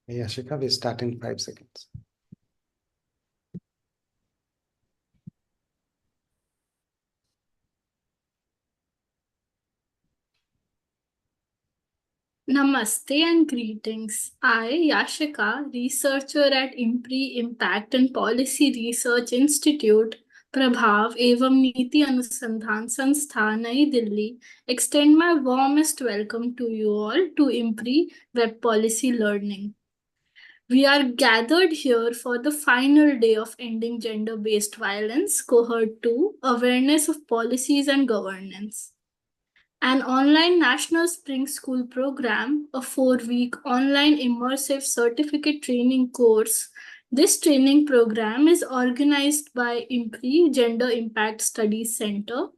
Yashika, we start in 5 seconds. Namaste and greetings. I, Yashika, researcher at IMPRI Impact and Policy Research Institute, Prabhav एवं नीति अनुसंधान संस्थान नई Delhi, extend my warmest welcome to you all to IMPRI Web Policy Learning. We are gathered here for the final day of Ending Gender-Based Violence, Cohort 2, Awareness of Policies and Governance. An online National Spring School program, a 4-week online immersive certificate training course. This training program is organized by IMPRI Gender Impact Studies Center.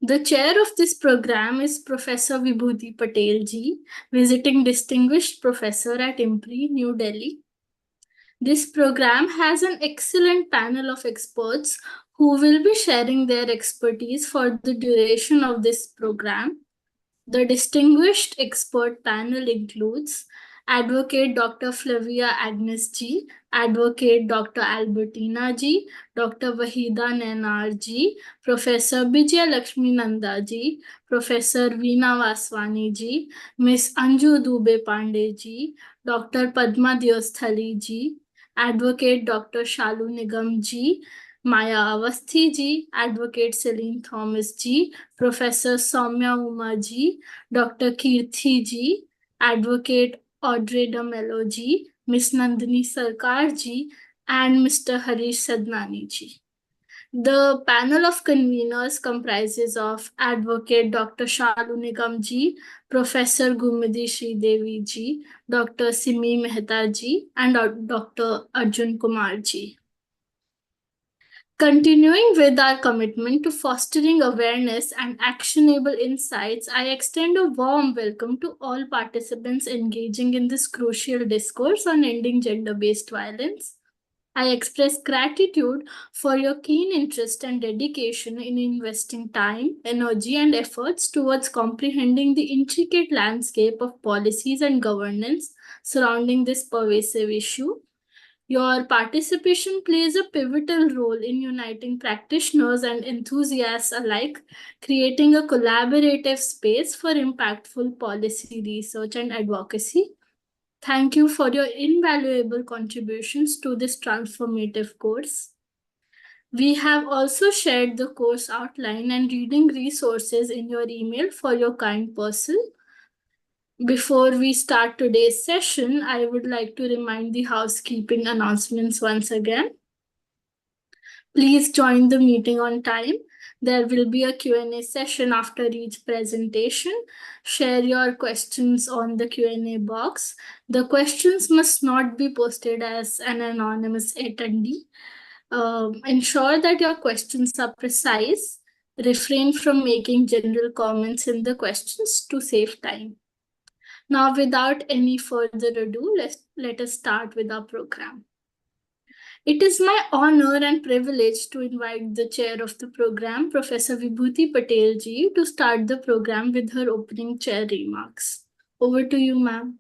The chair of this program is Professor Vibhuti Patel ji, visiting distinguished professor at IMPRI, New Delhi. This program has an excellent panel of experts who will be sharing their expertise for the duration of this program. The distinguished expert panel includes Advocate Dr. Flavia Agnes G, Advocate Dr. Albertina G, Dr. Wahida Nenar G, Professor Bijay Lakshmi Nanda Ji, Professor Veena Vaswani Ji, Miss Anju Dubey Pandey Ji, Dr. Padma Diosthali Ji, Advocate Dr. Shalu Nigam Ji, Maya Avasthi Ji, Advocate Celine Thomas Ji, Professor Soumya Uma Ji, Dr. Kirthi Ji, Advocate Audrey Damello Ji, Miss Nandini Sarkar Ji, and Mr. Harish Sadani Ji. The panel of conveners comprises of Advocate Dr. Shalu Nigam Ji, Professor Gumidi Sridevi Ji, Dr. Simi Mehta Ji, and Dr. Arjun Kumar Ji. Continuing with our commitment to fostering awareness and actionable insights, I extend a warm welcome to all participants engaging in this crucial discourse on ending gender-based violence. I express gratitude for your keen interest and dedication in investing time, energy, and efforts towards comprehending the intricate landscape of policies and governance surrounding this pervasive issue. Your participation plays a pivotal role in uniting practitioners and enthusiasts alike, creating a collaborative space for impactful policy research and advocacy. Thank you for your invaluable contributions to this transformative course. We have also shared the course outline and reading resources in your email for your kind perusal. Before we start today's session, I would like to remind the housekeeping announcements once again. Please join the meeting on time. There will be a Q&A session after each presentation. Share your questions on the Q&A box. The questions must not be posted as an anonymous attendee. Ensure that your questions are precise. Refrain from making general comments in the questions to save time. Now, without any further ado, let us start with our program. It is my honor and privilege to invite the chair of the program, Professor Vibhuti Patel ji, to start the program with her opening chair remarks. Over to you, ma'am.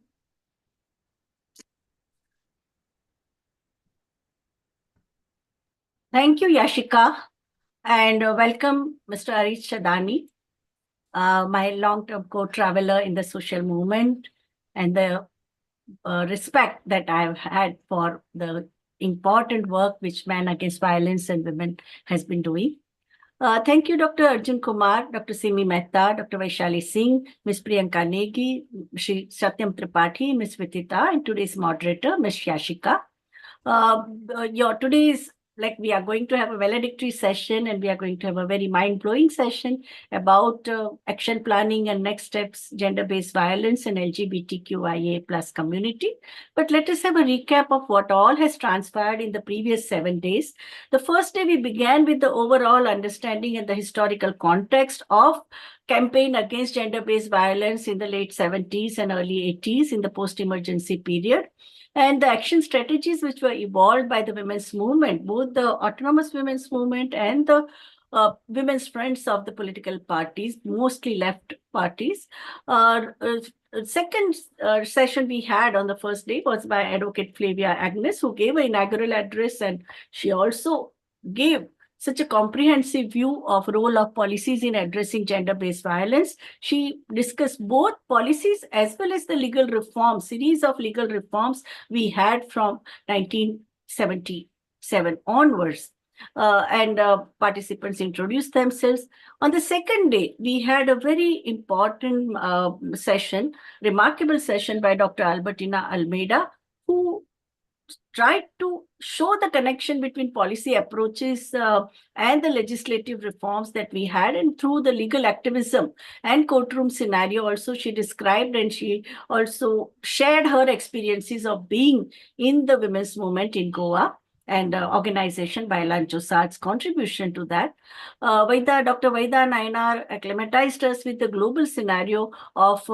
Thank you, Yashika, and welcome, Mr. Harish Sadani, my long-term co-traveler in the social movement, and the respect that I've had for the important work which Man Against Violence and Women has been doing. Thank you, Dr. Arjun Kumar, Dr. Simi Mehta, Dr. Vaishali Singh, Ms. Priyanka Negi, Shri Satyam Tripathi, Ms. Vitita, and today's moderator, Ms. Yashika. Today's we are going to have a valedictory session, and we are going to have a very mind-blowing session about action planning and next steps, gender-based violence and LGBTQIA plus community. But let us have a recap of what all has transpired in the previous 7 days. The first day we began with the overall understanding and the historical context of campaign against gender-based violence in the late 70s and early 80s in the post-emergency period, and the action strategies which were evolved by the women's movement, both the autonomous women's movement and the women's friends of the political parties, mostly left parties, second session we had on the first day was by Advocate Flavia Agnes, who gave an inaugural address, and she also gave such a comprehensive view of role of policies in addressing gender-based violence. She discussed both policies as well as the legal reforms, series of legal reforms we had from 1977 onwards. And participants introduced themselves. On the second day, we had a very important session, remarkable session by Dr. Albertina Almeida, who tried to show the connection between policy approaches and the legislative reforms that we had, and through the legal activism and courtroom scenario also she described, and she also shared her experiences of being in the women's movement in Goa and organization by Lancho Saad's contribution to that. Dr. Vaida Nainar acclimatized us with the global scenario of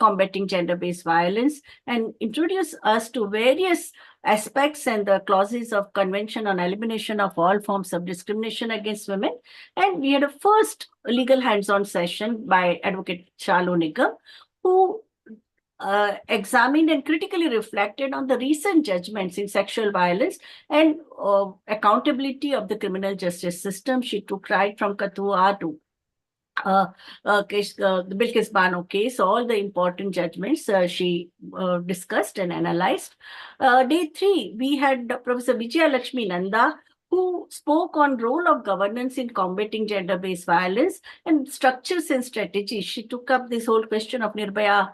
combating gender-based violence and introduced us to various aspects and the clauses of Convention on Elimination of All Forms of Discrimination Against Women. And we had a first legal hands-on session by Advocate Shalu Nigam, who examined and critically reflected on the recent judgments in sexual violence and accountability of the criminal justice system. She took right from Kathua to the Bilkis Bano case, all the important judgments she discussed and analyzed. Day 3, we had Professor Vijaya Lakshmi Nanda, who spoke on role of governance in combating gender-based violence and structures and strategies. She took up this whole question of Nirbhaya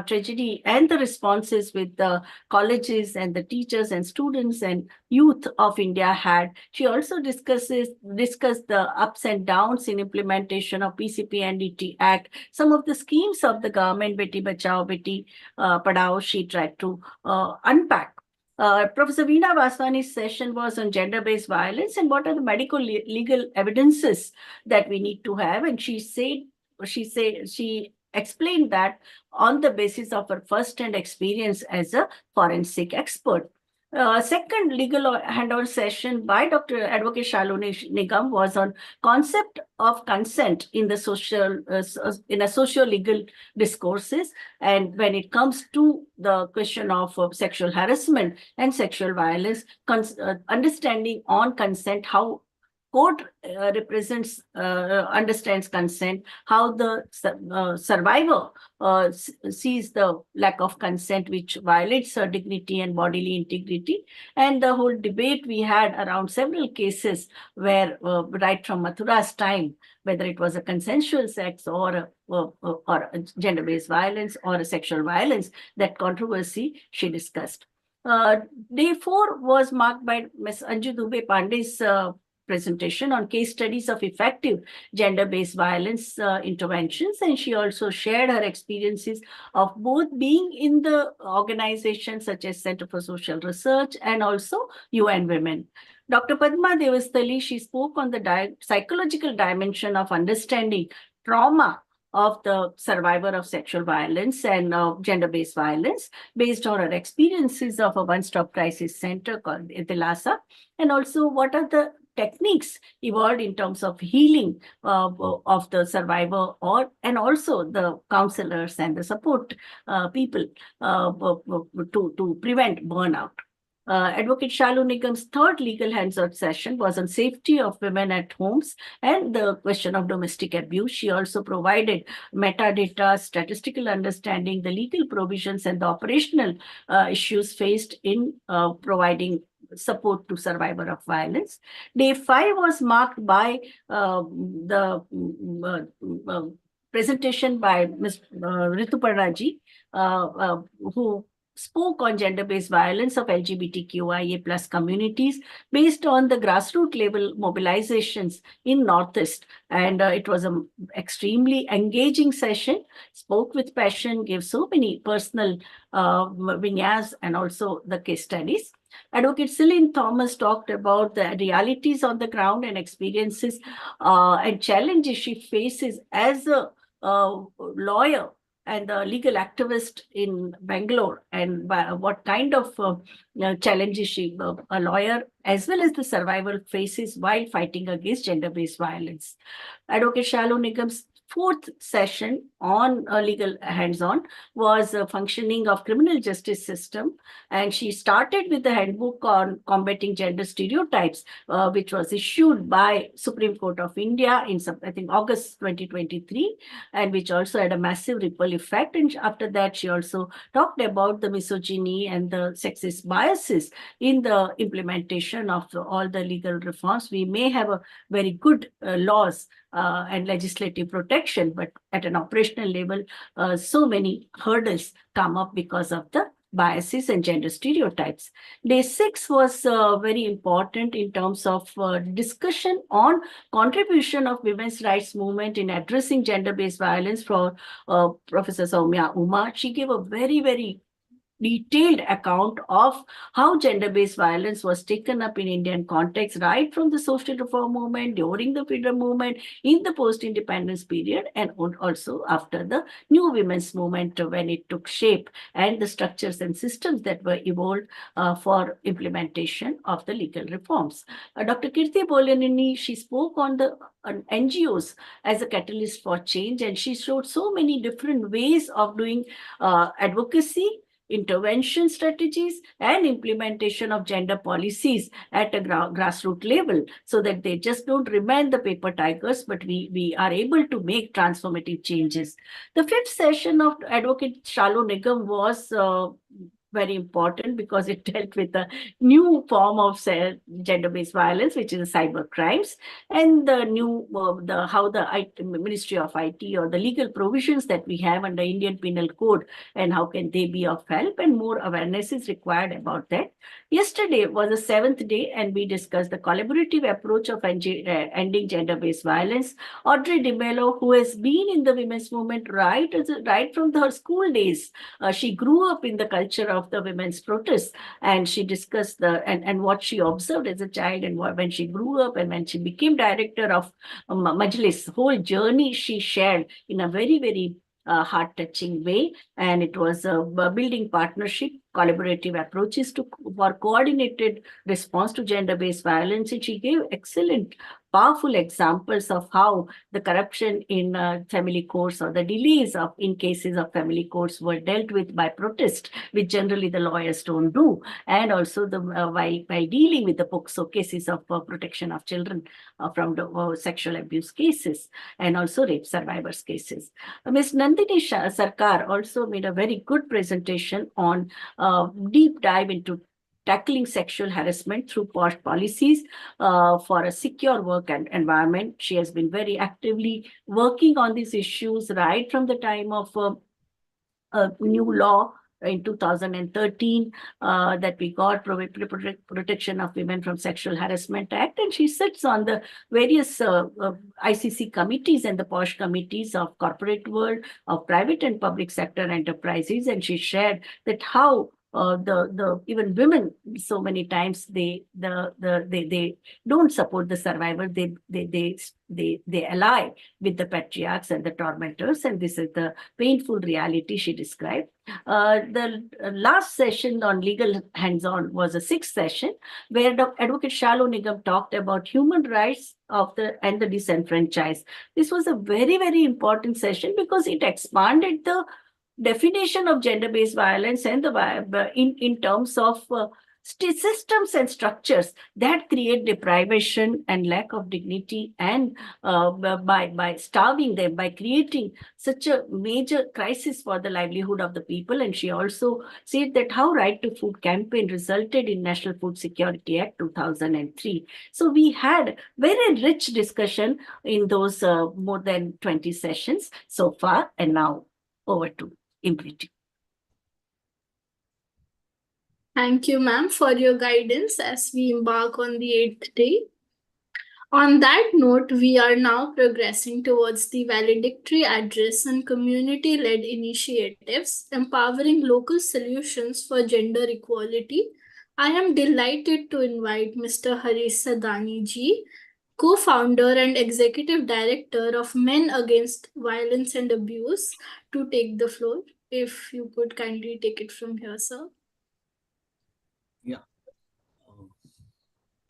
tragedy and the responses with the colleges and the teachers and students and youth of India had. She also discussed the ups and downs in implementation of PCP and DT Act, some of the schemes of the government, Beti Bachao, Beti Padhao, she tried to unpack. Professor Veena Vaswani's session was on gender-based violence and what are the medical legal evidences that we need to have. And she explained that on the basis of her first-hand experience as a forensic expert. Second legal handout session by Dr. Advocate Shalu Nigam was on concept of consent in the socio-legal discourses, and when it comes to the question of sexual harassment and sexual violence, understanding on consent, how court understands consent, how the survivor sees the lack of consent, which violates her dignity and bodily integrity. And the whole debate we had around several cases where, right from Mathura's time, whether it was a consensual sex or a gender-based violence or a sexual violence, that controversy she discussed. Day 4 was marked by Ms. Anju Dubey Pandey's presentation on case studies of effective gender-based violence interventions, and she also shared her experiences of both being in the organizations such as Center for Social Research and also UN Women. Dr. Padma Devastali, she spoke on the psychological dimension of understanding trauma of the survivor of sexual violence and gender-based violence based on her experiences of a one-stop crisis center called Itilasa, and also what are the techniques evolved in terms of healing of the survivor and also the counselors and the support people to prevent burnout. Advocate Shalu Nigam's third legal hands-on session was on safety of women at homes and the question of domestic abuse. She also provided metadata, statistical understanding, the legal provisions, and the operational issues faced in providing support to survivor of violence. Day 5 was marked by the presentation by Ms. Rituparna ji, who spoke on gender-based violence of LGBTQIA plus communities based on the grassroots level mobilizations in Northeast. And it was an extremely engaging session, spoke with passion, gave so many personal vinyas and also the case studies. Advocate Celine Thomas talked about the realities on the ground and experiences and challenges she faces as a lawyer and a legal activist in Bangalore, and what kind of challenges she, a lawyer, as well as the survivor faces while fighting against gender-based violence. Advocate Shalu Nigam's fourth session on legal hands-on was functioning of criminal justice system. And she started with the handbook on combating gender stereotypes, which was issued by Supreme Court of India in, I think, August 2023, and which also had a massive ripple effect. And after that, she also talked about the misogyny and the sexist biases in the implementation of all the legal reforms. We may have a very good laws and legislative protection, but at an operational level, so many hurdles come up because of the biases and gender stereotypes. Day 6 was very important in terms of discussion on contribution of women's rights movement in addressing gender-based violence for Professor Soumya Uma. She gave a very, very detailed account of how gender-based violence was taken up in Indian context, right from the social reform movement, during the freedom movement, in the post-independence period, and also after the new women's movement when it took shape, and the structures and systems that were evolved for implementation of the legal reforms. Dr. Kirti Bolanini, she spoke on the NGOs as a catalyst for change, and she showed so many different ways of doing advocacy, intervention strategies, and implementation of gender policies at a grassroots level, so that they just don't remain the paper tigers, but we are able to make transformative changes. The fifth session of Advocate Shalu Nigam was very important because it dealt with a new form of gender-based violence, which is cyber crimes, and the new how the Ministry of IT or the legal provisions that we have under Indian Penal Code, and how can they be of help, and more awareness is required about that. Yesterday was the 7th day, and we discussed the collaborative approach of ending gender-based violence. Audrey DeMello, who has been in the women's movement right from her school days, she grew up in the culture of the women's protests, and she discussed and what she observed as a child, and when she grew up, and when she became director of Majlis. Whole journey she shared in a very, very heart-touching way, and it was building partnership, collaborative approaches for coordinated response to gender-based violence. And she gave excellent, powerful examples of how the corruption in family courts, or the delays in cases of family courts, were dealt with by protest, which generally the lawyers don't do, and also by dealing with the POCSO cases of protection of children from the sexual abuse cases, and also rape survivors cases. Ms. Nandini Sarkar also made a very good presentation on deep dive into tackling sexual harassment through posh policies for a secure work and environment. She has been very actively working on these issues right from the time of a new law in 2013 that we got, Protection of Women from Sexual Harassment Act, and she sits on the various ICC committees and the POSH committees of corporate world, of private and public sector enterprises, and she shared that how even women, so many times they don't support the survivor. They ally with the patriarchs and the tormentors, and this is the painful reality she described. The last session on legal hands-on was a 6th session where Advocate Shalu Nigam talked about human rights and the disenfranchised. This was a very, very important session because it expanded the definition of gender-based violence and in terms of systems and structures that create deprivation and lack of dignity, and by starving them, by creating such a major crisis for the livelihood of the people. And she also said that how Right to Food campaign resulted in National Food Security Act 2003. So we had very rich discussion in those more than 20 sessions so far, and now over to IMPRI. Thank you, ma'am, for your guidance as we embark on the 8th day. On that note, we are now progressing towards the valedictory address on community-led initiatives, empowering local solutions for gender equality. I am delighted to invite Mr. Harish Sadani ji, co-founder and executive director of Men Against Violence and Abuse, to take the floor. If you could kindly take it from here, sir. Yeah.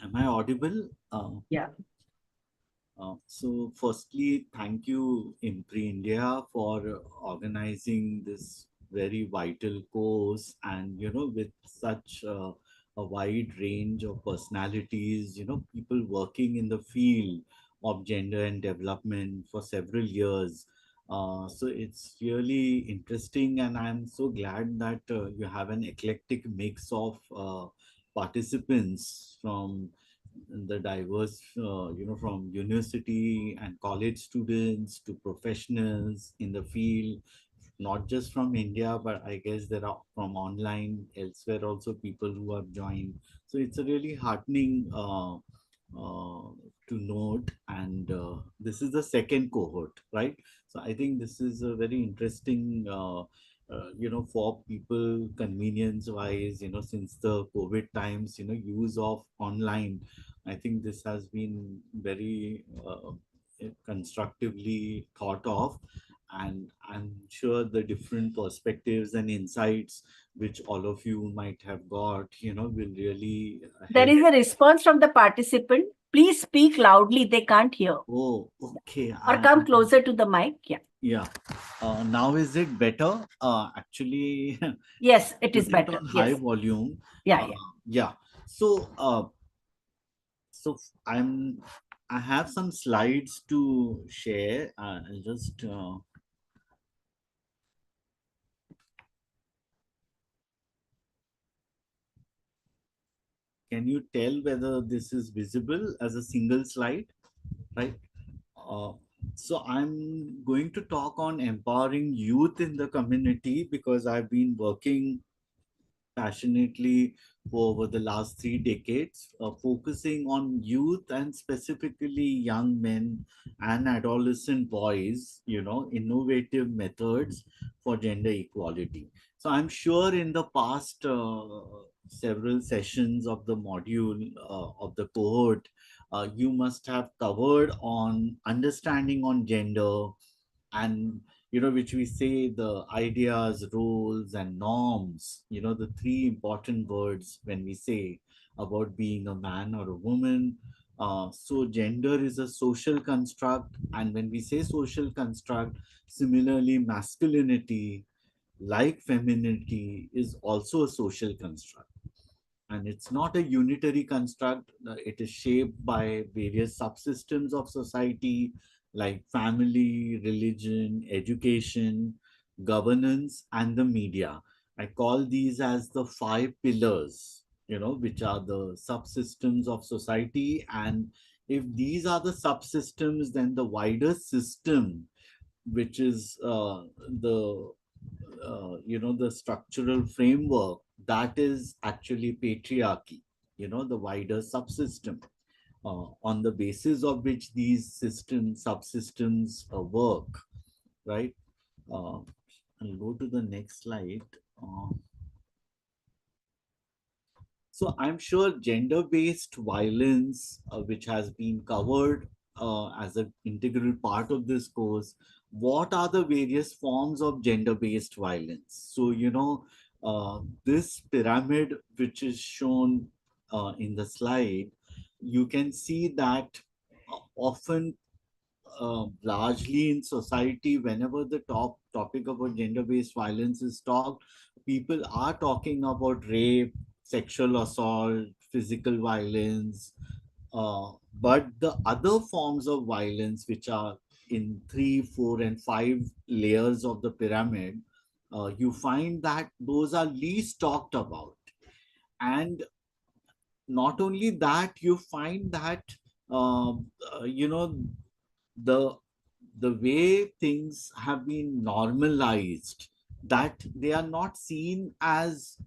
Am I audible? Yeah. So firstly, thank you, IMPRI India, for organizing this very vital course, and with such a wide range of personalities, people working in the field of gender and development for several years. So it's really interesting, and I'm so glad that you have an eclectic mix of participants from the diverse, from university and college students to professionals in the field, not just from India, but I guess there are from online elsewhere also people who have joined. So it's a really heartening to note. And this is the second cohort, right? So I think this is a very interesting. For people convenience wise, since the COVID times, use of online, I think this has been very constructively thought of, and I'm sure the different perspectives and insights which all of you might have got, will really There help. is a response from the participant. Please speak loudly. They can't hear. Oh, okay. Or come closer to the mic. Yeah. Yeah. Now is it better? Actually, Yes, it put is it better. on high Yes. volume. Yeah. Yeah. So, so I have some slides to share. I'll just can you tell whether this is visible as a single slide, right? Uh, so I'm going to talk on empowering youth in the community because I've been working passionately for over the last 3 decades, focusing on youth and specifically young men and adolescent boys, innovative methods for gender equality. So I'm sure in the past several sessions of the module of the cohort, you must have covered on understanding on gender, and which we say the ideas, roles and norms, the three important words when we say about being a man or a woman. So gender is a social construct, and when we say social construct, similarly masculinity, like femininity, is also a social construct, and it's not a unitary construct. It is shaped by various subsystems of society like family, religion, education, governance, and the media. I call these as the five pillars, which are the subsystems of society. And if these are the subsystems, then the wider system, which is the structural framework, that is actually patriarchy, the wider subsystem on the basis of which these subsystems work, right? uh, I'll go to the next slide. uh, So I'm sure gender-based violence, which has been covered as an integral part of this course, what are the various forms of gender-based violence? So, this pyramid, which is shown in the slide, you can see that often, largely in society, whenever the topic about gender-based violence is talked, people are talking about rape, sexual assault, physical violence, but the other forms of violence, which are in 3, 4, and 5 layers of the pyramid, you find that those are least talked about. And not only that, you find that the the way things have been normalized, that they are not seen as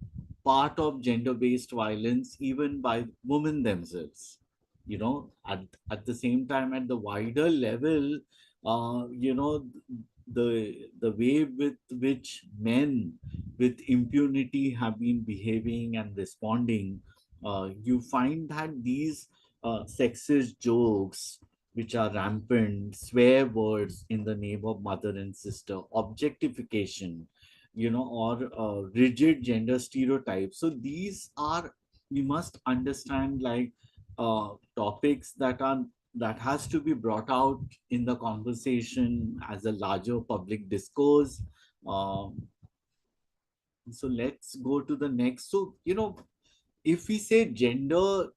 part of gender based violence even by women themselves. At the same time, at the wider level, the way with which men with impunity have been behaving and responding, you find that these sexist jokes, which are rampant, swear words in the name of mother and sister, objectification, or rigid gender stereotypes. So these are, we must understand, like topics that are that has to be brought out in the conversation as a larger public discourse. Um, so let's go to the next. So, if we say gender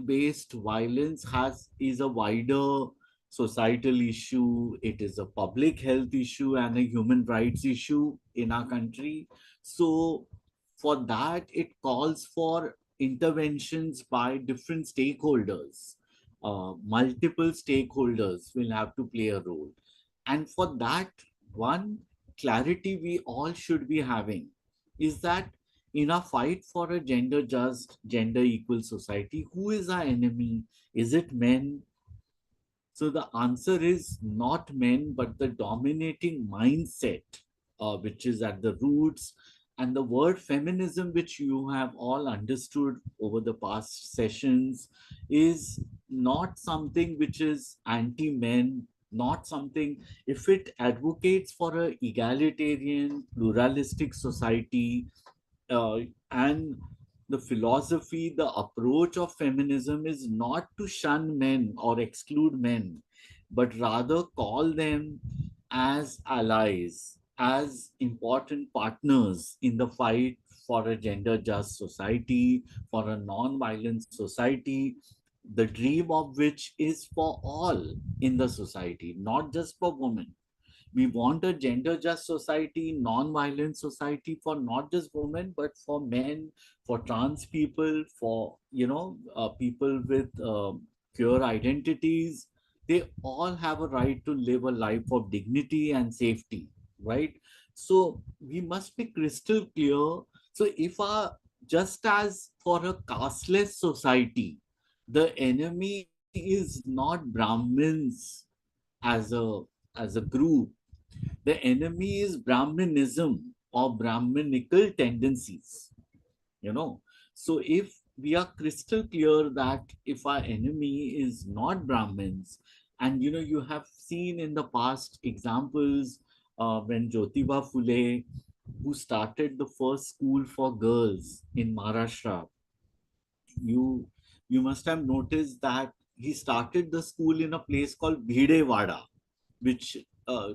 based violence has is a wider societal issue, it is a public health issue and a human rights issue in our country. So for that, it calls for interventions by different stakeholders. Multiple stakeholders will have to play a role, and for that, one clarity we all should be having is that in a fight for a gender just, gender equal society, who is our enemy? Is it men? So the answer is not men, but the dominating mindset, which is at the roots. And the word feminism, which you have all understood over the past sessions, is not something which is anti men, not something, if it advocates for a egalitarian, pluralistic society, uh, and the philosophy, the approach of feminism is not to shun men or exclude men, but rather call them as allies, as important partners in the fight for a gender just society, for a non violent society, the dream of which is for all in the society, not just for women. We want a gender just society, non-violent society for not just women, but for men, for trans people, for people with queer identities. They all have a right to live a life of dignity and safety, right? So we must be crystal clear. So if our, just as for a casteless society, the enemy is not Brahmins as a group. The enemy is Brahmanism or Brahminical tendencies, you know. So if we are crystal clear that if our enemy is not Brahmins, and you have seen in the past examples, when Jyotiba Phule, who started the first school for girls in Maharashtra, you you must have noticed that he started the school in a place called Bhidewada, which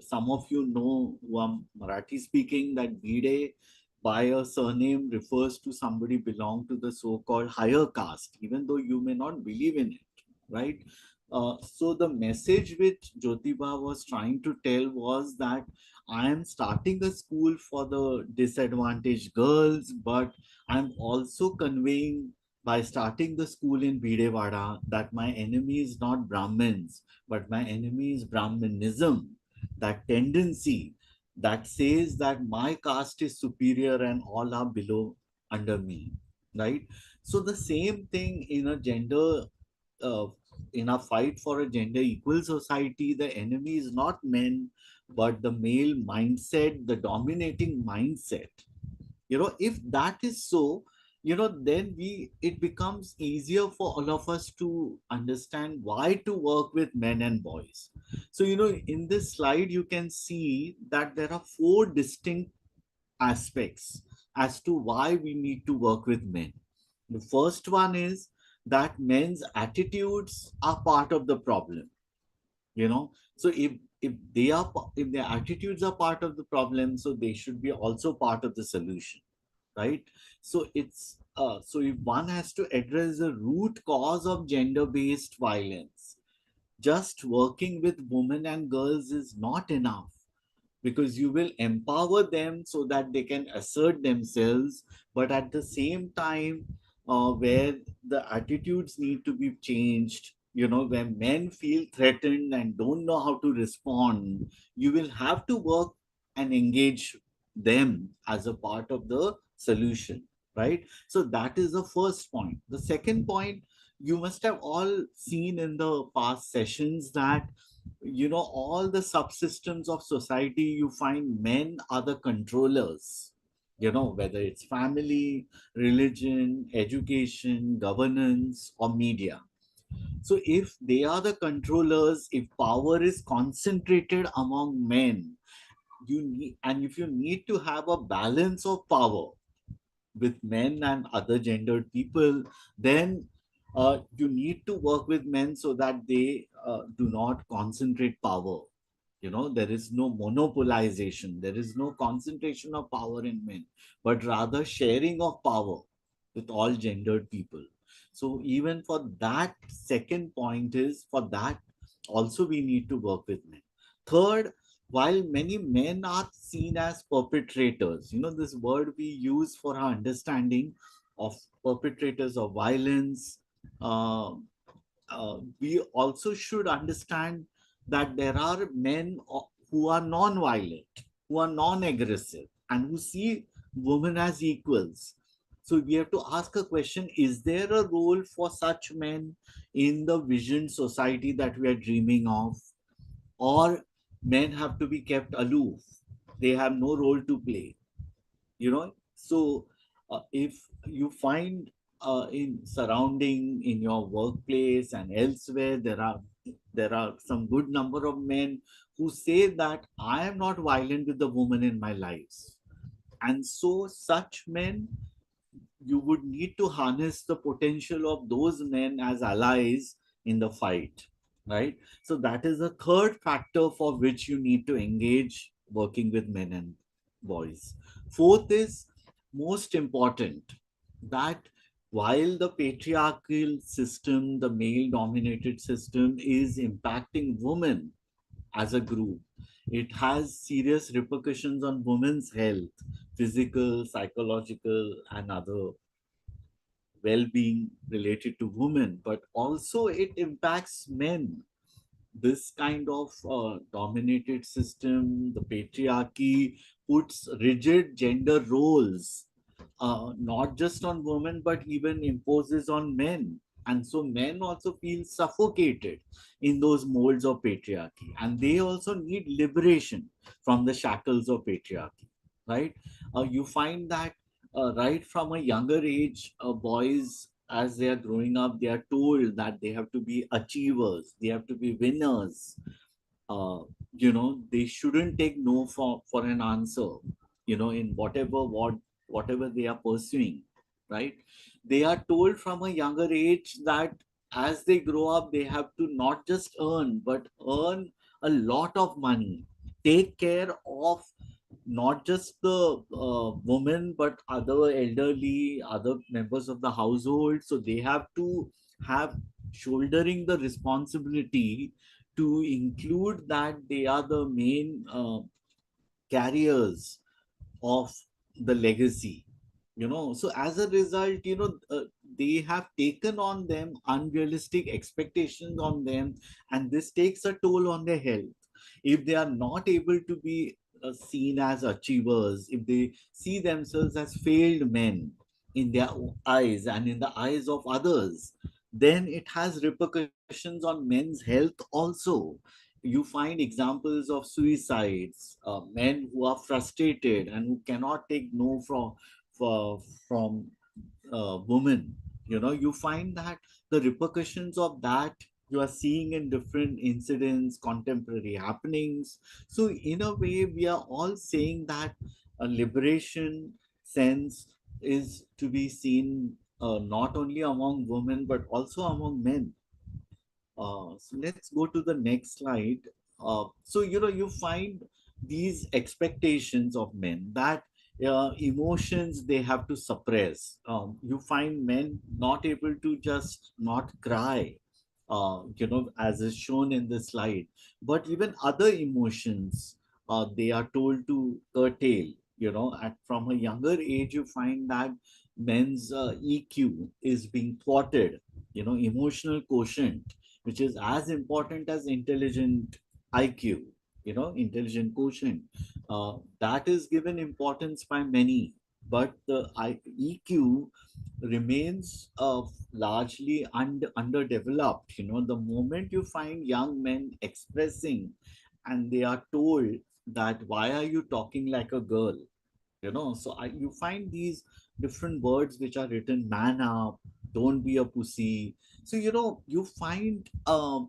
some of you know who are Marathi speaking, that Bhide by a surname refers to somebody belong to the so-called higher caste, even though you may not believe in it, right? So the message which Jyotiba was trying to tell was that I am starting a school for the disadvantaged girls, but I'm also conveying by starting the school in Bhidewada that my enemy is not Brahmins, but my enemy is Brahmanism, that tendency that says that my caste is superior and all are below under me, right? So the same thing in a gender, uh, in a fight for a gender equal society, the enemy is not men, but the male mindset, the dominating mindset. If that is so, then it becomes easier for all of us to understand why to work with men and boys. So in this slide you can see that there are four distinct aspects as to why we need to work with men. The first one is that men's attitudes are part of the problem. So if their attitudes are part of the problem, so they should be also part of the solution, right? So if one has to address the root cause of gender based violence, just working with women and girls is not enough, because you will empower them so that they can assert themselves, but at the same time, where the attitudes need to be changed, where men feel threatened and don't know how to respond, you will have to work and engage them as a part of the solution, right? So that is the first point. The second point, you must have all seen in the past sessions that all the subsystems of society, you find men are the controllers, whether it's family, religion, education, governance, or media. So if they are the controllers, if power is concentrated among men, if you need to have a balance of power with men and other gendered people, then You need to work with men so that they do not concentrate power. There is no monopolization, there is no concentration of power in men, but rather sharing of power with all gendered people. So even for that, second point is for that also we need to work with men. Third, while many men are seen as perpetrators, this word we use for our understanding of perpetrators of violence, uh, we also should understand that there are men who are non-violent, who are non-aggressive, and who see women as equals. So we have to ask a question: is there a role for such men in the visioned society that we are dreaming of, or men have to be kept aloof? They have no role to play. So if you find in surrounding in your workplace and elsewhere, there are some good number of men who say that I am not violent with the woman in my lives, and so such men, you would need to harness the potential of those men as allies in the fight, right? So that is the third factor for which you need to engage working with men and boys. Fourth is most important, that while the patriarchal system, the male dominated system is impacting women as a group, it has serious repercussions on women's health, physical, psychological, and other well-being related to women, but also it impacts men. This kind of dominated system, the patriarchy, puts rigid gender roles, not just on women, but even imposes on men. And so men also feel suffocated in those molds of patriarchy, and they also need liberation from the shackles of patriarchy, right? You find that right from a younger age, boys, as they are growing up, they are told that they have to be achievers, they have to be winners. uh, they shouldn't take no for an answer, in whatever they are pursuing, right? They are told from a younger age that as they grow up, they have to not just earn, but earn a lot of money, take care of not just the woman, but other elderly, other members of the household. So they have to have shouldering the responsibility to include that they are the main carriers of the legacy. So as a result, they have taken on them unrealistic expectations on them, and this takes a toll on their health. If they are not able to be seen as achievers, if they see themselves as failed men in their eyes and in the eyes of others, then it has repercussions on men's health also. You find examples of suicides, men who are frustrated and who cannot take no from women. You find that the repercussions of that you are seeing in different incidents, contemporary happenings. So in a way, we are all saying that a liberation sense is to be seen not only among women but also among men. So let's go to the next slide. So you find these expectations of men that emotions they have to suppress. You find men not able to just not cry, as is shown in the slide, but even other emotions they are told to curtail. From a younger age, you find that men's EQ is being thwarted. Emotional quotient, which is as important as intelligent IQ, intelligent quotient. That is given importance by many, but the EQ remains largely underdeveloped. The moment you find young men expressing and they are told that, why are you talking like a girl? So you find these different words which are written: man up, don't be a pussy. So you find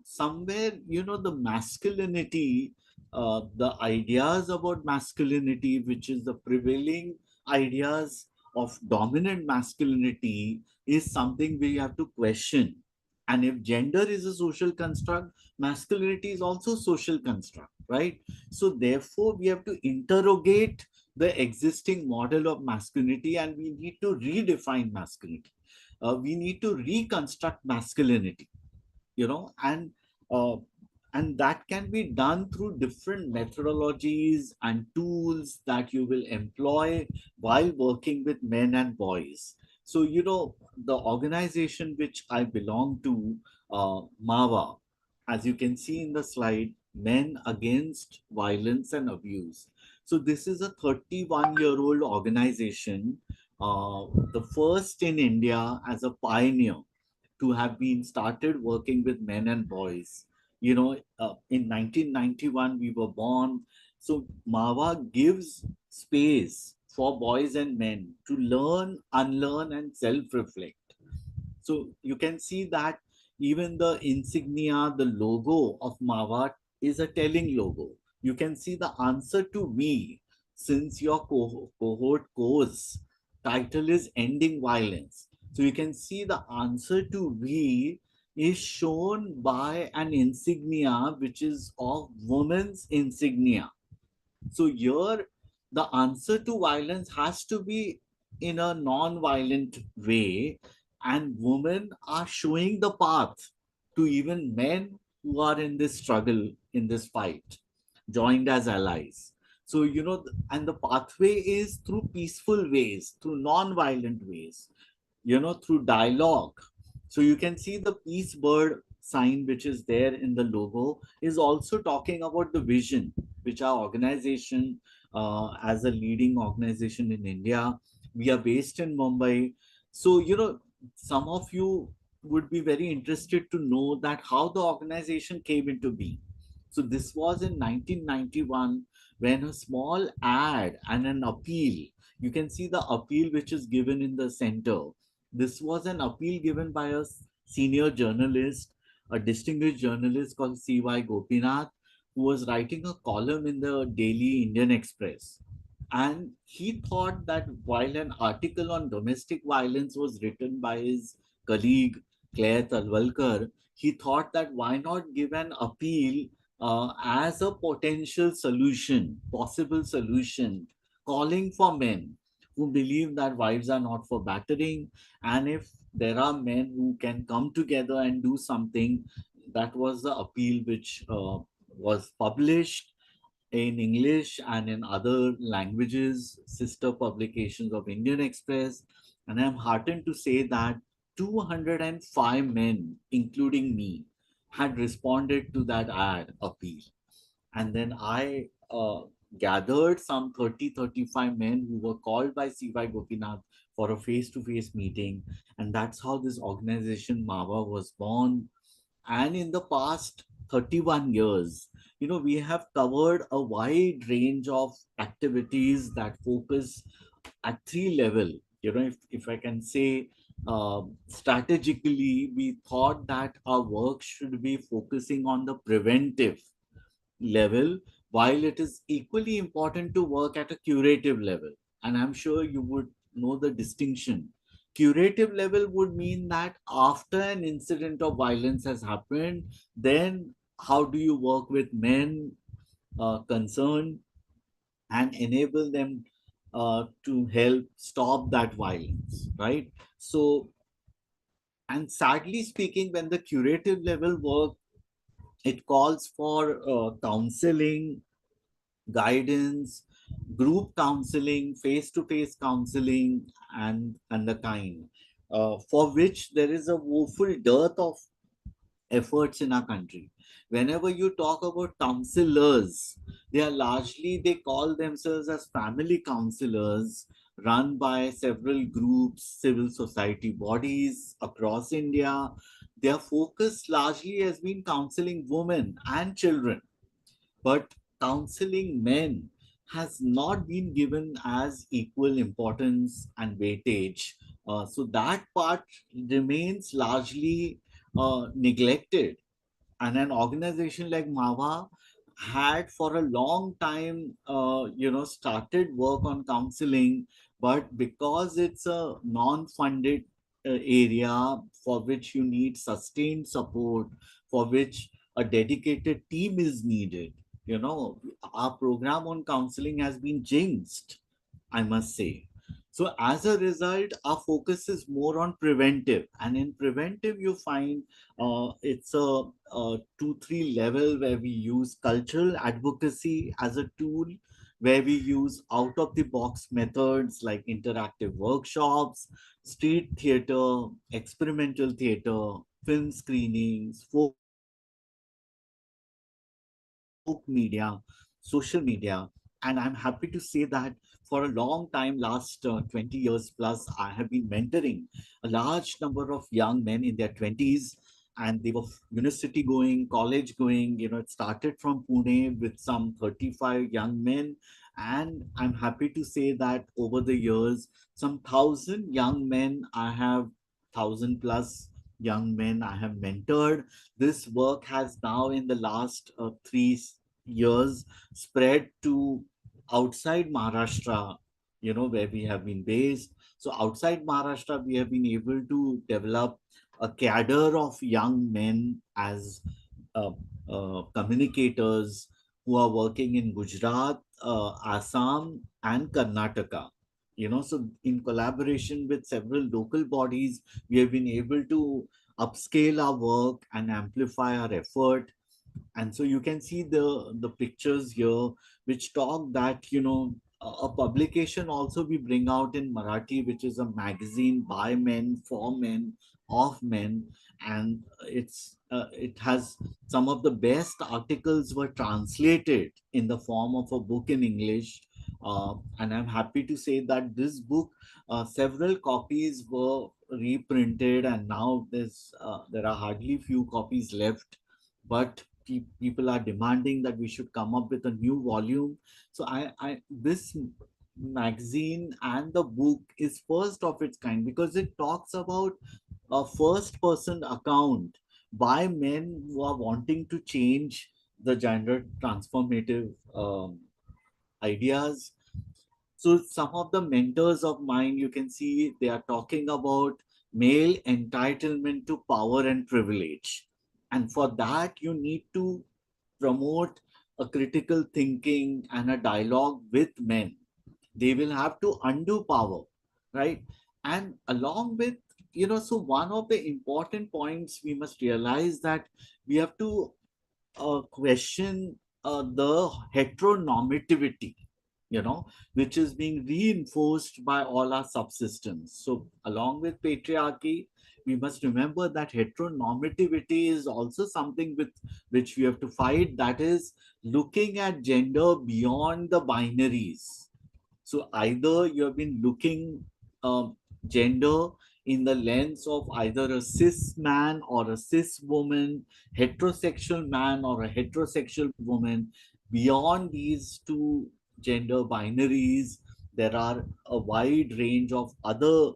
somewhere, the masculinity, the ideas about masculinity, which is the prevailing ideas of dominant masculinity is something we have to question. And if gender is a social construct, masculinity is also social construct, right? So therefore, we have to interrogate the existing model of masculinity, and we need to redefine masculinity. We need to reconstruct masculinity, you know, uh, and that can be done through different methodologies and tools that you will employ while working with men and boys. So, you know, the organization which I belong to, MAVA, as you can see in the slide, Men Against Violence and Abuse. So this is a 31-year-old organization, the first in India as a pioneer to have been started working with men and boys. You know, in 1991, we were born. So MAVA gives space for boys and men to learn, unlearn, and self reflect. So you can see that even the insignia, the logo of MAVA is a telling logo. You can see the answer to me, since your cohort course title is Ending Violence. So you can see the answer to V is shown by an insignia which is of women's insignia. So here, the answer to violence has to be in a non-violent way, and women are showing the path to even men who are in this struggle, in this fight, joined as allies. So, you know, and the pathway is through peaceful ways, through non-violent ways, you know, through dialogue. So you can see the peace bird sign which is there in the logo is also talking about the vision which our organization, as a leading organization in India, we are based in Mumbai. So, you know, some of you would be very interested to know that how the organization came into being. So this was in 1991 when a small ad and an appeal, you can see the appeal which is given in the center. This was an appeal given by a senior journalist, a distinguished journalist called C.Y. Gopinath, who was writing a column in the Daily Indian Express. And he thought that while an article on domestic violence was written by his colleague Claire Talwalkar, he thought that why not give an appeal as a potential solution, possible solution, calling for men who believe that wives are not for battering, and if there are men who can come together and do something. That was the appeal which was published in English and in other languages, sister publications of Indian Express. And I'm heartened to say that 205 men, including me, had responded to that ad appeal. And then I gathered some 35 men who were called by C.Y. Gopinath for a face-to-face meeting. And that's how this organization, MAVA, was born. And in the past 31 years, you know, we have covered a wide range of activities that focus at three level. You know, if I can say, strategically, we thought that our work should be focusing on the preventive level, while it is equally important to work at a curative level. And I'm sure you would know the distinction. Curative level would mean that after an incident of violence has happened, then how do you work with men concerned and enable them to help stop that violence, right? So, and sadly speaking, when the curative level work, it calls for counseling, guidance, group counseling, face-to-face counseling, and the kind, for which there is a woeful dearth of efforts in our country. Whenever you talk about counselors, they are largely, they call themselves as family counselors run by several groups, civil society bodies across India. Their focus largely has been counseling women and children, but counseling men has not been given as equal importance and weightage. So that part remains largely neglected. And an organization like MAVA had for a long time, you know, started work on counseling, but because it's a non-funded area for which you need sustained support, for which a dedicated team is needed, our program on counseling has been jinxed, I must say. So as a result, our focus is more on preventive, and in preventive, you find it's a 2-3 level where we use cultural advocacy as a tool, where we use out of the box methods like interactive workshops, street theater, experimental theater, film screenings, folk media, social media. And I'm happy to say that for a long time, last 20 years plus, I have been mentoring a large number of young men in their 20s, and they were university going, college going. It started from Pune with some 35 young men. And I'm happy to say that over the years, some 1,000 young men I have, 1,000 plus young men I have mentored. This work has now, in the last 3 years, spread to outside Maharashtra, where we have been based. So outside Maharashtra, we have been able to develop a cadre of young men as uh, communicators who are working in Gujarat, Assam, and Karnataka. So in collaboration with several local bodies, we have been able to upscale our work and amplify our effort. And so you can see the pictures here which talk that a publication also we bring out in Marathi, which is a magazine by men, for men, of men. And it has some of the best articles were translated in the form of a book in English. And I'm happy to say that this book, several copies were reprinted, and now there are hardly few copies left. But people are demanding that we should come up with a new volume. So this magazine and the book is first of its kind, because it talks about a first person account by men who are wanting to change the gender transformative ideas. So some of the mentors of mine, you can see they are talking about male entitlement to power and privilege. And for that, you need to promote a critical thinking and a dialogue with men. They will have to undo power, right? And along with, so one of the important points we must realize that we have to question the heteronormativity, which is being reinforced by all our subsystems. So, along with patriarchy, we must remember that heteronormativity is also something with which we have to fight. That is looking at gender beyond the binaries. So either you have been looking gender in the lens of either a cis man or a cis woman, heterosexual man or a heterosexual woman. Beyond these two gender binaries, there are a wide range of other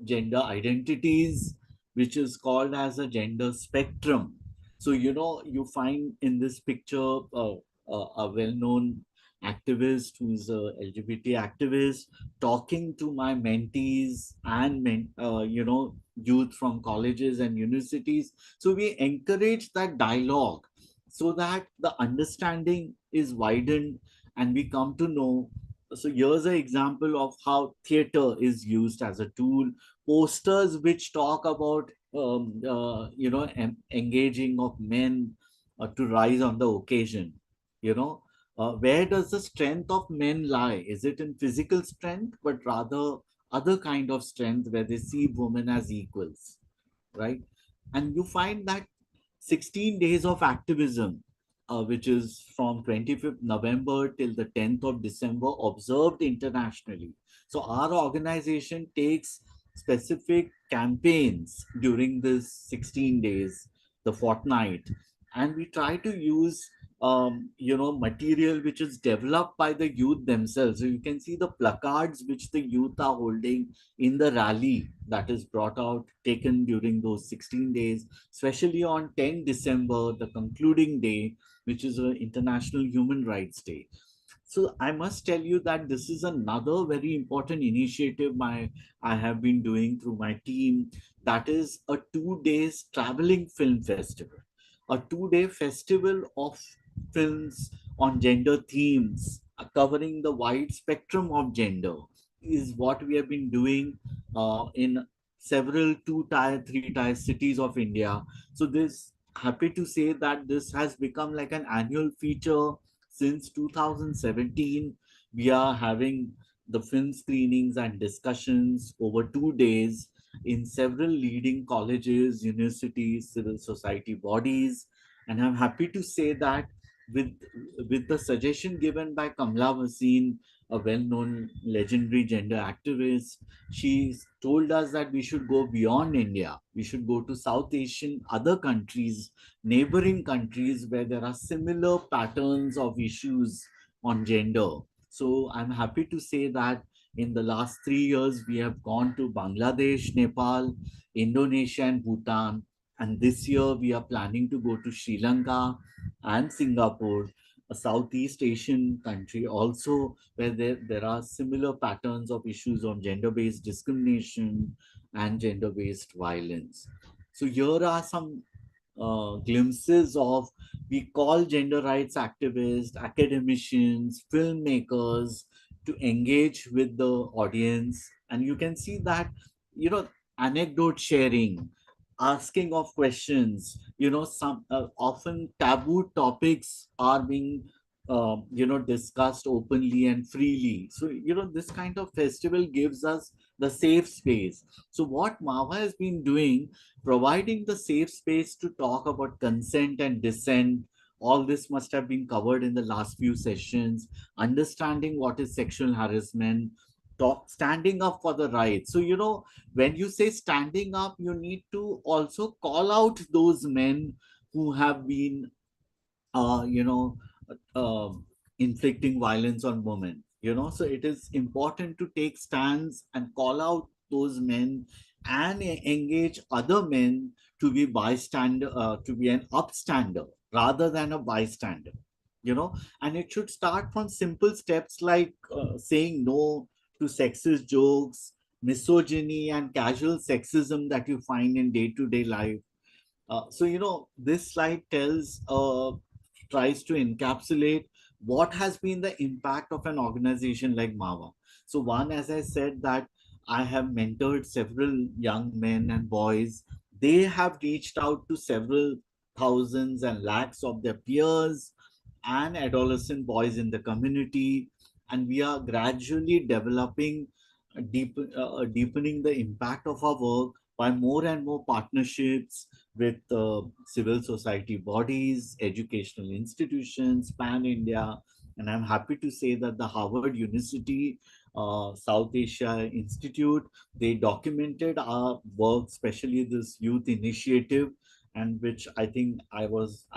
gender identities, which is called as a gender spectrum. So, you find in this picture a well known activist who's a LGBT activist talking to my mentees and youth from colleges and universities. So we encourage that dialogue so that the understanding is widened and we come to know. So here's an example of how theater is used as a tool. Posters which talk about engaging of men to rise on the occasion. You know, where does the strength of men lie? Is it in physical strength, but rather other kind of strength where they see women as equals, right? And you find that 16 days of activism, which is from 25th November till the 10th of December, observed internationally. So our organization takes specific campaigns during this 16 days, the fortnight, and we try to use material which is developed by the youth themselves. So you can see the placards which the youth are holding in the rally that is brought out, taken during those 16 days, especially on 10 December, the concluding day, which is an International Human Rights Day. So I must tell you that this is another very important initiative I have been doing through my team. That is a 2 days traveling film festival, a 2 day festival of films on gender themes, covering the wide spectrum of gender, is what we have been doing in several 2 tier, 3 tier cities of India. So this happy to say that this has become like an annual feature since 2017. We are having the film screenings and discussions over 2 days in several leading colleges, universities, civil society bodies. And I'm happy to say that with, with the suggestion given by Kamla Vasin, a well-known legendary gender activist, she told us that we should go beyond India. We should go to South Asian other countries, neighboring countries where there are similar patterns of issues on gender. So I'm happy to say that in the last 3 years, we have gone to Bangladesh, Nepal, Indonesia, and Bhutan. And this year, we are planning to go to Sri Lanka and Singapore, a Southeast Asian country also, where there are similar patterns of issues on gender-based discrimination and gender-based violence. So here are some glimpses of, we call gender rights activists, academicians, filmmakers to engage with the audience. And you can see that, anecdote sharing, asking of questions, some often taboo topics are being discussed openly and freely. So this kind of festival gives us the safe space. So what Mava has been doing, providing the safe space to talk about consent and dissent. All this must have been covered in the last few sessions. Understanding what is sexual harassment, standing up for the rights. So when you say standing up, you need to also call out those men who have been uh, you know uh, inflicting violence on women. So it is important to take stands and call out those men and engage other men to be bystander, to be an upstander rather than a bystander. And it should start from simple steps like saying no to sexist jokes, misogyny, and casual sexism that you find in day-to-day life. So this slide tries to encapsulate what has been the impact of an organization like Mava. So one, as I said, that I have mentored several young men and boys. They have reached out to several thousands and lakhs of their peers and adolescent boys in the community, and we are gradually developing, deepening the impact of our work by more and more partnerships with civil society bodies, educational institutions, pan India. And I'm happy to say that the Harvard University South Asia Institute, they documented our work, especially this youth initiative, and which I think I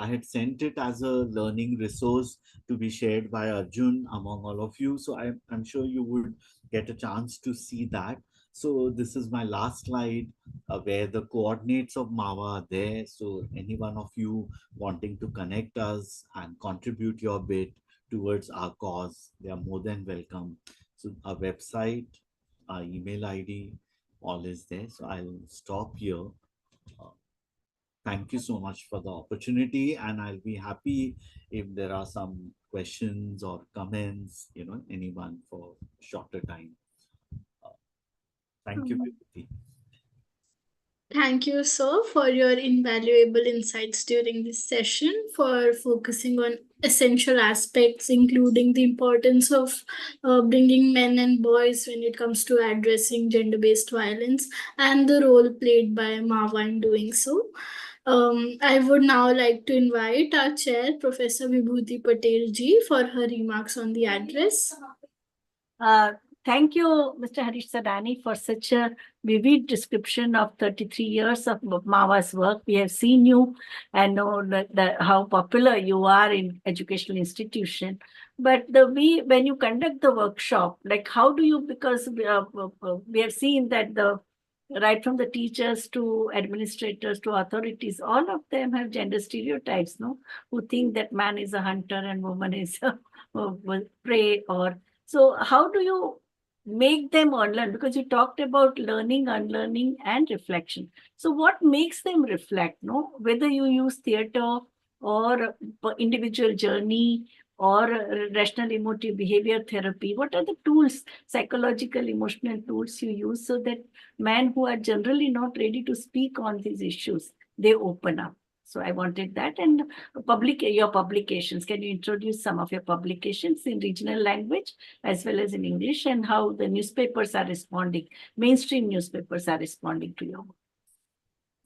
had sent it as a learning resource to be shared by Arjun among all of you. So I'm sure you would get a chance to see that. So this is my last slide where the coordinates of MAVA are there. So any one of you wanting to connect us and contribute your bit towards our cause, they are more than welcome. So our website, our email ID, all is there. So I'll stop here. Thank you so much for the opportunity, and I'll be happy if there are some questions or comments, anyone for shorter time. Thank you, Vibhuti. Thank you, sir, for your invaluable insights during this session, for focusing on essential aspects, including the importance of bringing men and boys when it comes to addressing gender-based violence and the role played by MAVA in doing so. I would now like to invite our chair, Professor Vibhuti Patel ji, for her remarks on the address. Thank you, Mr. Harish Sadani, for such a vivid description of 33 years of MAVA's work. We have seen you and know how popular you are in educational institution. But when you conduct the workshop, like how do you, because we have seen that the right from the teachers to administrators to authorities, all of them have gender stereotypes, no? Who think that man is a hunter and woman is a prey. Or so, how do you make them unlearn? Because you talked about learning, unlearning, and reflection. So, what makes them reflect? No, whether you use theater or individual journey or rational emotive behavior therapy, what are the tools, psychological, emotional tools you use so that men who are generally not ready to speak on these issues, they open up? So I wanted that. And your publications, can you introduce some of your publications in regional language as well as in English, and how the newspapers are responding, mainstream newspapers are responding to your work?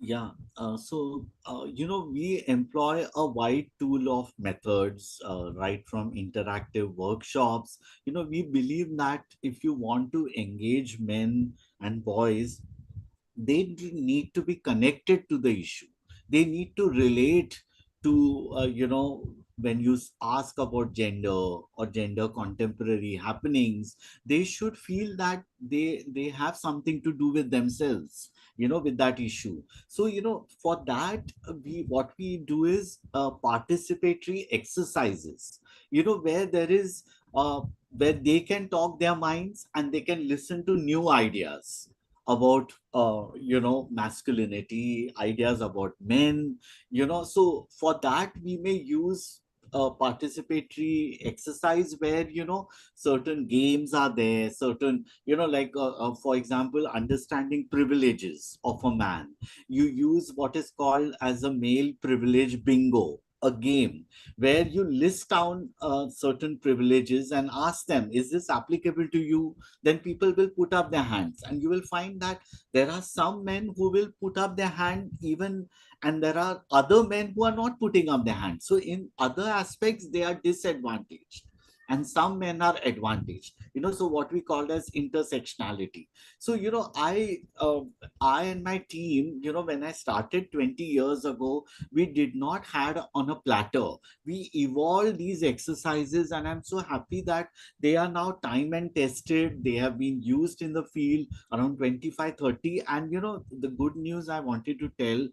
Yeah, we employ a wide tool of methods, right from interactive workshops. We believe that if you want to engage men and boys, they need to be connected to the issue. They need to relate to, when you ask about gender or gender contemporary happenings, they should feel that they have something to do with themselves, with that issue. So, for that, what we do is participatory exercises, where there is, where they can talk their minds and they can listen to new ideas about masculinity, ideas about men. So for that we may use a participatory exercise where certain games are there, certain, like for example, understanding privileges of a man. You use what is called as a male privilege bingo, a game where you list down certain privileges and ask them, is this applicable to you? Then people will put up their hands, and you will find that there are some men who will put up their hand even, and there are other men who are not putting up their hand. So in other aspects they are disadvantaged, and some men are advantaged, so what we call as intersectionality. So I and my team, when I started 20 years ago, we did not had on a platter. We evolved these exercises, and I'm so happy that they are now time and tested. They have been used in the field around 25, 30. And the good news I wanted to tell,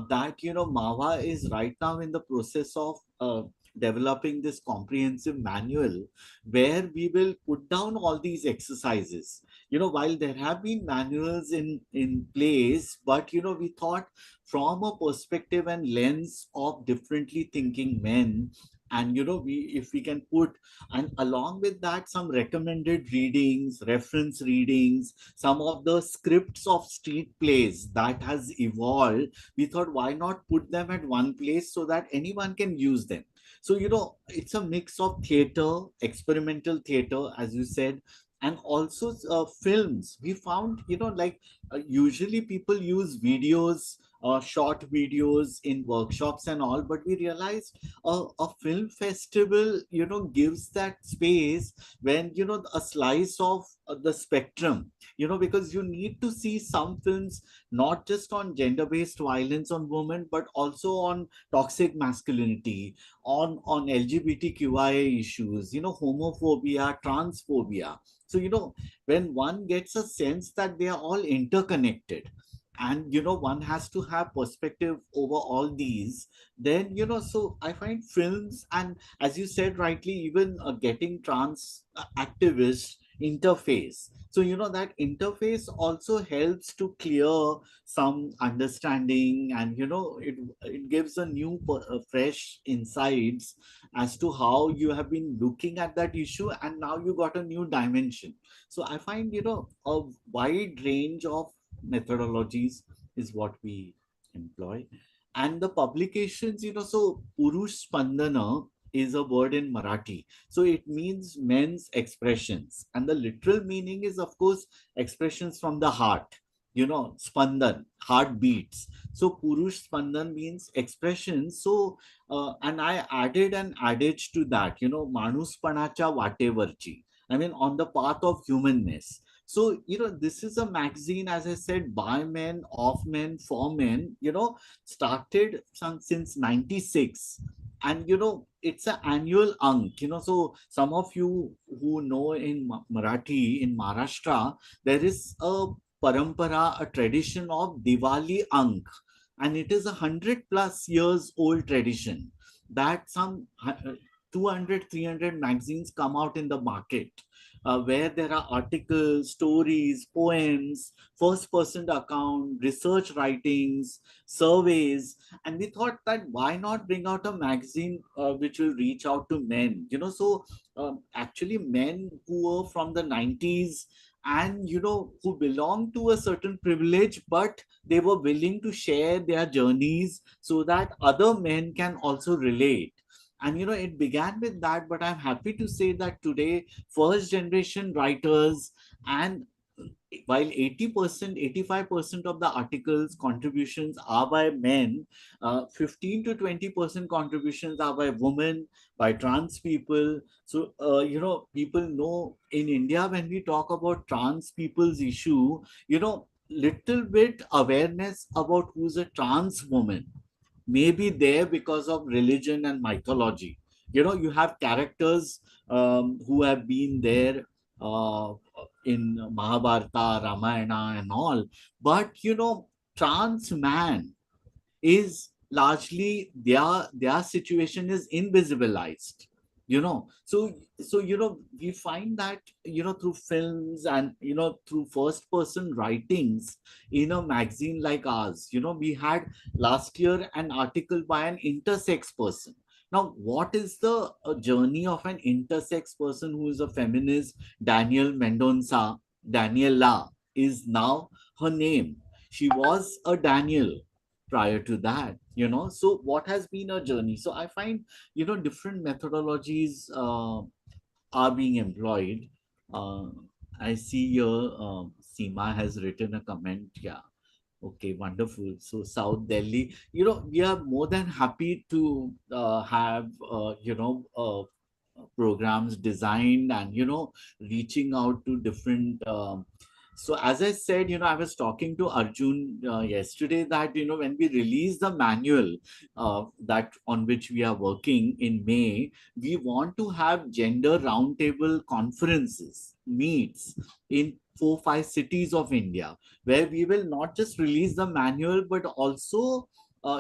that MAVA is right now in the process of developing this comprehensive manual where we will put down all these exercises. While there have been manuals in place, but we thought from a perspective and lens of differently thinking men, and we, if we can put, and along with that, some recommended readings, reference readings, some of the scripts of street plays that has evolved, we thought, why not put them at one place so that anyone can use them? So it's a mix of theater, experimental theater, as you said, and also films. We found, like usually people use videos, short videos in workshops and all, but we realized a film festival, gives that space when, a slice of the spectrum, because you need to see some films not just on gender-based violence on women, but also on toxic masculinity, on LGBTQIA issues, homophobia, transphobia. So, when one gets a sense that they are all interconnected, and one has to have perspective over all these, then so I find films, and as you said rightly, even getting trans activists interface. So that interface also helps to clear some understanding, and it gives a new fresh insights as to how you have been looking at that issue, and now you got a new dimension. So I find a wide range of methodologies is what we employ. And the publications, so Purush Spandana is a word in Marathi. So it means men's expressions. And the literal meaning is, of course, expressions from the heart. Spandan, heart beats. So Purush Spandan means expressions. So, and I added an adage to that, Manuspanacha Vatevarchi. I mean, on the path of humanness. So, this is a magazine, as I said, by men, of men, for men, started since 96. And, it's an annual Ank, so some of you who know in Marathi, in Maharashtra, there is a parampara, a tradition of Diwali Ank, and it is 100+ years old tradition that some 200, 300 magazines come out in the market, where there are articles, stories, poems, first person account, research writings, surveys. And we thought that why not bring out a magazine which will reach out to men, so actually men who were from the 90s and who belong to a certain privilege, but they were willing to share their journeys so that other men can also relate. And it began with that, but I'm happy to say that today first generation writers, and while 80%, 85% of the articles contributions are by men, 15 to 20% contributions are by women, by trans people. So people know in India, when we talk about trans people's issue, little bit awareness about who's a trans woman may be there because of religion and mythology. You have characters who have been there in Mahabharata, Ramayana, and all. But trans man is largely their situation is invisibilized. So we find that through films and through first person writings in a magazine like ours. We had last year an article by an intersex person. Now, what is the journey of an intersex person who is a feminist? Daniel Mendonça, Daniela is now her name. She was a Daniel prior to that. So what has been a journey? So I find different methodologies are being employed. uh, I see here Seema has written a comment. Yeah. Okay, wonderful. So South Delhi, we are more than happy to have programs designed and reaching out to different so as I said, I was talking to Arjun yesterday that when we release the manual that on which we are working in May, we want to have gender roundtable conferences, meets in 4-5 cities of India, where we will not just release the manual but also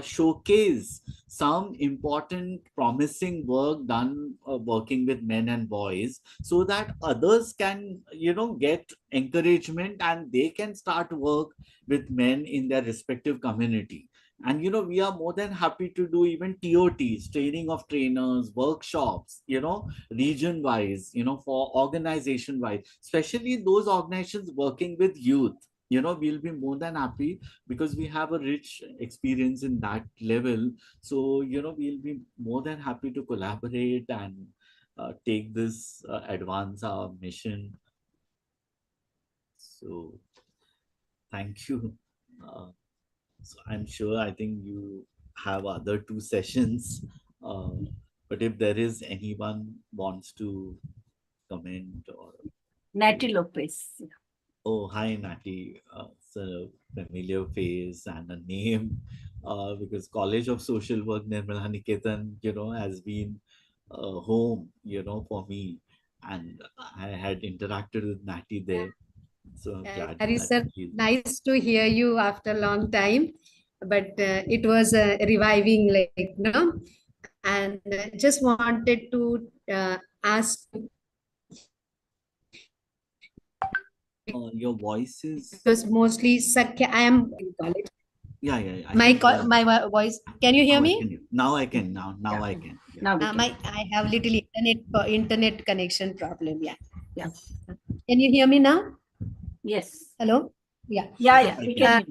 showcase some important promising work done working with men and boys, so that others can get encouragement and they can start work with men in their respective community. And we are more than happy to do even TOTs, training of trainers, workshops, region wise, for organization wise, especially those organizations working with youth. We'll be more than happy because we have a rich experience in that level. So we'll be more than happy to collaborate and take this advance our mission. So thank you. So I'm sure, I think you have other 2 sessions, but if there is anyone wants to comment or Natty Lopez. Oh, hi, Nati. It's a familiar face and a name because College of Social Work Nirmala Niketan, has been a home, for me. And I had interacted with Nati there. So I'm glad Harish that sir, she's nice to hear you after a long time, but it was reviving, like, and just wanted to ask your voice is. because mostly Sakya, I am in college. Yeah, yeah. My voice. Can you hear me? Now I can. Now Yeah. I can. Yeah. Now we can. I have little internet connection problem. Yeah. Yeah. Can you hear me now? Yes. Hello. Yeah. Yeah. We can.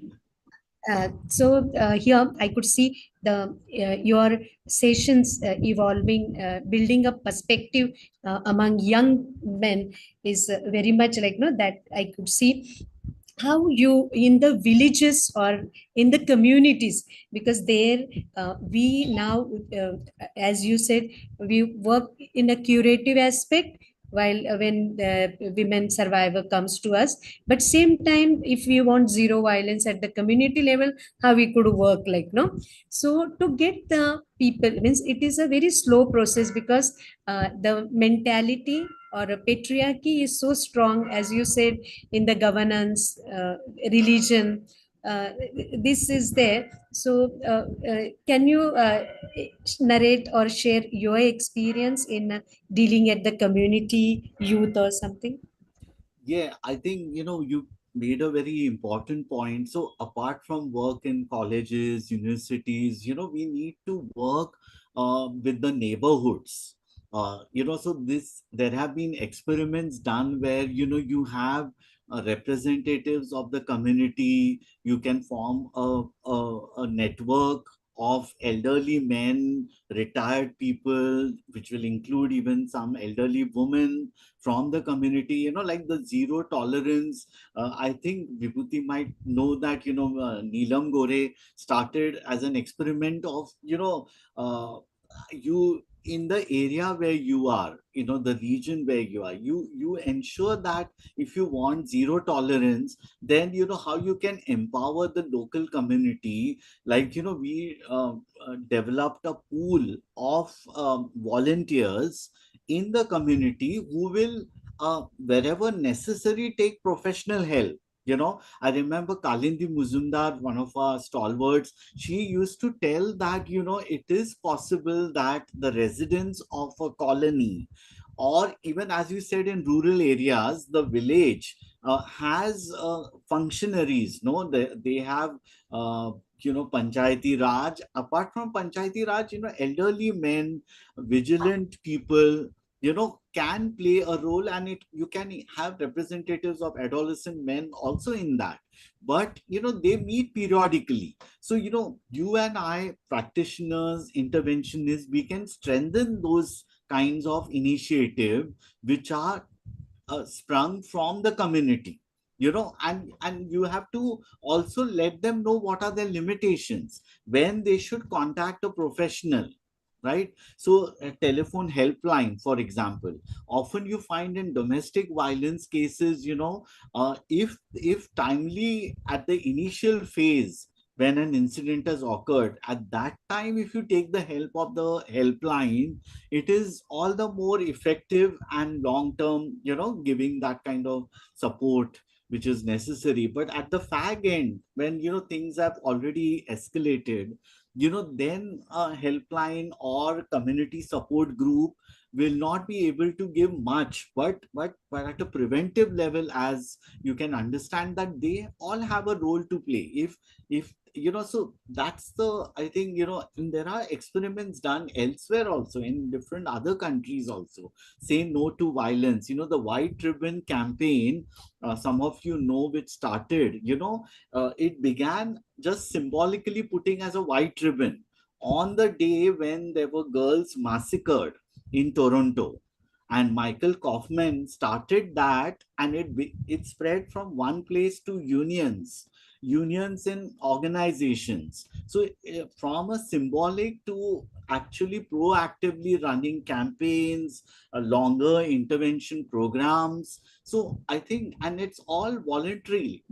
So here I could see the your sessions evolving, building a perspective among young men is very much like that I could see how you in the villages or in the communities, because there we now as you said, we work in a curative aspect, while when the women survivor comes to us. But same time, if we want zero violence at the community level, how we could work like, no? So to get the people, means it is a very slow process, because the mentality or a patriarchy is so strong, as you said, in the governance, religion, this is there. So can you narrate or share your experience in dealing at the community youth or something? Yeah, I think, you made a very important point. So apart from work in colleges, universities, we need to work with the neighborhoods. So there have been experiments done where, you have representatives of the community. You can form a network of elderly men, retired people, which will include even some elderly women from the community, like the zero tolerance. I think Vibhuti might know that, Neelam Gore started as an experiment of, you in the area where you are, the region where you are, you ensure that if you want zero tolerance, then how you can empower the local community. Like, we developed a pool of volunteers in the community who will, wherever necessary, take professional help. I remember Kalindi Muzumdar, one of our stalwarts, she used to tell that, it is possible that the residents of a colony, or even as you said, in rural areas, the village has functionaries. No, they have, Panchayati Raj. Apart from Panchayati Raj, elderly men, vigilant people, can play a role, and you can have representatives of adolescent men also in that. But they meet periodically. So you and I, practitioners, interventionists, we can strengthen those kinds of initiative which are sprung from the community. And you have to also let them know what are their limitations, when they should contact a professional, right? So a telephone helpline, for example, often you find in domestic violence cases, if timely at the initial phase, when an incident has occurred, at that time, if you take the help of the helpline, it is all the more effective and long term, giving that kind of support which is necessary. But at the fag end, when things have already escalated, then a helpline or community support group will not be able to give much. But at a preventive level, as you can understand, that they all have a role to play. If so that's the, I think, and there are experiments done elsewhere also, in different other countries also. Say no to violence, the white ribbon campaign, some of which started, it began just symbolically putting as a white ribbon on the day when there were girls massacred in Toronto. And Michael Kaufman started that, and it spread from one place to unions and organizations. So from a symbolic to actually proactively running campaigns, longer intervention programs. So I think, and it's all voluntarily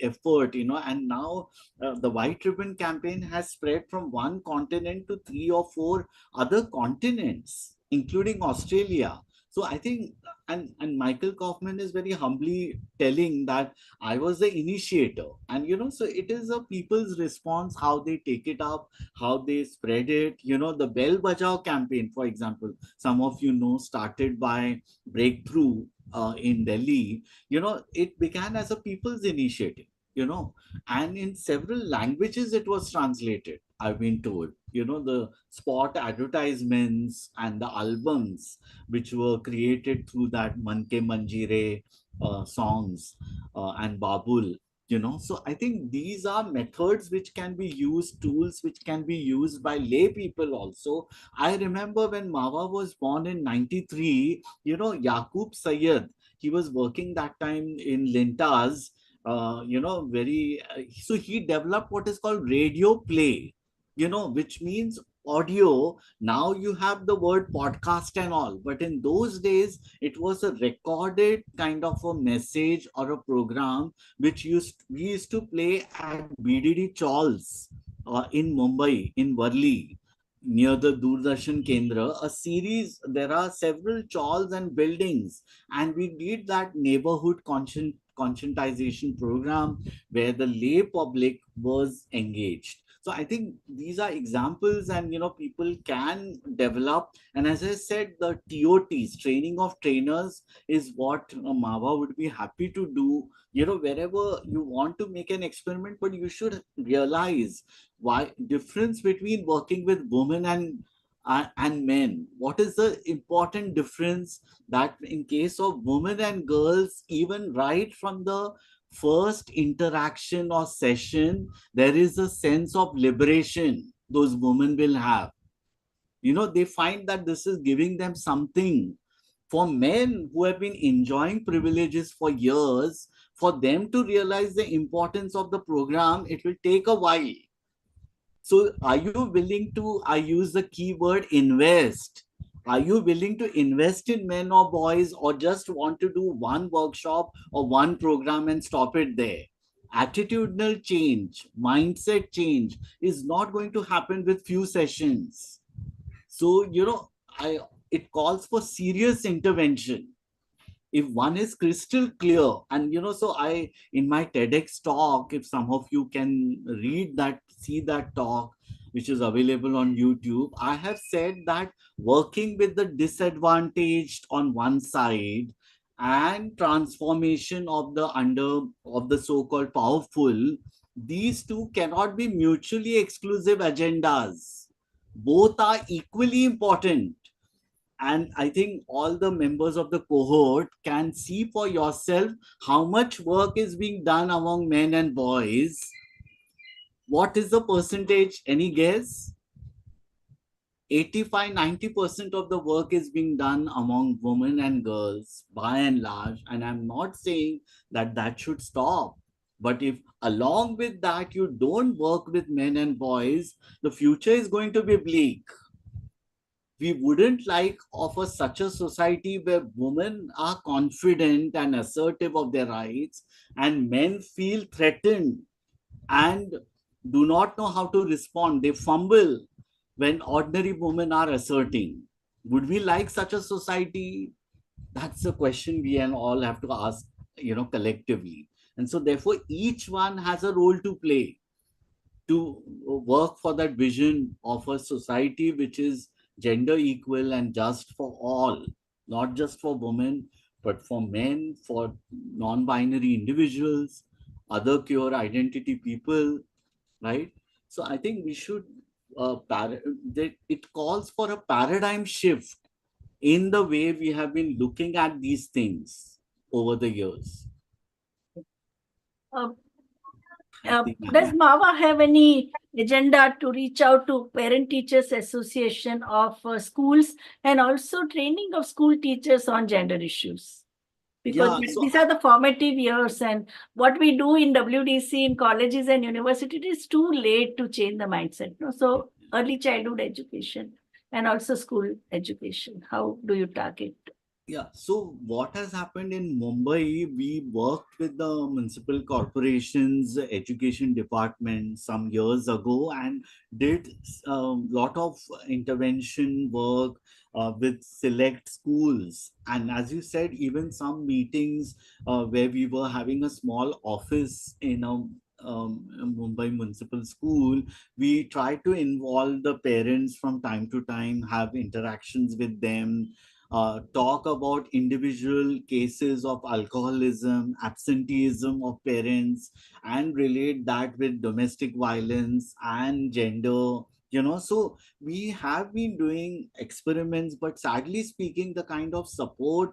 effort, and now the white ribbon campaign has spread from one continent to 3 or 4 other continents, including Australia. So I think, and Michael Kaufman is very humbly telling that I was the initiator. And so it is a people's response, how they take it up, how they spread it. The Bell Bajao campaign, for example, some of started by Breakthrough in Delhi. It began as a people's initiative, and in several languages it was translated, I've been told. The spot advertisements and the albums which were created through that Manke Manjire songs, and Babul. So I think these are methods which can be used, tools which can be used by lay people also. I remember when Mawa was born in 93, Yaqub Sayed, he was working that time in Lintas, so he developed what is called radio play, which means audio. Now you have the word podcast and all, but in those days it was a recorded kind of a message or a program which we used to play at BDD Chawls in Mumbai, in Worli, near the Doordarshan Kendra. A series, there are several chawls and buildings, and we did that neighborhood conscientization program where the lay public was engaged. So I think these are examples, and people can develop. And as I said, the TOTs, training of trainers, is what Mava would be happy to do. Wherever you want to make an experiment, but you should realize why difference between working with women and men. What is the important difference? That in case of women and girls, even right from the first interaction or session, there is a sense of liberation those women will have. They find that this is giving them something. For men who have been enjoying privileges for years, for them to realize the importance of the program, it will take a while. So are you willing to, I use the keyword invest. Are you willing to invest in men or boys, or just want to do one workshop or one program and stop it there? Attitudinal change, mindset change is not going to happen with few sessions. So, it calls for serious intervention. If one is crystal clear, and so I, in my TEDx talk, if some of you can read that, see that talk, which is available on YouTube, I have said that working with the disadvantaged on one side and transformation of the so-called powerful, these two cannot be mutually exclusive agendas. Both are equally important. And I think all the members of the cohort can see for yourself how much work is being done among men and boys. What is the percentage? Any guess? 85-90% of the work is being done among women and girls by and large. And I'm not saying that that should stop. But if along with that you don't work with men and boys, the future is going to be bleak. We wouldn't like offer such a society where women are confident and assertive of their rights, and men feel threatened and do not know how to respond. They fumble when ordinary women are asserting. Would we like such a society? That's a question we all have to ask, collectively. And so therefore each one has a role to play to work for that vision of a society which is gender equal and just for all, not just for women, but for men, for non-binary individuals, other queer identity people, right? So I think we should, it calls for a paradigm shift in the way we have been looking at these things over the years. Does MAVA have any agenda to reach out to Parent Teachers Association of schools, and also training of school teachers on gender issues? Because these are the formative years, and what we do in WDC, in colleges and universities, it is too late to change the mindset. So early childhood education and also school education, how do you target? Yeah, so what has happened in Mumbai, we worked with the municipal corporation's education department some years ago and did a lot of intervention work with select schools. And as you said, even some meetings where we were having a small office in a Mumbai municipal school, we try to involve the parents from time to time, have interactions with them, talk about individual cases of alcoholism, absenteeism of parents, and relate that with domestic violence and gender. So we have been doing experiments, but sadly speaking, the kind of support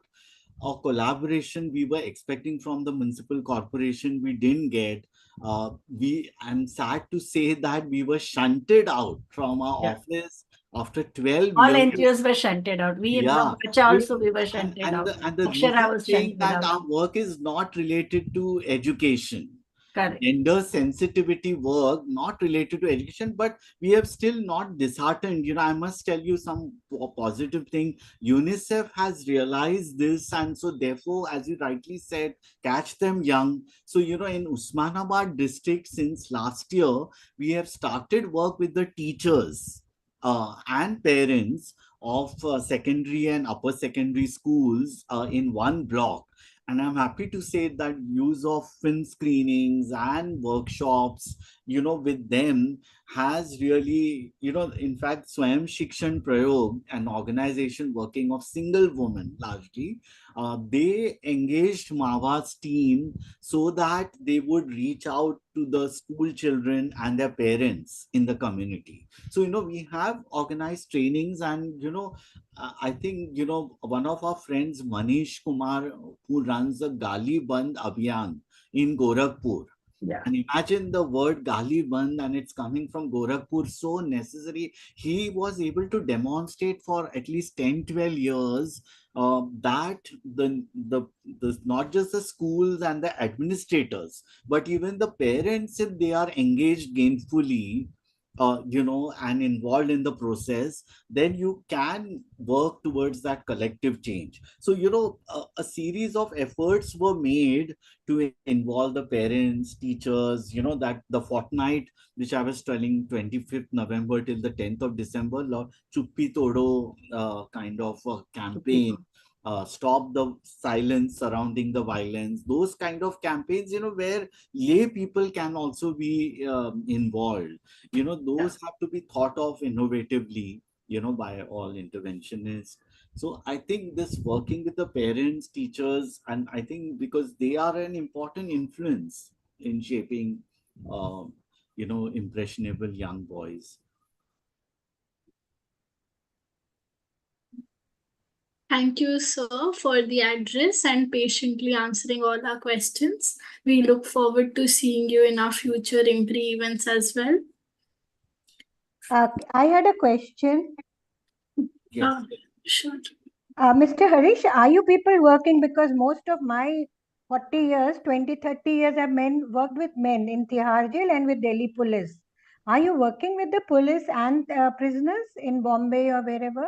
or collaboration we were expecting from the municipal corporation, we didn't get. I'm sad to say that we were shunted out from our office after 12 All years. NGOs were shunted out. We in Patel also we were shunted out. And the reason saying that our work is not related to education. Correct. gender sensitivity work, not related to education, but we have still not disheartened. I must tell you some positive thing. UNICEF has realized this, and so therefore, as you rightly said, catch them young. So, in Usmanabad district, since last year, we have started work with the teachers and parents of secondary and upper secondary schools in one block. And I'm happy to say that use of film screenings and workshops, with them has really, in fact, Swayam Shikshan Prayog, an organization working of single women largely, they engaged Mava's team so that they would reach out to the school children and their parents in the community. So, we have organized trainings, and, I think, one of our friends, Manish Kumar, who runs the Gali Band Abhiyan in Gorakhpur. Yeah. And imagine the word Gali Band, and it's coming from Gorakhpur, so necessary. He was able to demonstrate for at least 10, 12 years that the not just the schools and the administrators, but even the parents, if they are engaged gainfully, and involved in the process, then you can work towards that collective change. So, a series of efforts were made to involve the parents, teachers, that the fortnight, which I was telling, 25th November till the 10th of December, Chuppi Todo kind of campaign. Stop the silence surrounding the violence, those kind of campaigns, where lay people can also be involved. Those have to be thought of innovatively, by all interventionists. So I think this working with the parents, teachers, and I think because they are an important influence in shaping, impressionable young boys. Thank you, sir, for the address and patiently answering all our questions. We look forward to seeing you in our future IMPRI events as well. I had a question. Yes. Sure. Mr. Harish, are you people working, because most of my 40 years, 20, 30 years have worked with men in Tihar Jail and with Delhi police. Are you working with the police and prisoners in Bombay or wherever?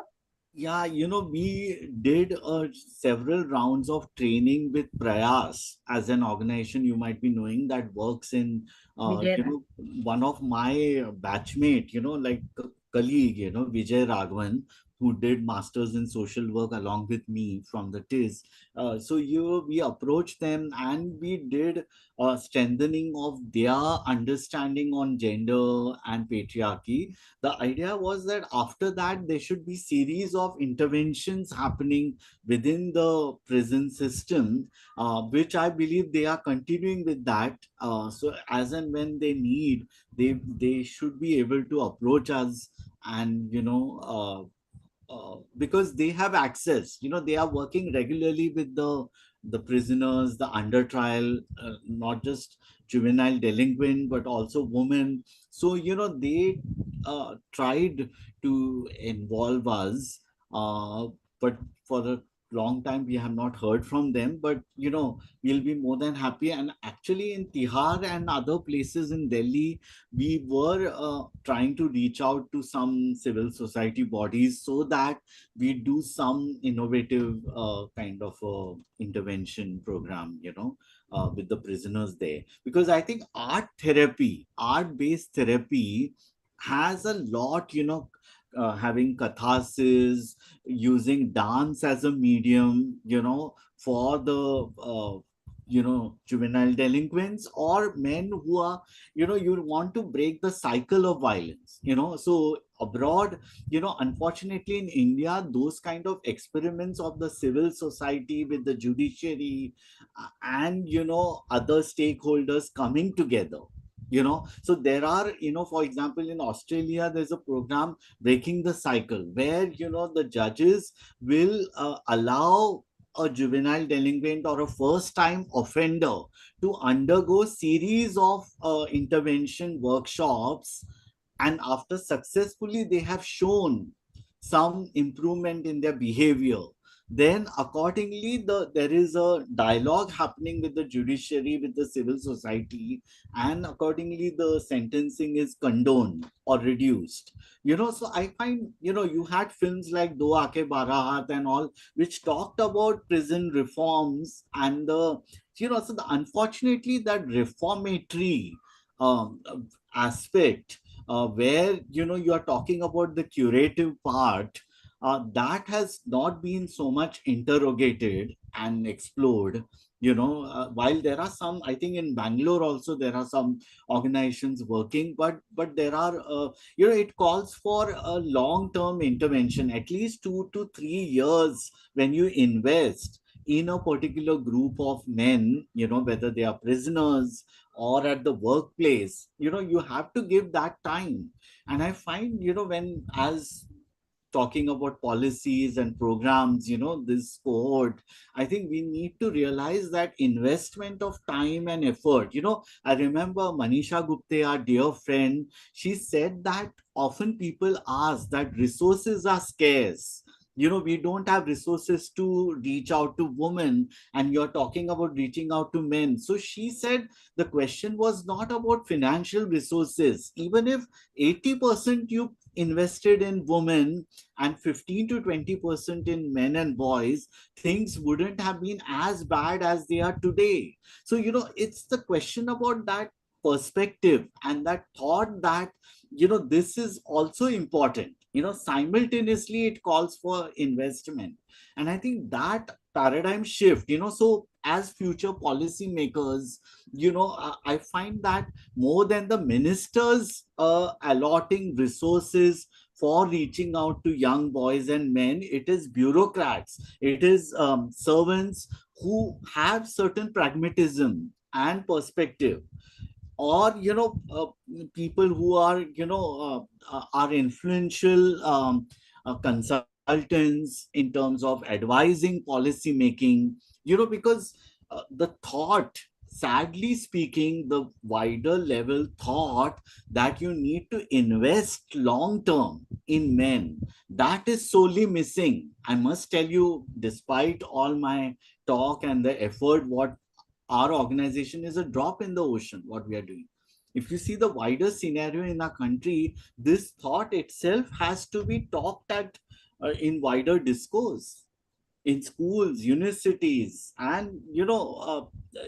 Yeah, we did several rounds of training with Prayas as an organization you might be knowing that works in, one of my batchmate, like colleague, Vijay Raghavan, who did masters in social work along with me from the TIS. So we approached them and we did strengthening of their understanding on gender and patriarchy. The idea was that after that there should be series of interventions happening within the prison system, which I believe they are continuing with that. So as and when they need, they should be able to approach us, and because they have access, they are working regularly with the prisoners, the under trial, not just juvenile delinquent but also women. So they tried to involve us, but for a long time we have not heard from them. But we'll be more than happy. And actually in Tihar and other places in Delhi, we were trying to reach out to some civil society bodies so that we do some innovative kind of intervention program, with the prisoners there. Because I think art-based therapy has a lot, having catharsis, using dance as a medium, for the juvenile delinquents or men who are, you want to break the cycle of violence. So abroad, unfortunately in India, those kind of experiments of the civil society with the judiciary and other stakeholders coming together, so there are, for example, in Australia there's a program, Breaking the Cycle, where the judges will allow a juvenile delinquent or a first time offender to undergo series of intervention workshops, and after successfully they have shown some improvement in their behavior, then accordingly there is a dialogue happening with the judiciary, with the civil society, and accordingly the sentencing is condoned or reduced. So I find, you had films like Do Aake Barahat and all, which talked about prison reforms and so unfortunately that reformatory um, aspect, where you are talking about the curative part, that has not been so much interrogated and explored. While there are some, I think in Bangalore also there are some organizations working, but there are it calls for a long term intervention, at least 2 to 3 years, when you invest in a particular group of men, whether they are prisoners or at the workplace. You have to give that time. And I find, when as talking about policies and programs, this cohort, I think we need to realize that investment of time and effort. I remember Manisha Gupte, our dear friend, she said that often people ask that resources are scarce. We don't have resources to reach out to women, and you're talking about reaching out to men. So she said the question was not about financial resources. Even if 80% you invested in women and 15 to 20% in men and boys, things wouldn't have been as bad as they are today. So, it's the question about that perspective and that thought that, this is also important. Simultaneously, it calls for investment. And I think that paradigm shift, so as future policy makers, I find that more than the ministers allotting resources for reaching out to young boys and men, it is bureaucrats, it is servants who have certain pragmatism and perspective, or people who are are influential consultants in terms of advising policy making. Because the thought, sadly speaking, the wider level thought that you need to invest long term in men, that is solely missing. I must tell you, despite all my talk and the effort what our organization is, a drop in the ocean what we are doing. If you see the wider scenario in our country, this thought itself has to be talked at in wider discourse in schools, universities, and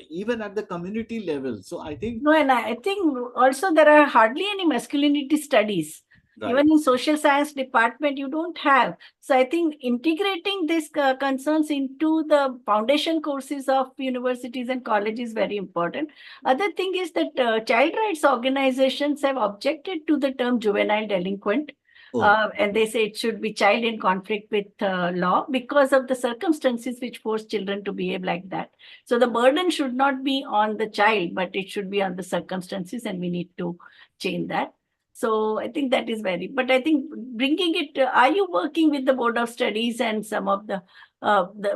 even at the community level. So I think No, and I think also there are hardly any masculinity studies. right. Even in social science department, you don't have. So I think integrating these concerns into the foundation courses of universities and colleges is very important. Other thing is that child rights organizations have objected to the term juvenile delinquent. And they say it should be child in conflict with law because of the circumstances which force children to behave like that. So the burden should not be on the child, but it should be on the circumstances, and we need to change that. So I think that is but I think bringing it, are you working with the Board of Studies and some of the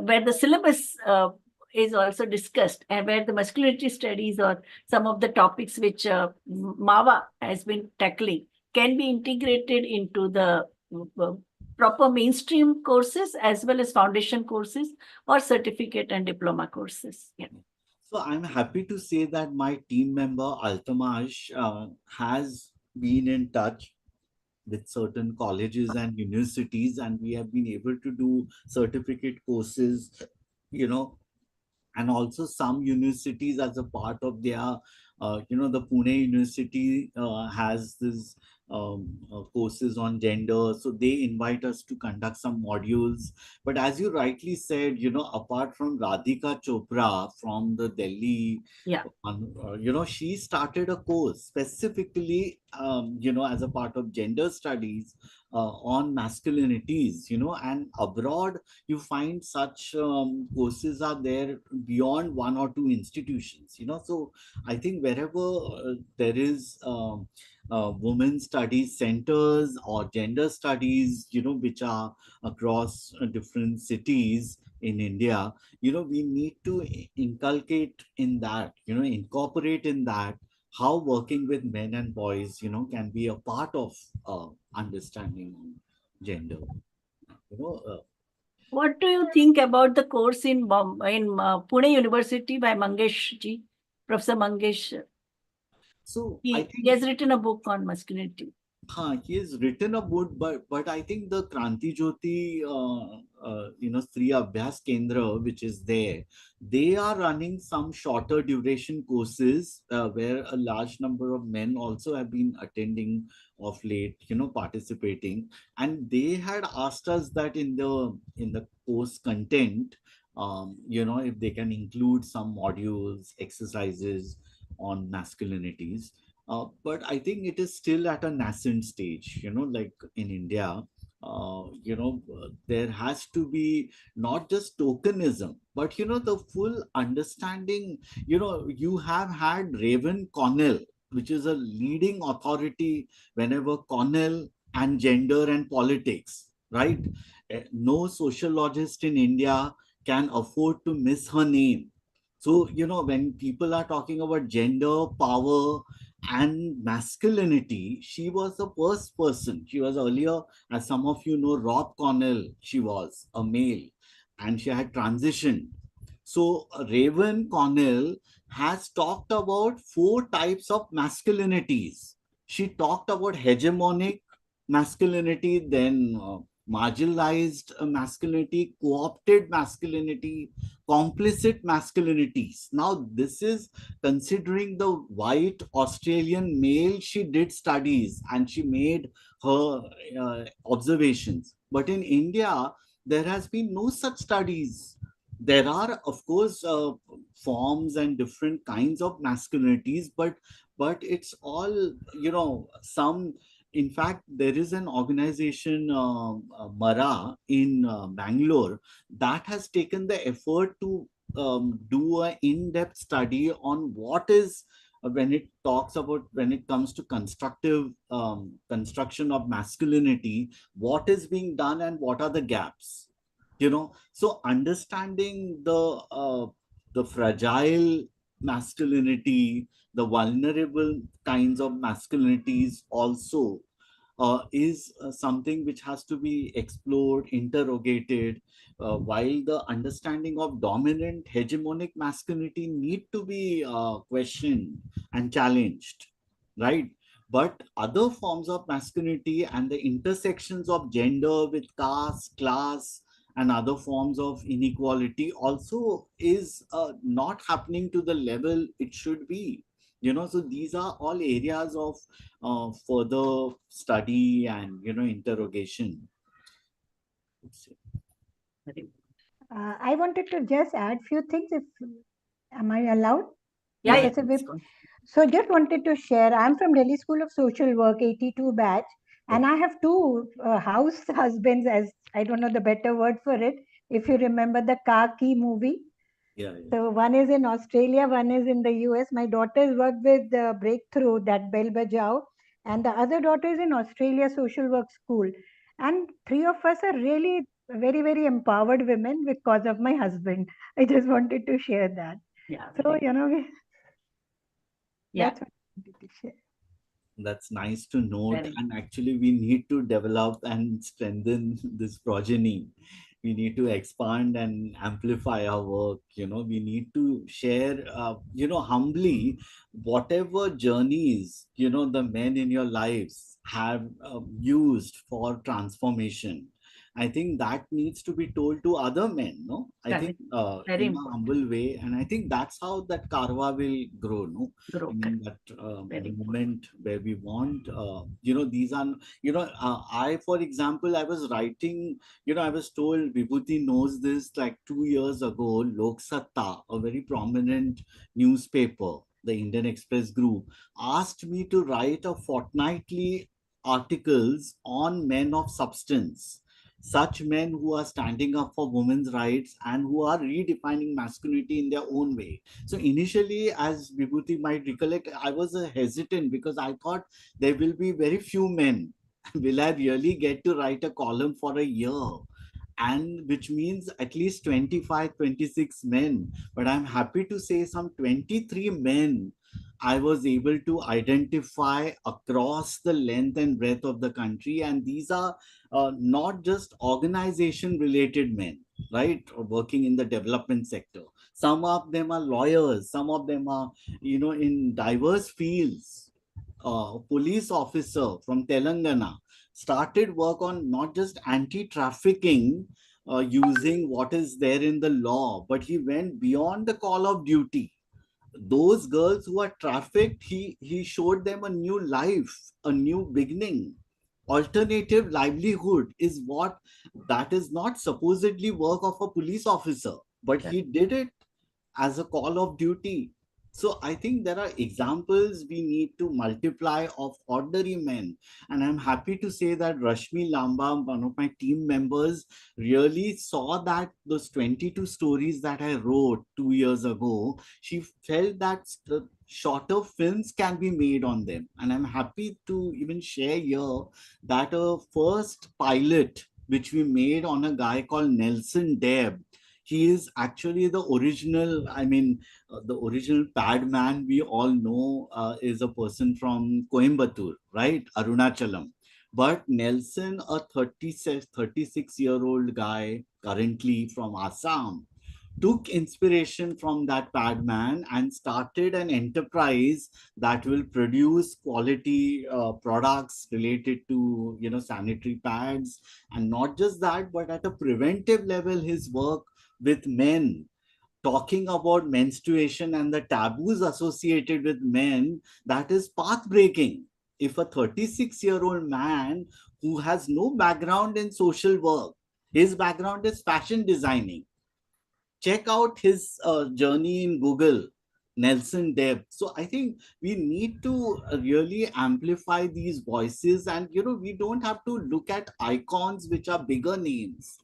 where the syllabus is also discussed, and where the masculinity studies or some of the topics which MAVA has been tackling can be integrated into the proper mainstream courses as well as foundation courses or certificate and diploma courses? Yeah. So I'm happy to say that my team member Altamash has been in touch with certain colleges and universities, and we have been able to do certificate courses, you know, and also some universities as a part of their the Pune University has this courses on gender, so they invite us to conduct some modules. But as you rightly said, apart from Radhika Chopra from the Delhi, Yeah. She started a course specifically as a part of gender studies on masculinities, and abroad you find such courses are there beyond one or two institutions. So I think wherever there is women studies centers or gender studies, which are across different cities in India, we need to inculcate in that, incorporate in that how working with men and boys, can be a part of understanding gender. you know uh, What do you think about the course in Pune University by Mangesh ji, Professor Mangesh? So He, I he think has written a book on masculinity. he has written a book, but I think the Kranti Jyoti, Sri Abhyas Kendra, which is there, they are running some shorter duration courses where a large number of men also have been attending of late, participating, and they had asked us that in the course content, if they can include some modules, exercises on masculinities. But I think it is still at a nascent stage, like in India, there has to be not just tokenism, but, the full understanding. You have had Raven Connell, which is a leading authority whenever Connell and gender and politics, right? No sociologist in India can afford to miss her name. So, when people are talking about gender, power, and masculinity, she was the first person. She was earlier, as some of you know, Rob Connell, she was a male, and she had transitioned. So Raven Connell has talked about 4 types of masculinities. She talked about hegemonic masculinity, then marginalized masculinity, co-opted masculinity, complicit masculinities. Now this is considering the white Australian male. She did studies and she made her observations. But in India, there has been no such studies. There are, of course, forms and different kinds of masculinities, but it's all, some. In fact, there is an organization, Mara, in Bangalore, that has taken the effort to do an in-depth study on what is, when it comes to constructive construction of masculinity, what is being done and what are the gaps. So understanding the fragile masculinity, the vulnerable kinds of masculinities also is something which has to be explored, interrogated, while the understanding of dominant hegemonic masculinity need to be questioned and challenged, right? But other forms of masculinity and the intersections of gender with caste, class, and other forms of inequality also is not happening to the level it should be. So these are all areas of further study and interrogation. I wanted to just add few things. If am I allowed? Yeah, Professor yeah. Vib? So just wanted to share. I'm from Delhi School of Social Work, 82 batch, and I have two house husbands. As I don't know the better word for it. If you remember the Kaki movie. Yeah. So one is in Australia, one is in the US. My daughters work with Breakthrough, that Bell Bajao, and the other daughter is in Australia Social Work School. And three of us are really very, very empowered women because of my husband. I just wanted to share that. Yeah. So, Yeah. that's what I wanted to share. That's nice to note. Very. And actually, we need to develop and strengthen this progeny. We need to expand and amplify our work. We need to share, humbly, whatever journeys, the men in your lives have used for transformation. I think that needs to be told to other men, no? I Correct. think Very in a important. humble way. And I think that's how that Karwa will grow, no? Grow. I mean, that Very moment where we want, these are, I, for example, I was writing, I was told, Vibhuti knows this, like 2 years ago, Lok Satta, a very prominent newspaper, the Indian Express Group, asked me to write a fortnightly articles on men of substance, such men who are standing up for women's rights and who are redefining masculinity in their own way. So initially, as Vibhuti might recollect, I was hesitant because I thought there will be very few men. Will I really get to write a column for a year? and which means at least 25, 26 men. But I'm happy to say some 23 men I was able to identify across the length and breadth of the country. And these are not just organization related men, right? Working in the development sector. Some of them are lawyers, some of them are, in diverse fields. Police officer from Telangana started work on not just anti-trafficking using what is there in the law, but he went beyond the call of duty. Those girls who are trafficked, he showed them a new life, a new beginning. Alternative livelihood is what, that is not supposedly work of a police officer, but he did it as a call of duty. So I think there are examples we need to multiply of ordinary men. And I'm happy to say that Rashmi Lamba, one of my team members, really saw that those 22 stories that I wrote 2 years ago, she felt that shorter films can be made on them. And I'm happy to even share here that a first pilot which we made on a guy called Nelson Deb. He is actually the original, the original pad man we all know is a person from Coimbatore, right? Arunachalam. But Nelson, a 36-year-old guy currently from Assam, took inspiration from that pad man and started an enterprise that will produce quality products related to sanitary pads. And not just that, but at a preventive level, his work with men, talking about menstruation and the taboos associated with men, that is path breaking. If a 36-year-old man who has no background in social work, his background is fashion designing, check out his journey in Google, Nelson Deb. So I think we need to really amplify these voices, and we don't have to look at icons which are bigger names.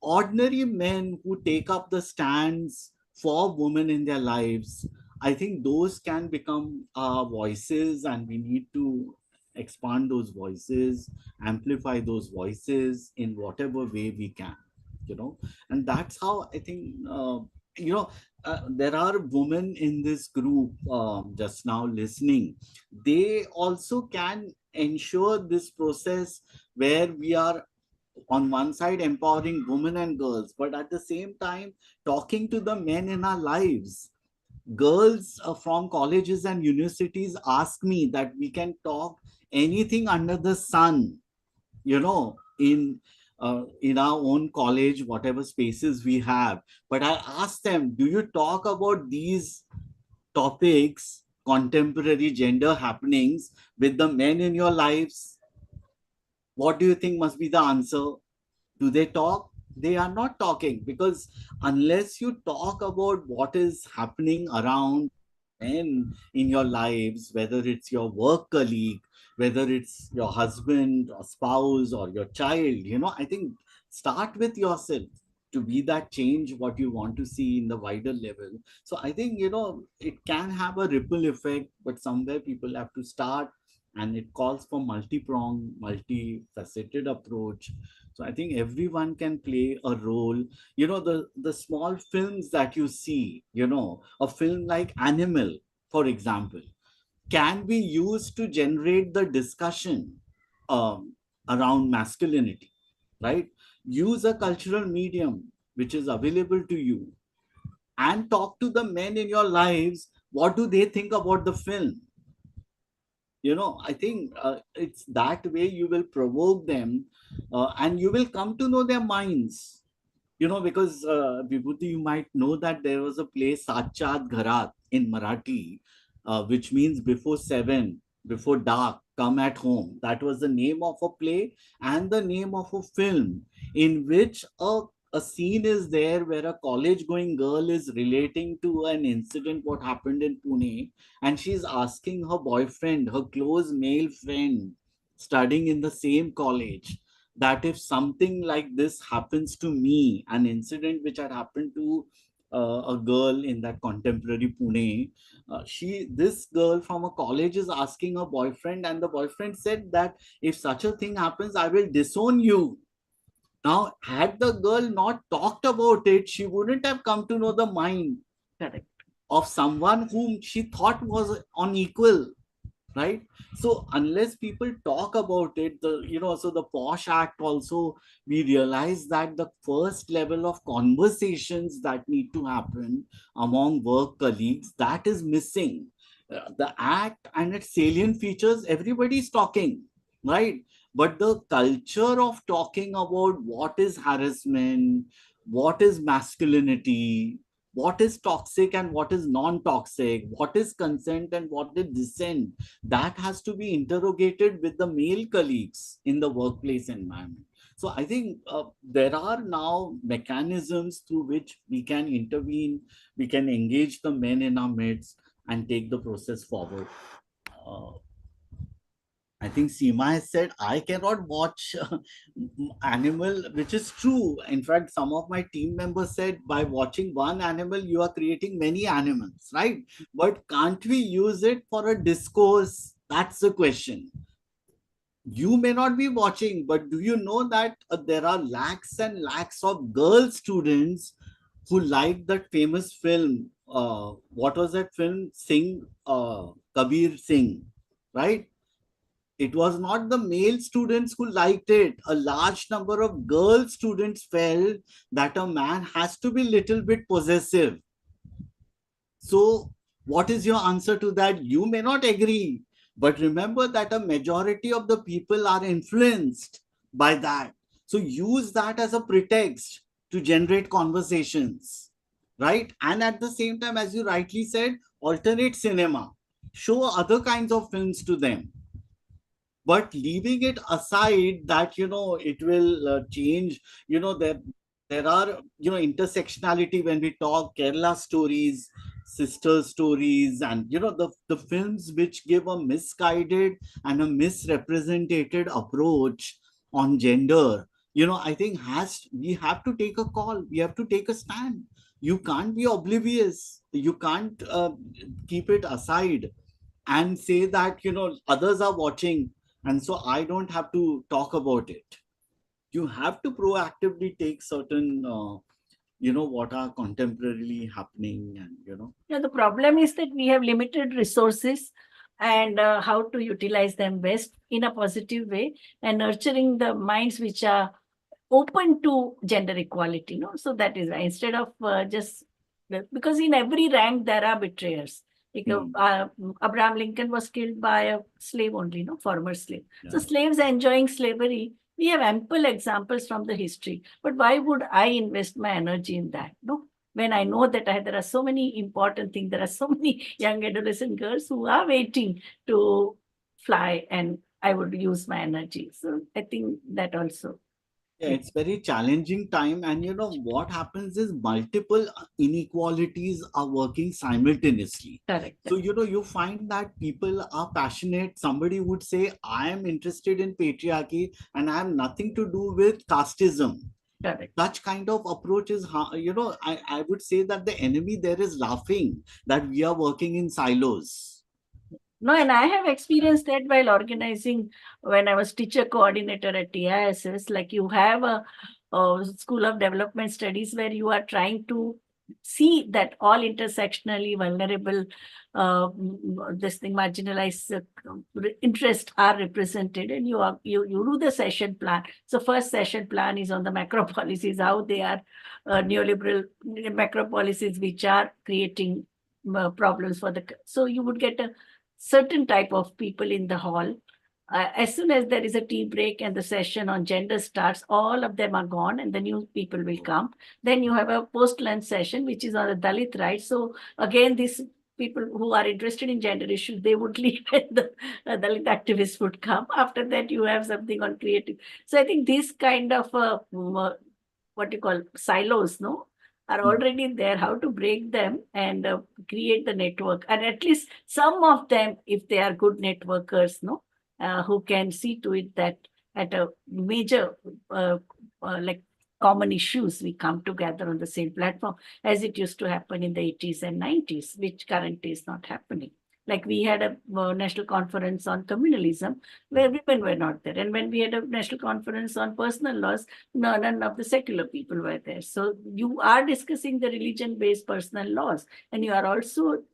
Ordinary men who take up the stands for women in their lives, I think those can become voices, and we need to expand those voices, amplify those voices in whatever way we can, and that's how I think, there are women in this group just now listening. They also can ensure this process where we are on one side empowering women and girls, but at the same time talking to the men in our lives. Girls from colleges and universities ask me that we can talk anything under the sun, in our own college, whatever spaces we have. But I ask them, do you talk about these topics, contemporary gender happenings, with the men in your lives? What do you think must be the answer? Do they talk? They are not talking, because unless you talk about what is happening around men in your lives, whether it's your work colleague, whether it's your husband or spouse or your child, I think start with yourself to be that change what you want to see in the wider level. So I think, it can have a ripple effect, but somewhere people have to start, and it calls for multi-pronged, multifaceted approach. So I think everyone can play a role. The small films that you see, a film like Animal, for example, can be used to generate the discussion around masculinity, right? Use a cultural medium which is available to you and talk to the men in your lives. What do they think about the film? I think it's that way you will provoke them, and you will come to know their minds. Because Vibhuti, you might know that there was a play Sachat Gharat in Marathi, which means before 7, before dark, come at home. That was the name of a play and the name of a film, in which a scene is there where a college going girl is relating to an incident what happened in Pune, and she's asking her boyfriend, her close male friend studying in the same college, that if something like this happens to me, an incident which had happened to a girl in that contemporary Pune, this girl from a college is asking her boyfriend, and the boyfriend said that if such a thing happens, I will disown you. Now, had the girl not talked about it, she wouldn't have come to know the mind Correct. of someone whom she thought was unequal, right? So unless people talk about it, so the posh act also, we realize that the first level of conversations that need to happen among work colleagues, that is missing. The act and its salient features, everybody's talking, right? But the culture of talking about what is harassment, what is masculinity, what is toxic and what is non-toxic, what is consent and what is dissent, that has to be interrogated with the male colleagues in the workplace environment. So I think there are now mechanisms through which we can intervene, we can engage the men in our midst and take the process forward. I think Seema has said, I cannot watch animal, which is true. In fact, some of my team members said, by watching one animal, you are creating many animals, right? But can't we use it for a discourse? That's the question. You may not be watching, but do you know that there are lakhs and lakhs of girl students who like that famous film? What was that film? Kabir Singh, right? It was not the male students who liked it. A large number of girl students felt that a man has to be little bit possessive. So what is your answer to that? You may not agree, but remember that a majority of the people are influenced by that. So use that as a pretext to generate conversations, right? And at the same time, as you rightly said, alternate cinema. Show other kinds of films to them. But leaving it aside that, it will change, there are, intersectionality when we talk Kerala stories, sister stories, and, the films which give a misguided and a misrepresented approach on gender, I think we have to take a call. We have to take a stand. You can't be oblivious. You can't keep it aside and say that, others are watching and so I don't have to talk about it. You have to proactively take certain what are contemporarily happening, and Yeah, the problem is that we have limited resources and how to utilize them best in a positive way and nurturing the minds which are open to gender equality. So that is why instead of just because in every rank there are betrayers. Like, Abraham Lincoln was killed by a slave only, former slave. Yeah. So slaves enjoying slavery, we have ample examples from the history. But why would I invest my energy in that? No, when I know that there are so many important things, there are so many young adolescent girls who are waiting to fly, and I would use my energy. So I think that also. Yeah, it's very challenging time, and what happens is multiple inequalities are working simultaneously. Correct. So you find that people are passionate. Somebody would say, I am interested in patriarchy and I have nothing to do with casteism. Correct. Such kind of approach is, I would say that the enemy there is laughing that we are working in silos. No, and I have experienced that while organizing when I was teacher coordinator at TISS. Like you have a School of Development Studies where you are trying to see that all intersectionally vulnerable, marginalized interests are represented, and you do the session plan. So first session plan is on the macro policies, how they are neoliberal macro policies which are creating problems for the. So you would get a certain type of people in the hall. As soon as there is a tea break and the session on gender starts, all of them are gone and the new people will come. Then you have a post-lunch session, which is on the Dalit rights. So again, these people who are interested in gender issues, they would leave and the Dalit activists would come. After that, you have something on creative. So I think this kind of what you call silos, are already there, how to break them and create the network. And at least some of them, if they are good networkers, who can see to it that at a major, like common issues, we come together on the same platform as it used to happen in the 80s and 90s, which currently is not happening. Like we had a national conference on communalism where women were not there. And when we had a national conference on personal laws, none of the secular people were there. So you are discussing the religion-based personal laws, and you are also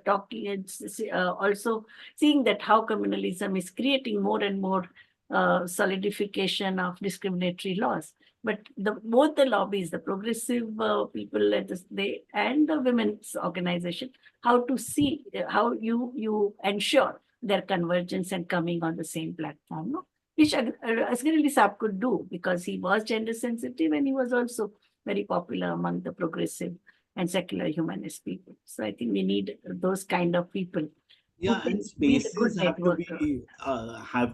talking and also seeing that how communalism is creating more and more solidification of discriminatory laws. But both the lobbies, the progressive people and the women's organization, how to see how you ensure their convergence and coming on the same platform, no? Which Asghar Ali Saab could do because he was gender sensitive and he was also very popular among the progressive and secular humanist people. So I think we need those kind of people. Yeah, and spaces have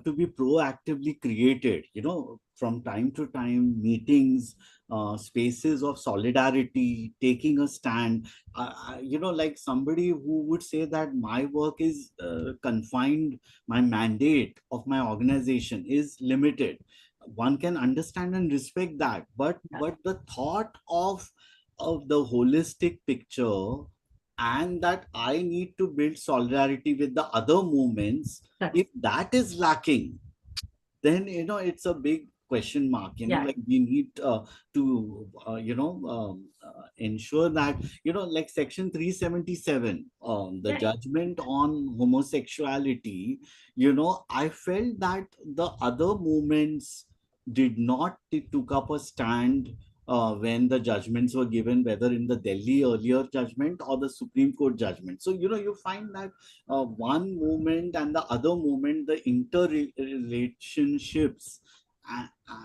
to be proactively created, from time to time, meetings, spaces of solidarity, taking a stand. Like somebody who would say that my work is confined, my mandate of my organization is limited. One can understand and respect that, but the thought of the holistic picture, and that I need to build solidarity with the other movements, if that is lacking, then it's a big question mark. Like we need to ensure that like section 377, the judgment on homosexuality, I felt that the other movements did not took up a stand when the judgments were given, whether in the Delhi earlier judgment or the Supreme Court judgment. So you find that one movement and the other movement, the interrelationships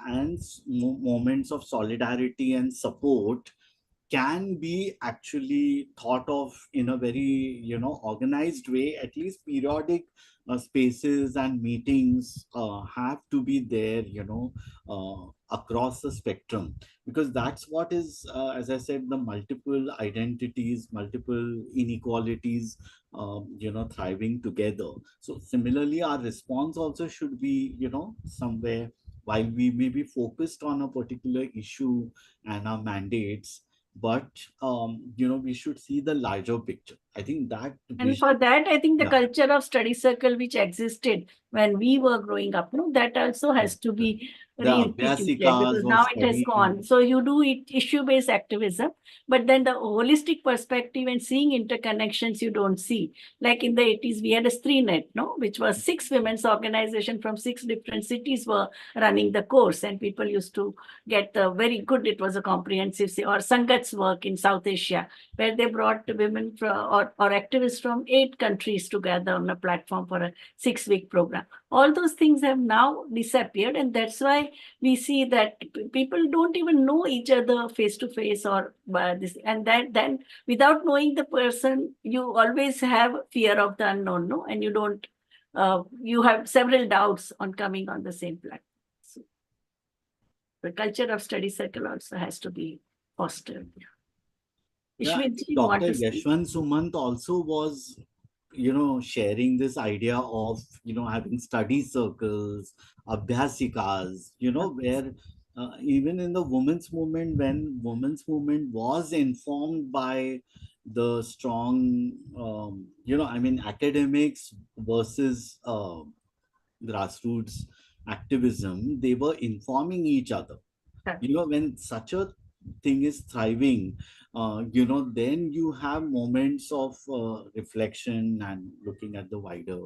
and moments of solidarity and support can be actually thought of in a very organized way. At least periodic spaces and meetings have to be there across the spectrum, because that's what is as I said, the multiple identities, multiple inequalities thriving together. So similarly, our response also should be somewhere, while we may be focused on a particular issue and our mandates, but we should see the larger picture. I think that for that, I think the culture of study circle which existed when we were growing up, that also has to be reinstituted, because now it has gone. So you do issue-based activism, but then the holistic perspective and seeing interconnections you don't see. Like in the 80s, we had a StreeNet, which was 6 women's organization from 6 different cities were running the course, and people used to get very good. It was a comprehensive, or Sangat's work in South Asia, where they brought women or activists from 8 countries together on a platform for a 6-week program. All those things have now disappeared, and that's why we see that people don't even know each other face to face or this, and that then without knowing the person, you always have fear of the unknown, and you don't you have several doubts on coming on the same platform. So the culture of study circle also has to be fostered. Dr. Yashwant Sumant also was sharing this idea of having study circles, abhyasikas, where even in the women's movement, when women's movement was informed by the strong academics versus grassroots activism, they were informing each other. When such a thing is thriving, then you have moments of reflection and looking at the wider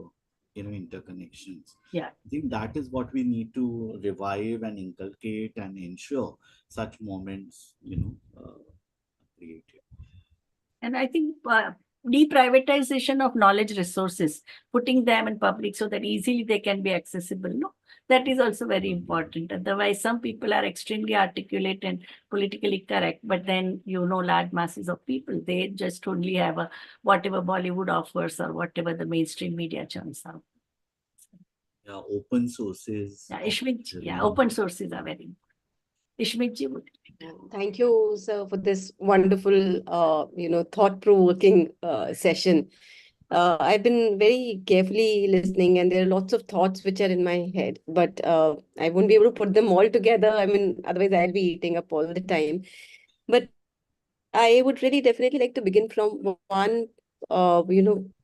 interconnections. I think that is what we need to revive and inculcate and ensure such moments created. And I think deprivatization of knowledge resources, putting them in public so that easily they can be accessible, that is also very important. Otherwise, some people are extremely articulate and politically correct, but then large masses of people, they just only have whatever Bollywood offers or whatever the mainstream media churns out. Open sources. Open sources are very important. Ishmitji would. Thank you, sir, for this wonderful, thought-provoking session. I've been very carefully listening, and there are lots of thoughts which are in my head, but I won't be able to put them all together. I mean, otherwise I'll be eating up all the time. But I would really definitely like to begin from one,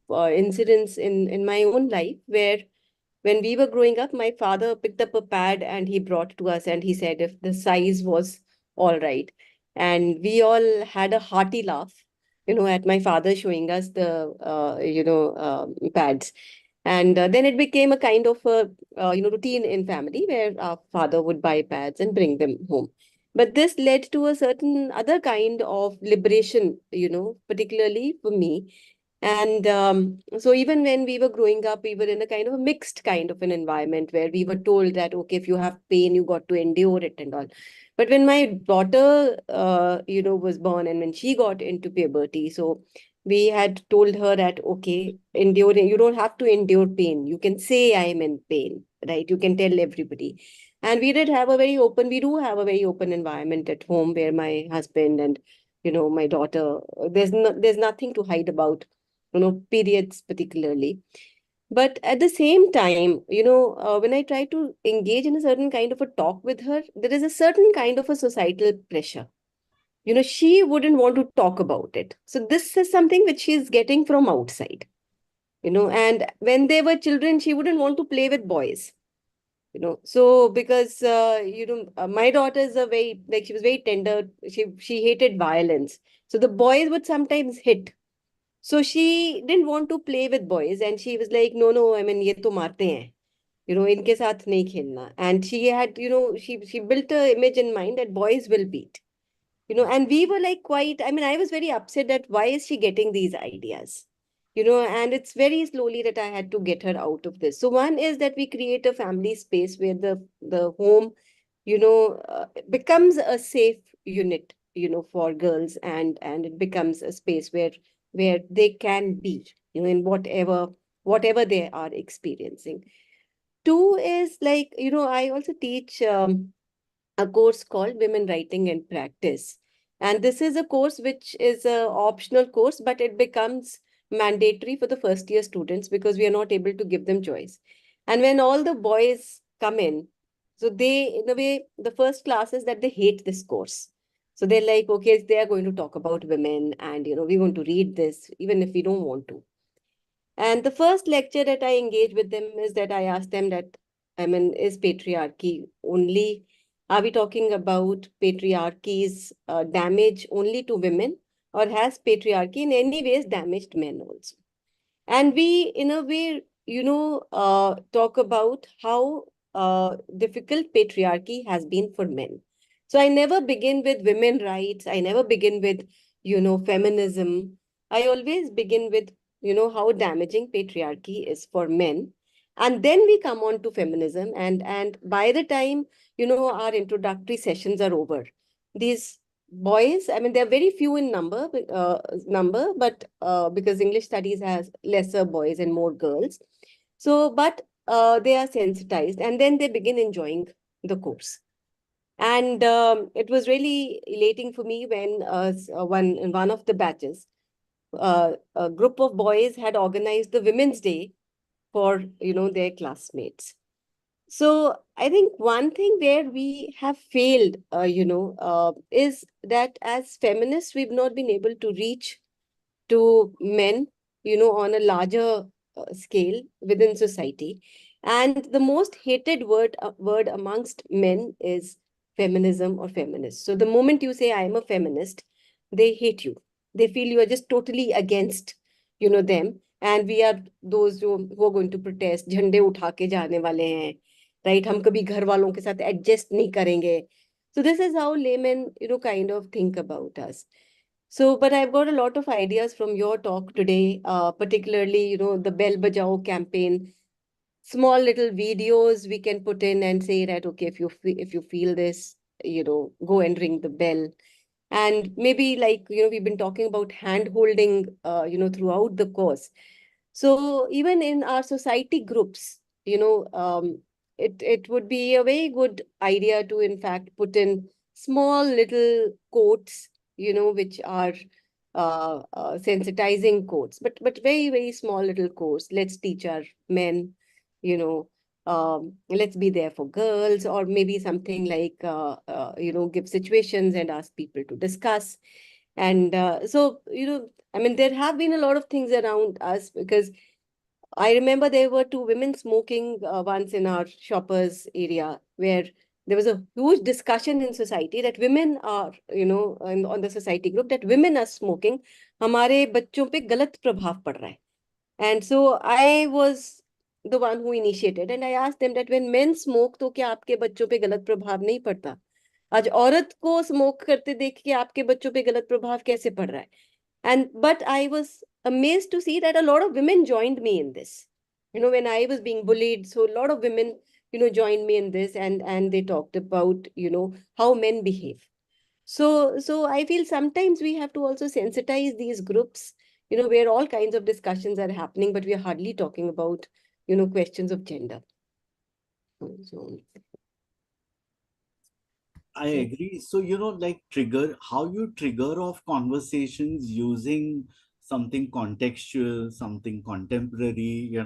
incidents in my own life where when we were growing up, my father picked up a pad and he brought to us and he said if the size was all right. And we all had a hearty laugh, at my father showing us the, pads. And then it became a kind of a, routine in family where our father would buy pads and bring them home. But this led to a certain other kind of liberation, particularly for me. And so even when we were growing up, we were in a kind of a mixed kind of an environment where we were told that, okay, if you have pain, you got to endure it and all. But when my daughter, was born and when she got into puberty, so we had told her that, okay, enduring, you don't have to endure pain. You can say I am in pain, right? You can tell everybody. And we do have a very open environment at home where my husband and, my daughter, there's nothing to hide about, periods particularly. But at the same time, when I try to engage in a certain kind of a talk with her, there is a certain kind of a societal pressure. She wouldn't want to talk about it. So this is something which she's getting from outside, and when they were children, she wouldn't want to play with boys, so because, my daughter is she was very tender. She hated violence. So the boys would sometimes hit. So she didn't want to play with boys and she was like, no, I mean, ye to marte hain. Inke saath nahi khelna. And she had, she built a image in mind that boys will beat. And we were like I was very upset that why is she getting these ideas? And it's very slowly that I had to get her out of this. So one is that we create a family space where the home, becomes a safe unit, for girls and it becomes a space where they can be, in whatever they are experiencing. Two is like, I also teach a course called Women Writing and Practice. And this is a course which is an optional course, but it becomes mandatory for the first year students because we are not able to give them choice. And when all the boys come in, so they, in a way, the first class is that they hate this course. So they're like, okay, they are going to talk about women and, we're going to read this, even if we don't want to. And the first lecture that I engage with them is that I ask them that, is patriarchy only, are we talking about patriarchy's damage only to women, or has patriarchy in any ways damaged men also? And we, in a way, talk about how difficult patriarchy has been for men. So I never begin with women rights. I never begin with, feminism. I always begin with, how damaging patriarchy is for men. And then we come on to feminism. And by the time, our introductory sessions are over, these boys, they're very few in number, but because English studies has lesser boys and more girls. So, but they are sensitized and then they begin enjoying the course. And it was really elating for me when in one of the batches, a group of boys had organized the Women's Day for, their classmates. So I think one thing where we have failed, is that as feminists, we've not been able to reach to men, on a larger scale within society. And the most hated word amongst men is feminism or feminist. So the moment you say, I'm a feminist, they hate you. They feel you are just totally against, them. And we are those who are going to protest, झंडे उठा के जाने वाले हैं, right? हम कभी घर वालों के साथ adjust नहीं करेंगे. So this is how laymen, kind of think about us. So, but I've got a lot of ideas from your talk today, particularly, the Bell Bajao campaign, small little videos we can put in and say that, okay, if you feel this, go and ring the bell. And maybe like, we've been talking about hand holding, throughout the course. So even in our society groups, it would be a very good idea to, in fact, put in small little quotes, which are sensitizing quotes, but very, very small little quotes. Let's teach our men, let's be there for girls, or maybe something like, give situations and ask people to discuss. And so, I mean, there have been a lot of things around us, because I remember there were two women smoking once in our shoppers area, where there was a huge discussion in society that women are, on the society group, that women are smoking. हमारे बच्चों पे गलत प्रभाव पड़ रहा है. And so I was the one who initiated, and I asked them that when men smoke, तो क्या आपके बच्चों पे गलत प्रभाव नहीं पड़ता? आज औरत को स्मोक करते देख के आपके बच्चों पे गलत प्रभाव कैसे पड़ रहा है? And but I was amazed to see that a lot of women joined me in this. When I was being bullied, so a lot of women, joined me in this, and they talked about, how men behave. So I feel sometimes we have to also sensitize these groups, where all kinds of discussions are happening, but we are hardly talking about, questions of gender. So, I agree. So, like how you trigger off conversations using something contextual, something contemporary,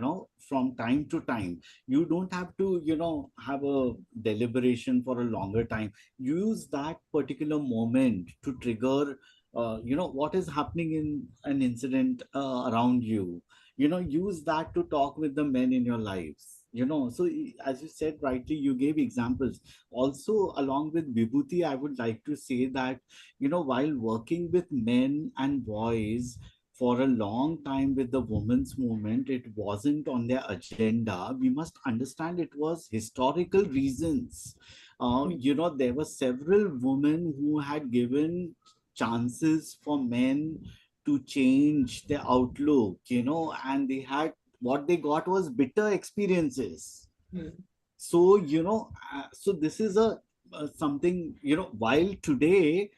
from time to time. You don't have to, have a deliberation for a longer time. Use that particular moment to trigger, what is happening in an incident around you. Use that to talk with the men in your lives. So as you said rightly, you gave examples. Also, along with Vibhuti, I would like to say that, while working with men and boys for a long time with the women's movement, it wasn't on their agenda. We must understand it was historical reasons. There were several women who had given chances for men to change their outlook, and they had, what they got was bitter experiences. So so this is a something, while today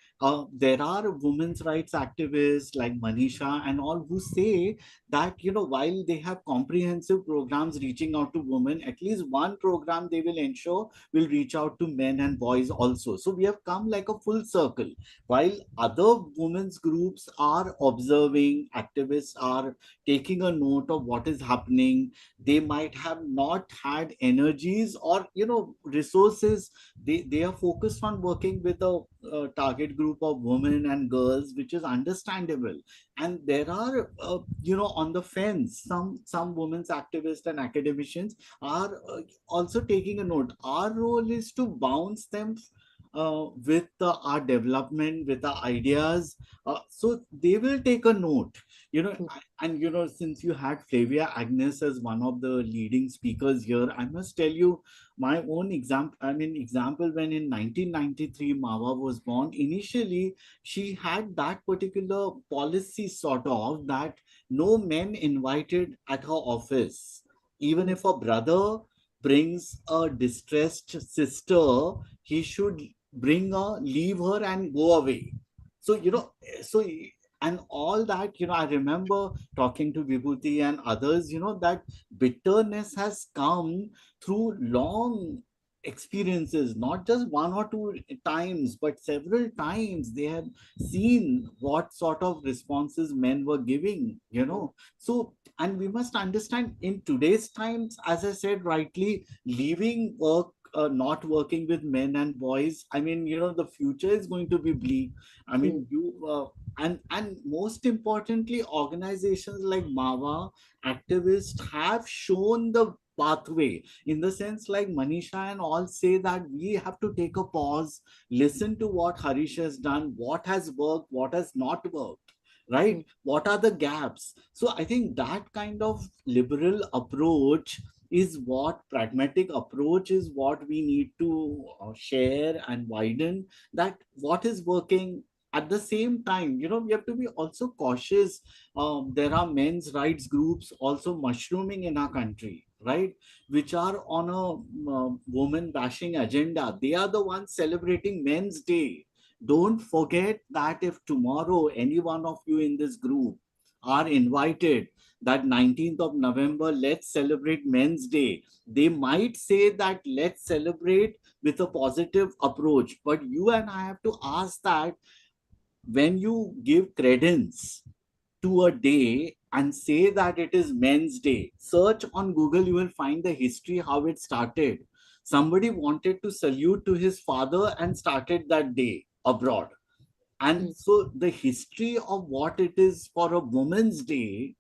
there are women's rights activists like Manisha and all who say that, while they have comprehensive programs reaching out to women, at least one program they will ensure will reach out to men and boys also. So we have come like a full circle. While other women's groups are observing, activists are taking a note of what is happening, they might have not had energies or resources. They are focused on working with a target group of women and girls, which is understandable. And there are on the fence, some women's activists and academicians are also taking a note. Our role is to bounce them with our development, with our ideas, so they will take a note. And since you had Flavia Agnes as one of the leading speakers here, I must tell you my own example. When in 1993 Mawa was born, initially she had that particular policy, sort of, that no men invited at her office. Even if a brother brings a distressed sister, he should bring her, leave her, and go away. So so and all that, I remember talking to Vibhuti and others, that bitterness has come through long experiences, not just one or two times, but several times they have seen what sort of responses men were giving. So, and we must understand, in today's times, as I said rightly, leaving work, not working with men and boys, the future is going to be bleak. And most importantly, organizations like Mawa, activists, have shown the pathway, in the sense, like Manisha and all say, that we have to take a pause, listen to what Harish has done, what has worked, what has not worked, right? What are the gaps? So I think that kind of liberal approach is what, pragmatic approach is what we need to share and widen, that what is working. At the same time, we have to be also cautious. There are men's rights groups also mushrooming in our country, right, which are on a woman bashing agenda. They are the ones celebrating Men's Day. Don't forget that if tomorrow any one of you in this group are invited, that 19th of November, let's celebrate Men's Day, they might say that let's celebrate with a positive approach. But you and I have to ask that, when you give credence to a day and say that it is Men's Day, search on Google, you will find the history, how it started. Somebody wanted to salute to his father and started that day abroad. And so the history of what it is for a Women's Day,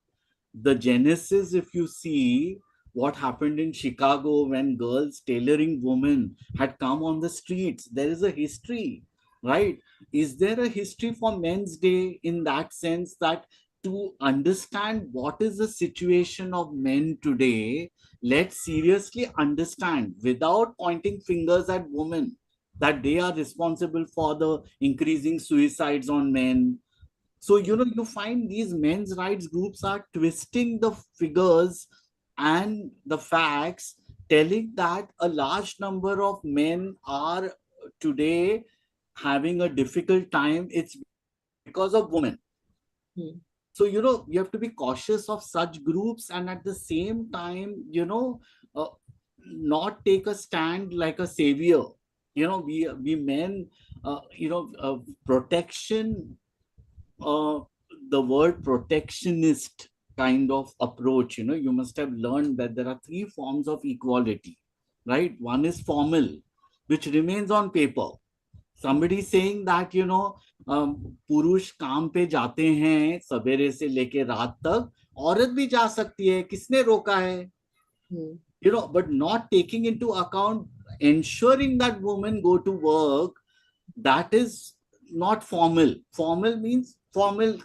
the genesis, if you see what happened in Chicago when girls, tailoring women, had come on the streets, there is a history, right? Is there a history for Men's Day in that sense, that to understand what is the situation of men today, let's seriously understand without pointing fingers at women that they are responsible for the increasing suicides on men. So, you find these men's rights groups are twisting the figures and the facts, telling that a large number of men are today having a difficult time. It's because of women. So, you have to be cautious of such groups, and at the same time, not take a stand like a savior. We men, protection, uh, the word protectionist kind of approach, you must have learned that there are three forms of equality, right? One is formal, which remains on paper. Somebody saying that, पुरुष काम पे जाते हैं सवेरे से लेके रात तक, औरत भी जा सकती है, किसने रोका है? But not taking into account ensuring that women go to work, that is not formal. Formal means formal,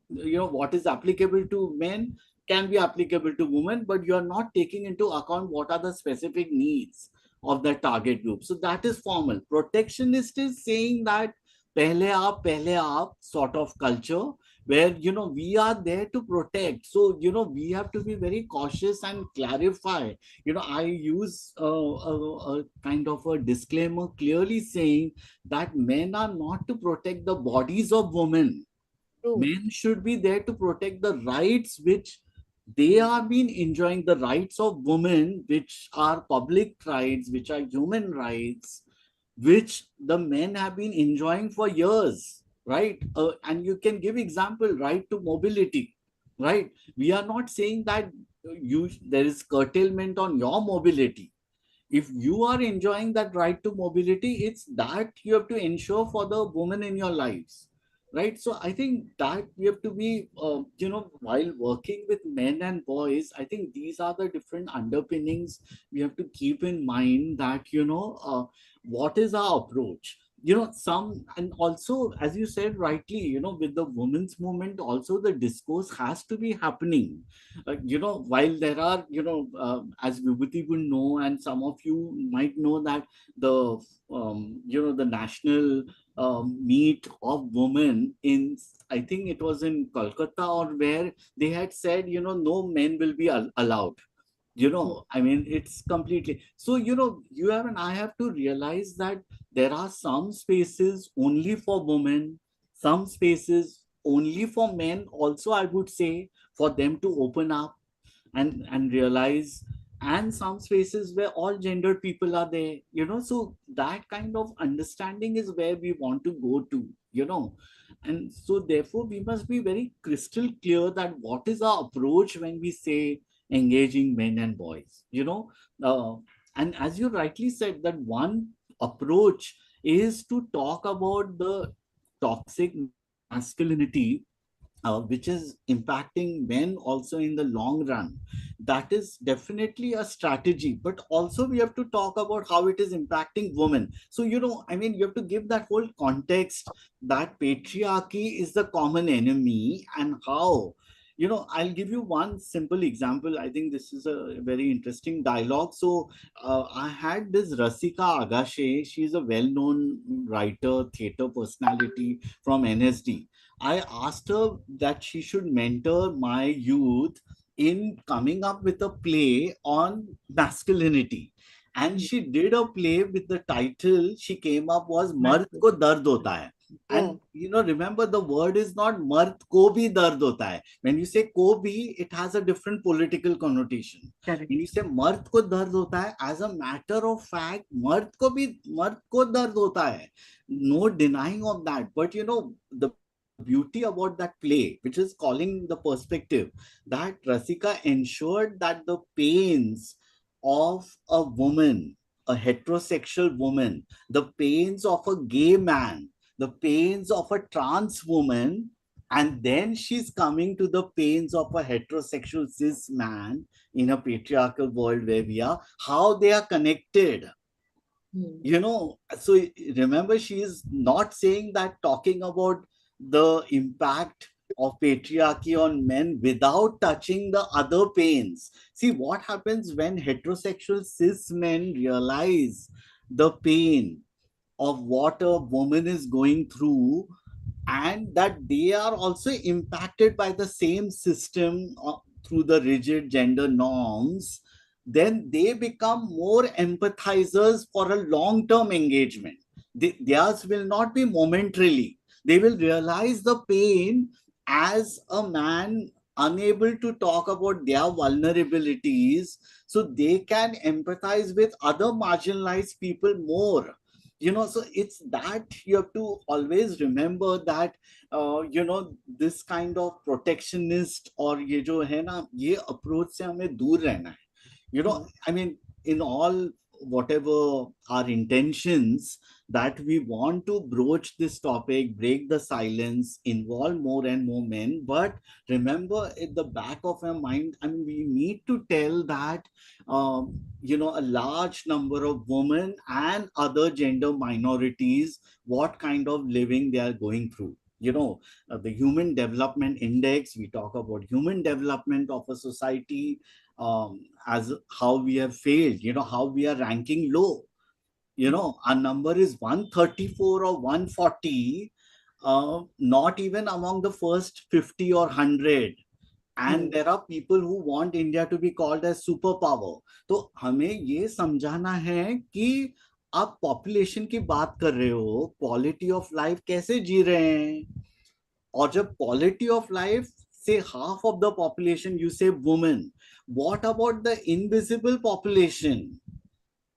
what is applicable to men can be applicable to women, but you are not taking into account what are the specific needs of the target group. So that is formal. Protectionist is saying that pehle aap sort of culture, where we are there to protect. So we have to be very cautious and clarify. I use a kind of a disclaimer clearly saying that men are not to protect the bodies of women. Men should be there to protect the rights which they have been enjoying, the rights of women, which are public rights, which are human rights, which the men have been enjoying for years, right? And you can give example, right to mobility, right? We are not saying that there is curtailment on your mobility. If you are enjoying that right to mobility, it's that you have to ensure for the women in your lives, right? So I think that we have to be, while working with men and boys, I think these are the different underpinnings we have to keep in mind, that, what is our approach? And also, as you said rightly, with the women's movement, also the discourse has to be happening. While there are, as Vibhuti would know, and some of you might know, that the, the national meet of women in, I think it was in Kolkata or where, they had said, no men will be allowed. I mean, it's completely. So, you have and I have to realize that there are some spaces only for women, some spaces only for men, also, I would say, for them to open up and realize, and some spaces where all gendered people are there, so that kind of understanding is where we want to go to, and so therefore we must be very crystal clear that what is our approach when we say engaging men and boys, and as you rightly said, that one approach is to talk about the toxic masculinity, which is impacting men also in the long run. That is definitely a strategy, but also we have to talk about how it is impacting women. So, I mean, you have to give that whole context, that patriarchy is the common enemy, and how, I'll give you one simple example. I think this is a very interesting dialogue. So, I had this Rasika Agashe. She's a well-known writer, theater personality from NSD. I asked her that she should mentor my youth in coming up with a play on masculinity. And she did a play with the title she came up was Mard Ko Dard Hota Hai. And remember, the word is not Mard Ko Bhi Dard Hota Hai. When you say Ko Bhi, it has a different political connotation. Correct. When you say Mard Ko Dard Hota Hai, as a matter of fact, Mard Ko Dard Hota Hai. No denying of that. But the beauty about that play, which is calling the perspective, that Rasika ensured that the pains of a woman, a heterosexual woman, the pains of a gay man, the pains of a trans woman, and then she's coming to the pains of a heterosexual cis man in a patriarchal world where we are, how they are connected. So remember, she is not saying that, talking about the impact of patriarchy on men without touching the other pains. See what happens when heterosexual cis men realize the pain of what a woman is going through, and that they are also impacted by the same system through the rigid gender norms, then they become more empathizers for a long-term engagement. Theirs will not be momentarily. They will realize the pain as a man unable to talk about their vulnerabilities, so they can empathize with other marginalized people more. So it's that you have to always remember that this kind of protectionist और ये जो है ना, ये approach से हमें दूर रहना है. I mean, in all whatever our intentions, that we want to broach this topic, break the silence, involve more and more men. But remember, at the back of our mind, I mean, we need to tell that, a large number of women and other gender minorities, what kind of living they are going through. The Human Development Index, we talk about human development of a society, as how we have failed, how we are ranking low. Our number is 134 or 140, not even among the first 50 or 100. And there are people who want India to be called as superpower. तो हमें ये समझाना है कि आप population की बात कर रहे हो, क्वालिटी ऑफ लाइफ कैसे जी रहे हैं. और जब क्वालिटी ऑफ लाइफ से half of the population you say women, what about the invisible population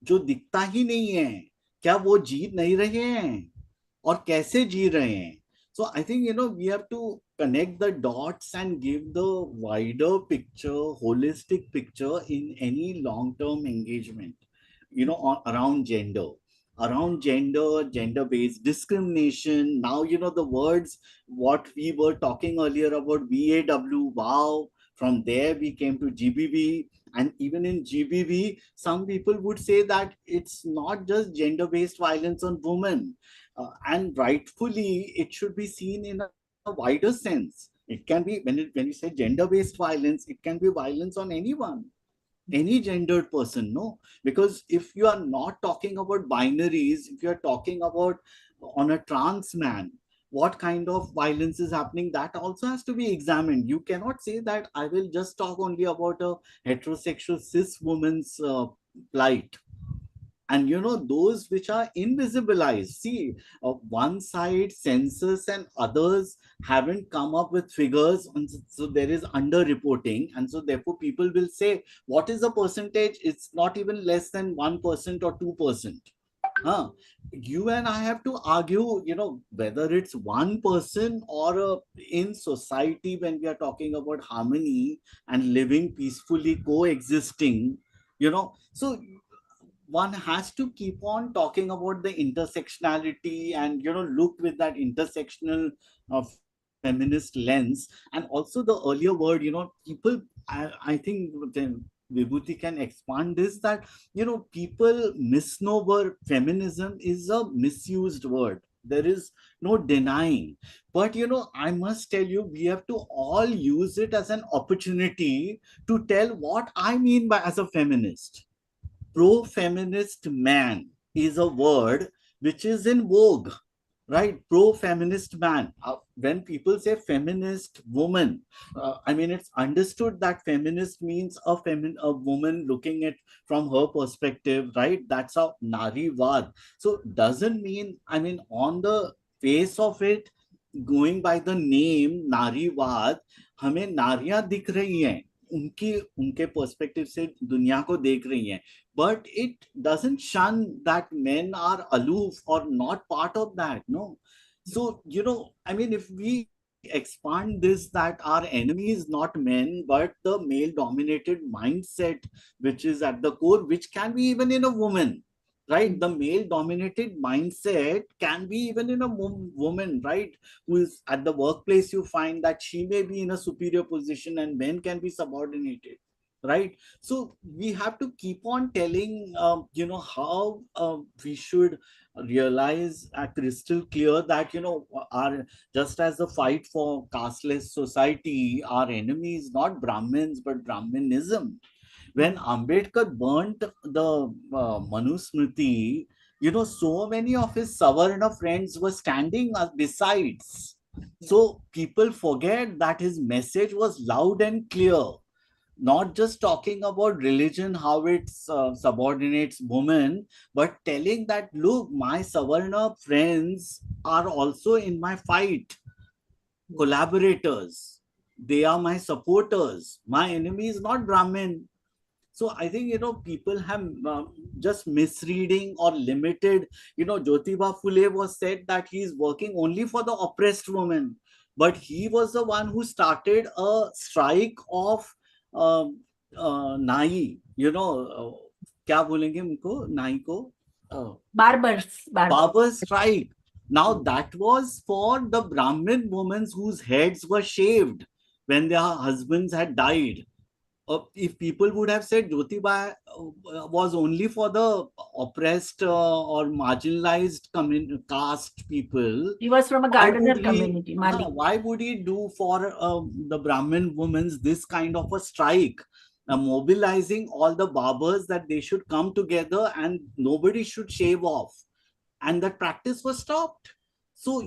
जो दिखता ही नहीं है, क्या वो जी नहीं रहे हैं और कैसे जी रहे हैं? So I think, we have to connect the dots and give the wider picture, holistic picture in any long-term engagement, around gender-based discrimination. Now, the words, what we were talking earlier about VAW, wow, from there we came to GBV. And even in GBV, some people would say that it's not just gender-based violence on women. And rightfully, it should be seen in a wider sense. It can be, when you say gender-based violence, it can be violence on anyone, any gendered person, no? Because if you are not talking about binaries, if you are talking about on a trans man, what kind of violence is happening, that also has to be examined. You cannot say that I will just talk only about a heterosexual cis woman's plight. And those which are invisibilized. See, one side, census and others haven't come up with figures, and so there is underreporting, and so therefore people will say, what is the percentage? It's not even less than 1% or 2%. You and I have to argue, whether it's 1% or in society, when we are talking about harmony and living peacefully, coexisting, so one has to keep on talking about the intersectionality and look with that intersectional feminist lens. And also the earlier word, people, I think Vibhuti can expand this, that people misnomer feminism is a misused word. There is no denying, but I must tell you, we have to all use it as an opportunity to tell what I mean by as a feminist. Pro-feminist man is a word which is in vogue, right? Pro-feminist man. When people say feminist woman, I mean, it's understood that feminist means a woman looking at from her perspective, right? That's a Narivad. So doesn't mean, I mean, on the face of it, going by the name Narivad, हमें नारियां दिख रही हैं, उनके perspective से दुनिया को देख रही हैं, but it doesn't shun that men are aloof or not part of that, no? So I mean, if we expand this, that our enemy is not men but the male dominated mindset which is at the core, which can be even in a woman, right? The male dominated mindset can be even in a woman, right? Who is at the workplace, you find that she may be in a superior position and men can be subordinated, right? So we have to keep on telling, how we should realize crystal clear that, our, just as the fight for casteless society, our enemy is not Brahmins, but Brahminism. When Ambedkar burnt the Manusmriti, so many of his Savarna friends were standing besides. So people forget that his message was loud and clear, not just talking about religion, how it subordinates women, but telling that, look, my Savarna friends are also in my fight, collaborators. They are my supporters. My enemy is not Brahmin. So I think, people have just misreading or limited. Jyotiba Phule was said that he is working only for the oppressed women, but he was the one who started a strike of nai. क्या बोलेंगे उनको नाई को? Barber's strike. Now that was for the Brahmin women whose heads were shaved when their husbands had died. If people would have said Jyotiba was only for the oppressed or marginalized caste people, He was from a gardener community, Mali. Why would he do for the Brahmin women's this kind of a strike? Mobilizing all the barbers that they should come together and nobody should shave off. And that practice was stopped. So,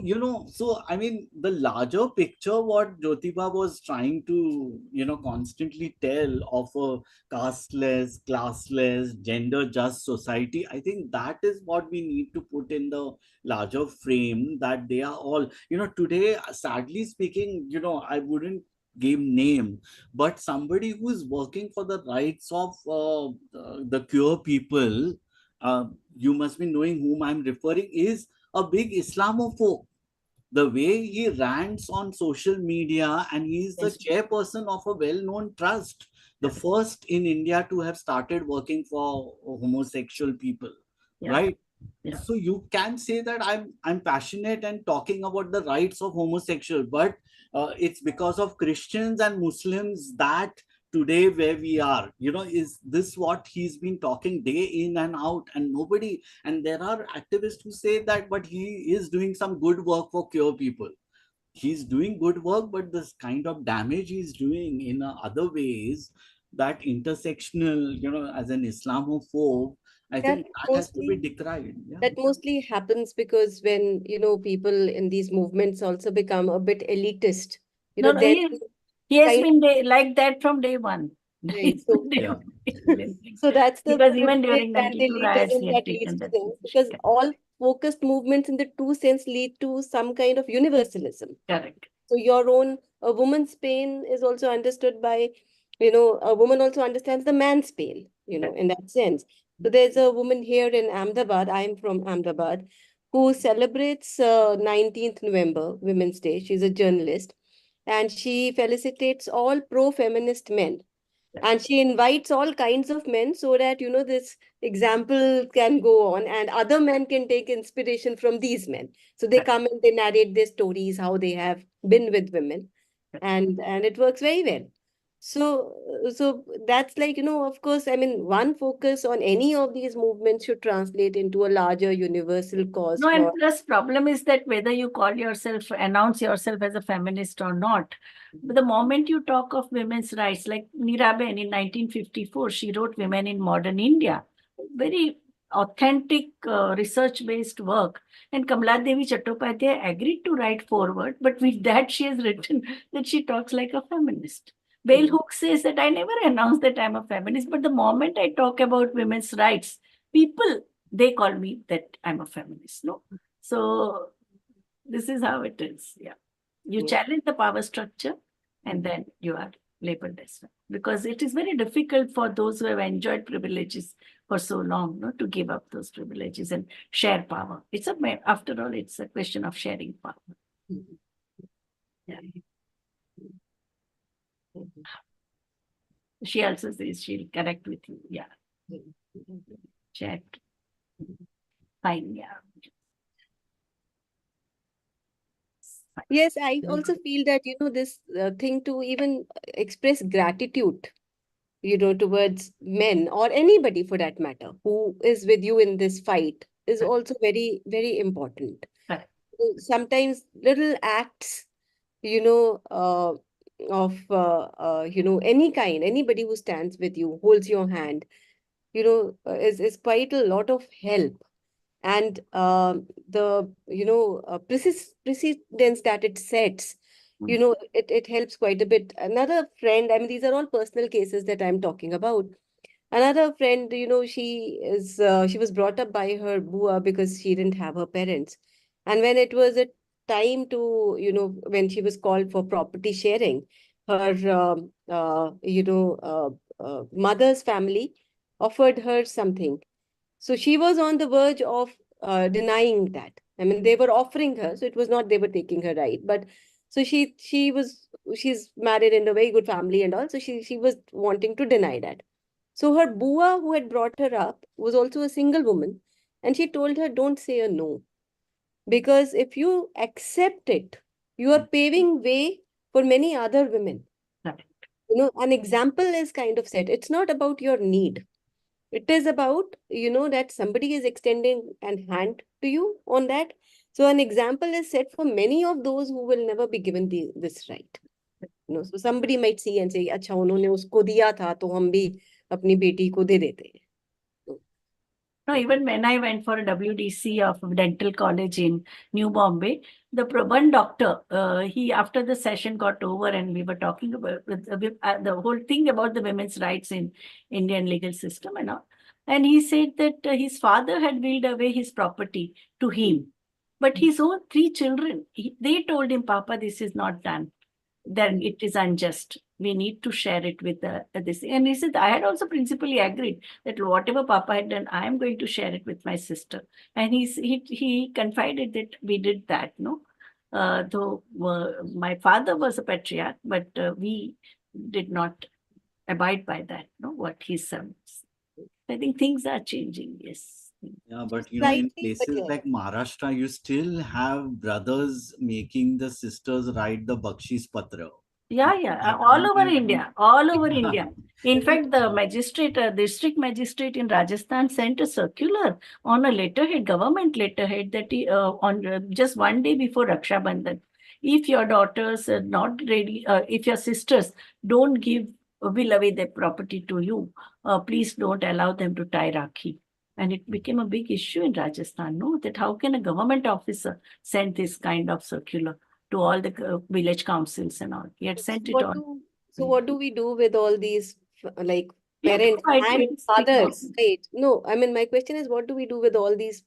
I mean, the larger picture, what Jyotiba was trying to, constantly tell of a casteless, classless, gender just society, I think that is what we need to put in the larger frame, that they are all, today, sadly speaking, I wouldn't give name, but somebody who is working for the rights of the queer people, you must be knowing whom I'm referring, is a big Islamophobe. The way he rants on social media, and he is the chairperson of a well-known trust, the first in India to have started working for homosexual people, right? Yeah. So you can say that I'm passionate and talking about the rights of homosexual, but it's because of Christians and Muslims that today where we are, is this what he's been talking day in and out, and nobody, and there are activists who say that, but he is doing some good work for queer people. He's doing good work, but this kind of damage he's doing in other ways, that intersectional, as an Islamophobe, I think that has to be decried. That mostly happens because when, people in these movements also become a bit elitist, No, he has been like that from day one. Right. So, Yeah. so that's the Because even during and 92 riots, elitism he had that taken leads to that things, because all focused movements in the true sense lead to some kind of universalism. Correct. So a woman's pain is also understood by, a woman also understands the man's pain, in that sense. So there's a woman here in Ahmedabad, I'm from Ahmedabad, who celebrates 19th November, Women's Day. She's a journalist, and she felicitates all pro-feminist men. And she invites all kinds of men so that, this example can go on and other men can take inspiration from these men. So they come and they narrate their stories, how they have been with women. And it works very well. So that's like, of course, I mean, one focus on any of these movements should translate into a larger universal cause. No, and plus problem is that whether you announce yourself as a feminist or not, but the moment you talk of women's rights, like Miraben in 1954, she wrote Women in Modern India, very authentic research-based work. And Kamala Devi Chattopadhyay agreed to write forward, but with that she has written that she talks like a feminist. Bell Hooks says that I never announced that I'm a feminist, but the moment I talk about women's rights, people, they call me that I'm a feminist. No, so this is how it is. Yeah, you challenge the power structure, and then you are labeled as well, because it is very difficult for those who have enjoyed privileges for so long, to give up those privileges and share power. After all, it's a question of sharing power. Yeah. She also says she'll connect with you. Yeah. Chat. fine. Yeah. Yes, I also feel that, this thing to even express gratitude, towards men or anybody for that matter, who is with you in this fight is also very, very important. Correct. Sometimes little acts, any kind, anybody who stands with you, holds your hand, is quite a lot of help. And the, precedence that it sets, it helps quite a bit. Another friend, I mean, these are all personal cases that I'm talking about. Another friend, she was brought up by her bua because she didn't have her parents. And when it was a time to, when she was called for property sharing, her, mother's family offered her something. So she was on the verge of denying that. I mean, they were offering her, so it was not they were taking her right. But so she's married in a very good family and all, so she was wanting to deny that. So her bua who had brought her up was also a single woman, and she told her, don't say a no. Because if you accept it, you are paving way for many other women. Correct. An example is kind of set. It's not about your need. It is about, that somebody is extending an hand to you on that. So an example is set for many of those who will never be given this right. So somebody might see and say, अच्छा उन्होंने उसको दिया था तो हम भी अपनी बेटी को दे देते हैं. No, even when I went for a WDC of dental college in New Bombay, one doctor, he after the session got over and we were talking about the whole thing about the women's rights in Indian legal system and all. And he said that his father had willed away his property to him, but his own 3 children, they told him, Papa, this is not done. Then it is unjust. We need to share it with this. And he said, I had also principally agreed that whatever Papa had done, I am going to share it with my sister. And he confided that we did that, no? Though my father was a patriarch, but we did not abide by that, no? What he said. I think things are changing, yes. Yeah, but in Slightly, but places yes. like Maharashtra, you still have brothers making the sisters write the Bakshis Patra. Yeah, all over India, all over India. In fact, the magistrate, district magistrate in Rajasthan sent a circular on a letterhead, government letterhead, that on just one day before Raksha Bandhan, if your daughters are not ready, if your sisters don't will away their property to you, please don't allow them to tie Rakhi. And it became a big issue in Rajasthan, no? That how can a government officer send this kind of circular to all the village councils and all? He had sent it on. So what do we do with all these like We have to parents fight and with fathers? stigma. Right. No, I mean, my question is, what do we do with all these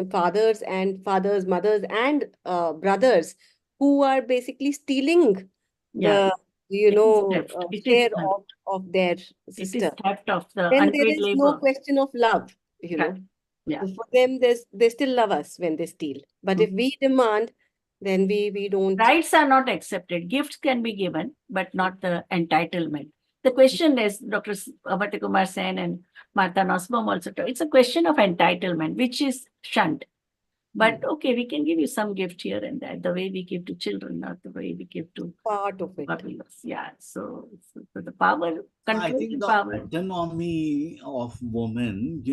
fathers and mothers and brothers who are basically stealing Yeah, the, it is theft. It is share theft. of their It sister? is theft of the Then there unpaid is no labor. question of love, Correct. Yeah. So for them, they still love us when they steal. But if we demand, then we don't. Rights are not accepted. Gifts can be given, but not the entitlement. The question is, Dr. Abhati Kumar Sen and Martha Nussbaum also talk, it's a question of entitlement, which is shunned. But okay, we can give you some gift here and there, the way we give to children, not the way we give to Part of it. populace. Yeah, so the power, I think controlling the power. autonomy of women,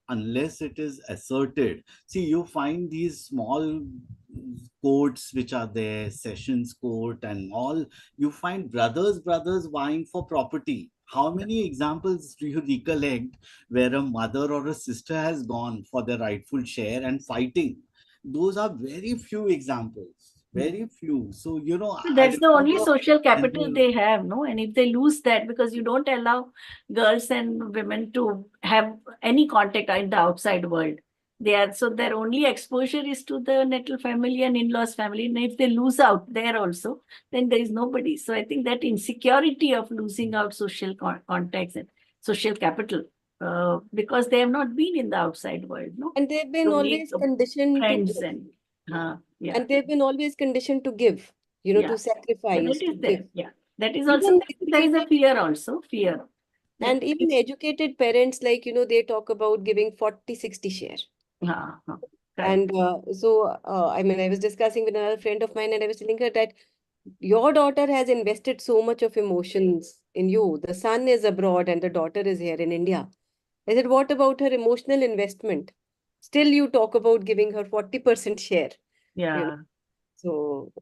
unless it is asserted. See, you find these small courts which are there, sessions court and all. You find brothers vying for property. How many examples do you recollect where a mother or a sister has gone for their rightful share and fighting? Those are very few examples. Very few. So, That's the only remember social in capital the- they have, no? And if they lose that, because you don't allow girls and women to have any contact in the outside world, their only exposure is to the natal family and in-laws family. And if they lose out there also, then there is nobody. So I think that insecurity of losing out social contacts and social capital, because they have not been in the outside world, no? And they've been To always make conditioned to friends give. and yeah. And they've been always conditioned to give, Yeah. to So sacrifice, that to is there. give. Yeah. That is Even also, there is a educated- fear also, fear. And even educated parents, like, they talk about giving 40-60 share. Correct. And I mean, I was discussing with another friend of mine, and I was telling her that your daughter has invested so much of emotions in you. The son is abroad and the daughter is here in India. I said, what about her emotional investment? Still, you talk about giving her 40% share. You know? Yeah, So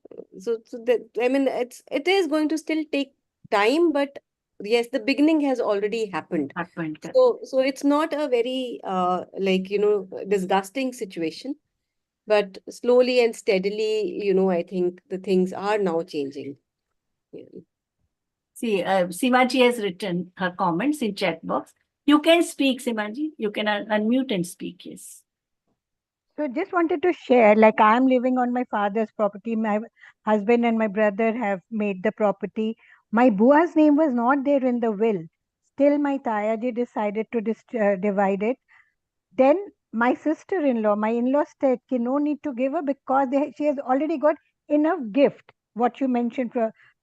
that, I mean, it is going to still take time, but yes, the beginning has already happened. happened. Correct. So it's not a very disgusting situation, but slowly and steadily, I think the things are now changing. Yeah. See, Simaji has written her comments in chat box. You can speak, Simaji. You can unmute and speak, yes. So just wanted to share, like I'm living on my father's property. My husband and my brother have made the property. My bua's name was not there in the will. Still, my Tayaji decided to divide it. Then my sister-in-law, my in-law said, "Ki no need to give her because she has already got enough gift." What you mentioned,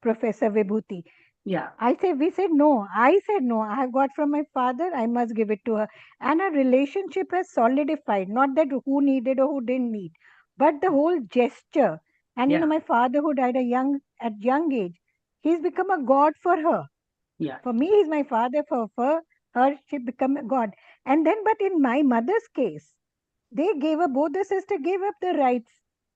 Professor Vibhuti. Yeah, We said no. I said no. I have got from my father. I must give it to her. And our relationship has solidified. Not that who needed or who didn't need, but the whole gesture. And yeah, my father who died at young age, he's become a god for her. yeah, For me, he's my father. For her, she become a god. And then, but in my mother's case, they gave up. Both the sister gave up the rights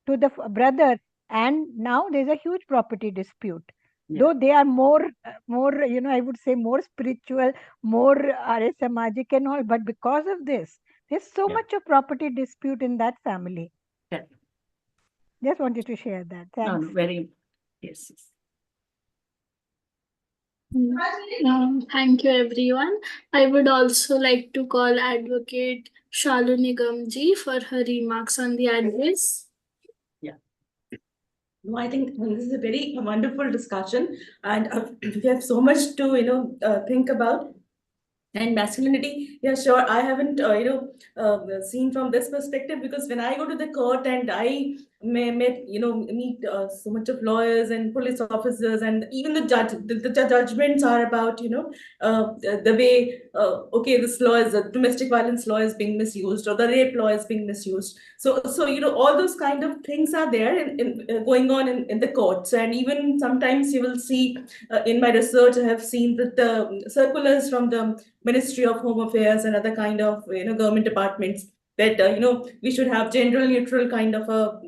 to the brother, and now there's a huge property dispute. yeah, Though they are more, I would say more spiritual, more Arya Samajic and all, but because of this, there's so yeah. much of property dispute in that family. Correct. Just wanted to share that. No, Thanks. no, very, yes. Thank you, everyone. I would also like to call Advocate Shalu Nigam ji for her remarks on the address. No, I think this is a very wonderful discussion, and we have so much to think about. And masculinity, yeah, sure. I haven't seen from this perspective, because when I go to the court and I meet so much of lawyers and police officers, and even the judge, the judgments are about the way okay, this law is a domestic violence law is being misused, or the rape law is being misused. So all those kind of things are there in going on in the courts. And even sometimes you will see in my research, I have seen that the circulars from the Ministry of Home Affairs and other kind of government departments, that we should have gender neutral kind of a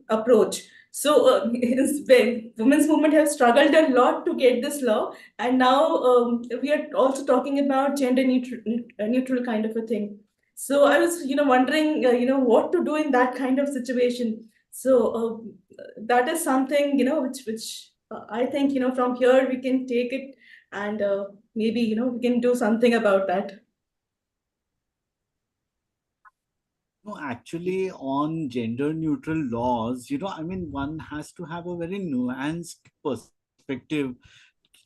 approach. So women's movement have struggled a lot to get this law, and now we are also talking about gender neutral kind of a thing. So I was wondering what to do in that kind of situation. So that is something which I think from here we can take it, and maybe we can do something about that. No, actually, on gender neutral laws, I mean, one has to have a very nuanced perspective,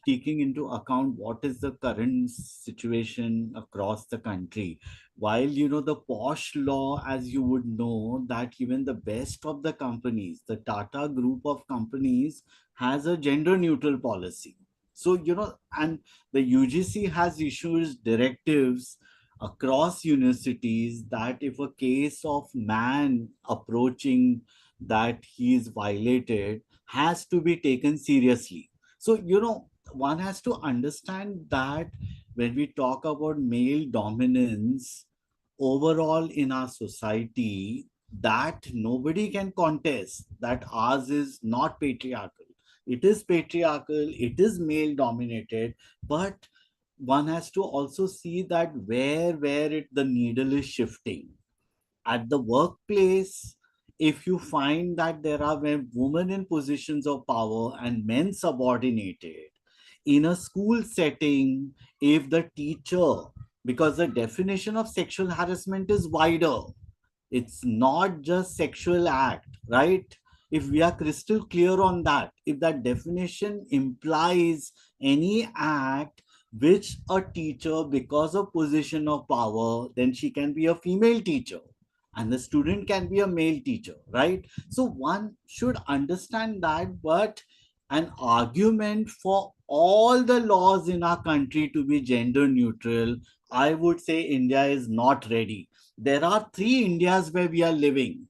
taking into account what is the current situation across the country. While, the posh law, as you would know, that even the best of the companies, the Tata group of companies, has a gender neutral policy. So, and the UGC has issued directives across universities that if a case of man approaching that he is violated has to be taken seriously. So one has to understand that when we talk about male dominance overall in our society, that nobody can contest that ours is not patriarchal. It is patriarchal, it is male dominated, but one has to also see that where the needle is shifting. At the workplace, if you find that there are women in positions of power and men subordinated, in a school setting, if the teacher, because the definition of sexual harassment is wider, it's not just sexual act, right? If we are crystal clear on that, if that definition implies any act which a teacher, because of position of power, then she can be a female teacher and the student can be a male teacher, right? So one should understand that, but an argument for all the laws in our country to be gender neutral, I would say India is not ready. There are 3 Indias where we are living.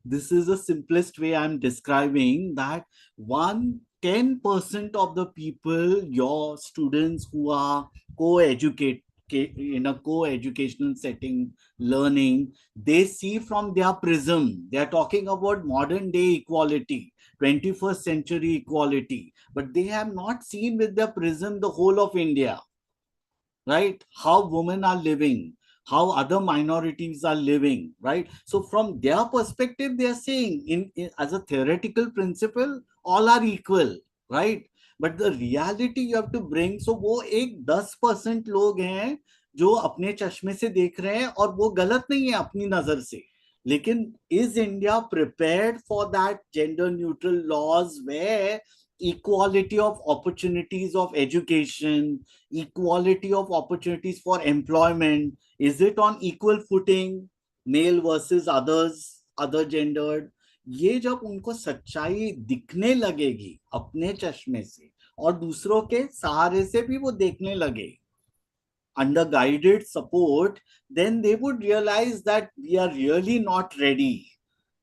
This is the simplest way I'm describing that 10% of the people, your students who are co-educate in a co-educational setting learning, they see from their prism. They are talking about modern day equality, 21st century equality, but they have not seen with their prism the whole of India, right? How women are living, how other minorities are living, right? So from their perspective, they are saying as a theoretical principle, all are equal, right? But the reality you have to bring, so वो एक 10% लोग हैं जो अपने चश्मे से देख रहे हैं और वो गलत नहीं है अपनी नजर से, लेकिन is India prepared for that gender neutral laws where equality of opportunities of education, equality of opportunities for employment, is it on equal footing, male versus others, other gendered? ये जब उनको सच्चाई दिखने लगेगी अपने चश्मे से और दूसरों के सहारे से भी वो देखने लगे under guided support, then they would realize that we are really not ready.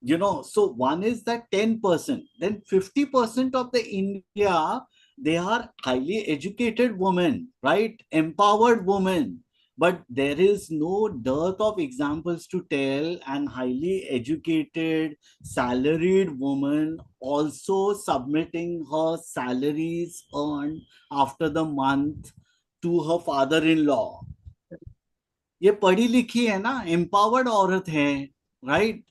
So one is that 10%, then 50% of the India, they are highly educated women, right? Empowered women. But there is no dearth of examples to tell, and highly educated, salaried woman also submitting her salaries earned after the month to her father-in-law. ये पढ़ी लिखी है ना, empowered औरत है, right?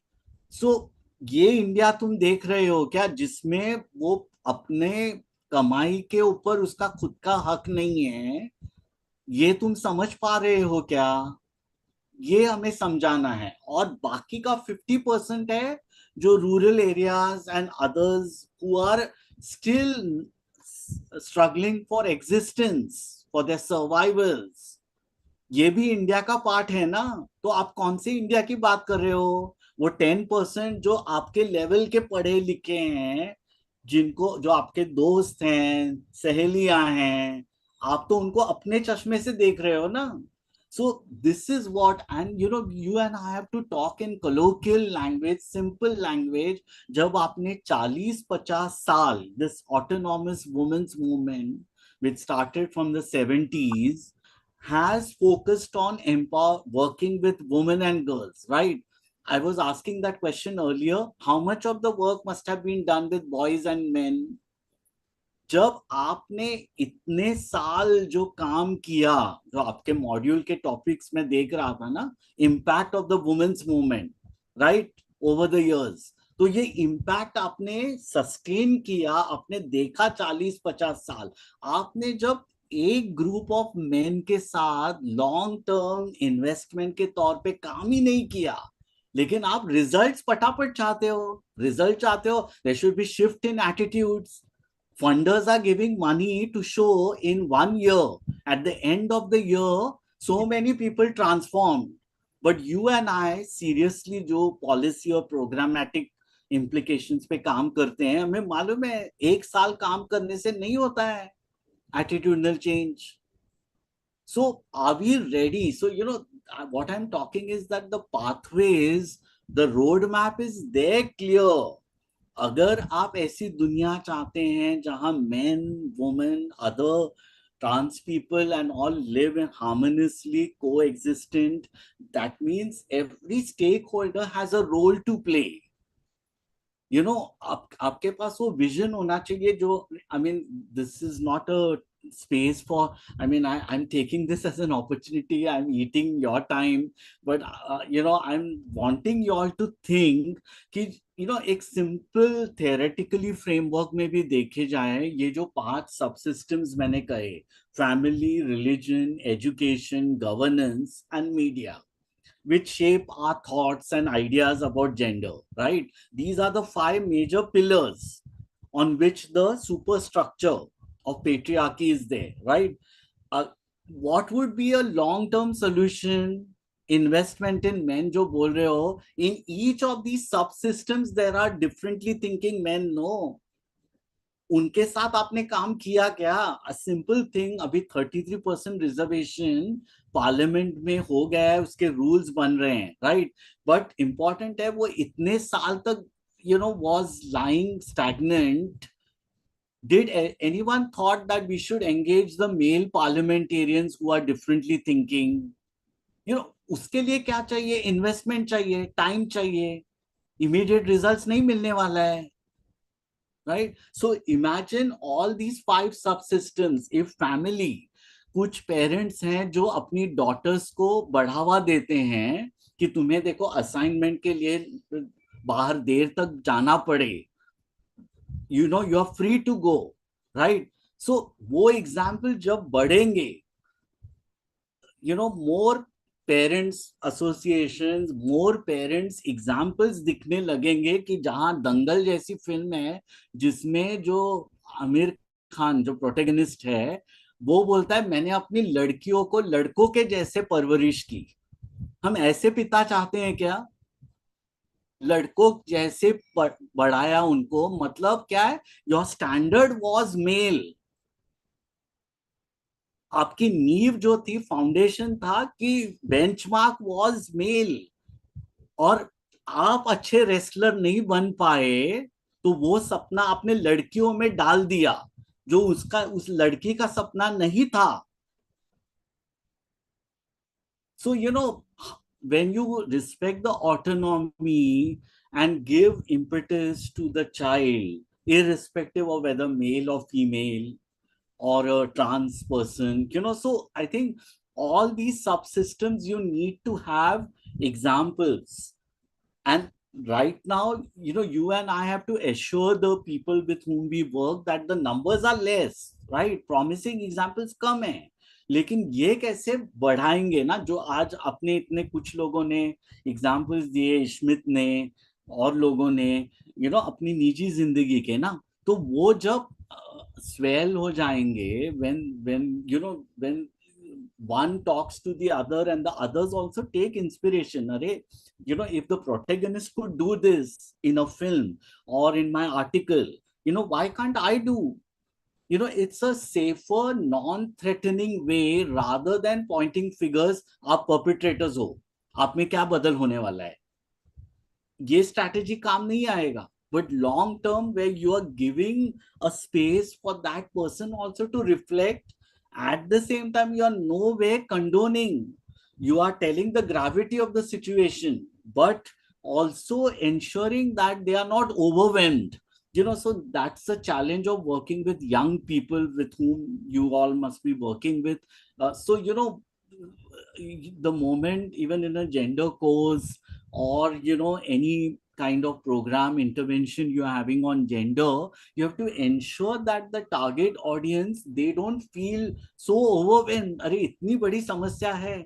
So ये India तुम देख रहे हो क्या जिसमें वो अपने कमाई के ऊपर उसका खुद का हक नहीं है? ये तुम समझ पा रहे हो क्या? ये हमें समझाना है. और बाकी का 50% है जो rural areas and others who are still struggling for existence, for their survivals. ये भी इंडिया का पार्ट है ना. तो आप कौन से इंडिया की बात कर रहे हो? वो 10% जो आपके लेवल के पढ़े लिखे हैं, जिनको जो आपके दोस्त हैं, सहेलियां हैं, आप तो उनको अपने चश्मे से देख रहे हो ना. So this is what, and you and I have to talk in colloquial language, simple language. जब आपने 40-50 साल, this autonomous women's movement, which started from the 70s, has focused on working with women and girls, right? I was asking that question earlier. How much of the work must have been done with boys and men? जब आपने इतने साल जो काम किया, जो आपके module के टॉपिक्स में देख रहा था ना, impact of the women's movement, right, over the years, तो ये इम्पैक्ट आपने सस्टेन किया, आपने देखा 40-50 साल. आपने जब एक ग्रुप ऑफ मेन के साथ लॉन्ग टर्म इन्वेस्टमेंट के तौर पे काम ही नहीं किया, लेकिन आप रिजल्ट्स फटाफट चाहते हो, रिजल्ट चाहते हो, there should be shift in attitudes. Funders are giving money to show in 1 year, at the end of the year, so many people transformed. But you and I, seriously, जो policy और programmatic implications पे काम करते हैं, हमें मालूम है 1 साल काम करने से नहीं होता है attitudinal change. So are we ready? So, what I'm talking is that the pathways, the roadmap is there clear. अगर आप ऐसी दुनिया चाहते हैं जहां men, women, other trans people and all live in harmoniously coexistent, that means every stakeholder has a role to play. आपके पास वो vision होना चाहिए जो, this is not a space for, I'm taking this as an opportunity, I'm eating your time, but I'm wanting you all to think कि एक simple theoretically framework में भी देखे जाए, ये जो 5 subsystems मैंने कहे, family, religion, education, governance and media, which shape our thoughts and ideas about gender, right? These are the 5 major pillars on which the superstructure of patriarchy is there, right? What would be a long-term solution? Investment in men, jo bol rahe ho, in each of these subsystems, there are differently thinking men, no. उनके साथ आपने काम किया क्या? A simple thing, अभी 33% reservation parliament में हो गया है, उसके रूल्स बन रहे हैं, राइट? बट इंपॉर्टेंट है वो इतने साल तक was lying stagnant. Did anyone thought that we should engage the male parliamentarians who are differently thinking? उसके लिए क्या चाहिए? इन्वेस्टमेंट चाहिए, टाइम चाहिए, इमीडिएट रिजल्ट्स नहीं मिलने वाला है, right? So imagine all these 5 subsystems. If family, कुछ पेरेंट्स हैं जो अपनी डॉटर्स को बढ़ावा देते हैं कि तुम्हें देखो असाइनमेंट के लिए बाहर देर तक जाना पड़े, you are free to go, right? So वो एग्जाम्पल जब बढ़ेंगे, more पेरेंट्स एसोसिएशंस, मोर पेरेंट्स एग्जाम्पल्स दिखने लगेंगे कि जहां दंगल जैसी फिल्म है जिसमें जो आमिर खान जो प्रोटेगनिस्ट है वो बोलता है मैंने अपनी लड़कियों को लड़कों के जैसे परवरिश की। हम ऐसे पिता चाहते हैं क्या? लड़कों जैसे बढ़ाया उनको, मतलब क्या है? Your standard was male. आपकी नींव जो थी, फाउंडेशन था कि बेंचमार्क वाज मेल, और आप अच्छे रेसलर नहीं बन पाए तो वो सपना आपने लड़कियों में डाल दिया जो उस लड़की का सपना नहीं था। So when you respect the autonomy and give impetus to the child, irrespective of whether male or female or a trans person, so I think all these subsystems you need to have examples. And right now, you and I have to assure the people with whom we work that the numbers are less, right? Promising examples कम है, लेकिन ये कैसे बढ़ाएंगे ना? जो आज अपने इतने कुछ लोगों ने एग्जाम्पल्स दिए, स्मिथ ने और लोगों ने, अपनी निजी जिंदगी के ना, तो वो जब स्वेल हो जाएंगे, when one talks to the other and the others also take inspiration. If the protagonist could do this in a film or in my article, why can't I do? It's a safer, non-threatening way rather than pointing fingers. आप perpetrators हो, आप में क्या बदल होने वाला है? ये strategy काम नहीं आएगा. But long term, where you are giving a space for that person also to reflect, at the same time, you are no way condoning. You are telling the gravity of the situation, but also ensuring that they are not overwhelmed. So that's the challenge of working with young people with whom you all must be working with. So, the moment, even in a gender course or, any kind of program intervention you're having on gender, you have to ensure that the target audience, they don't feel so overwhelmed. अरे इतनी बड़ी समस्या है,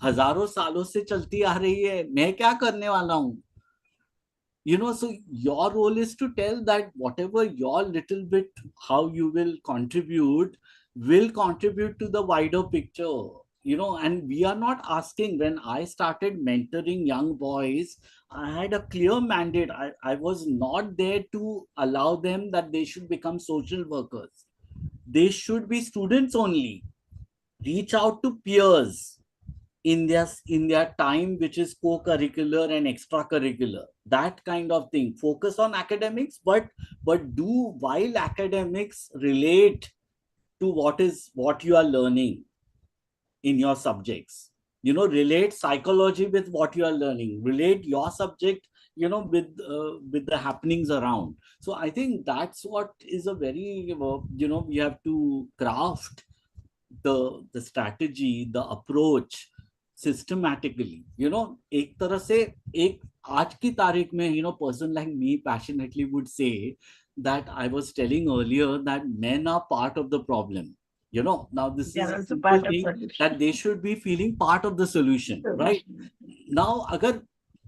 हजारों सालों से चलती आ रही है, मैं क्या करने वाला हूँ? So your role is to tell that whatever your little bit, how you will contribute to the wider picture. And we are not asking. When I started mentoring young boys, I had a clear mandate. I was not there to allow them that they should become social workers. They should be students only. Reach out to peers in their time, which is co-curricular and extracurricular, that kind of thing. Focus on academics, but do while academics relate to what you are learning in your subjects. Relate psychology with what you are learning, relate your subject with the happenings around. So I think that's what is a very we have to craft the strategy, the approach systematically. एक तरह से एक आज की तारीख में, person like me passionately would say that I was telling earlier that men are part of the problem. Now this is a simple thing that they should be feeling part of the solution, right? Now अगर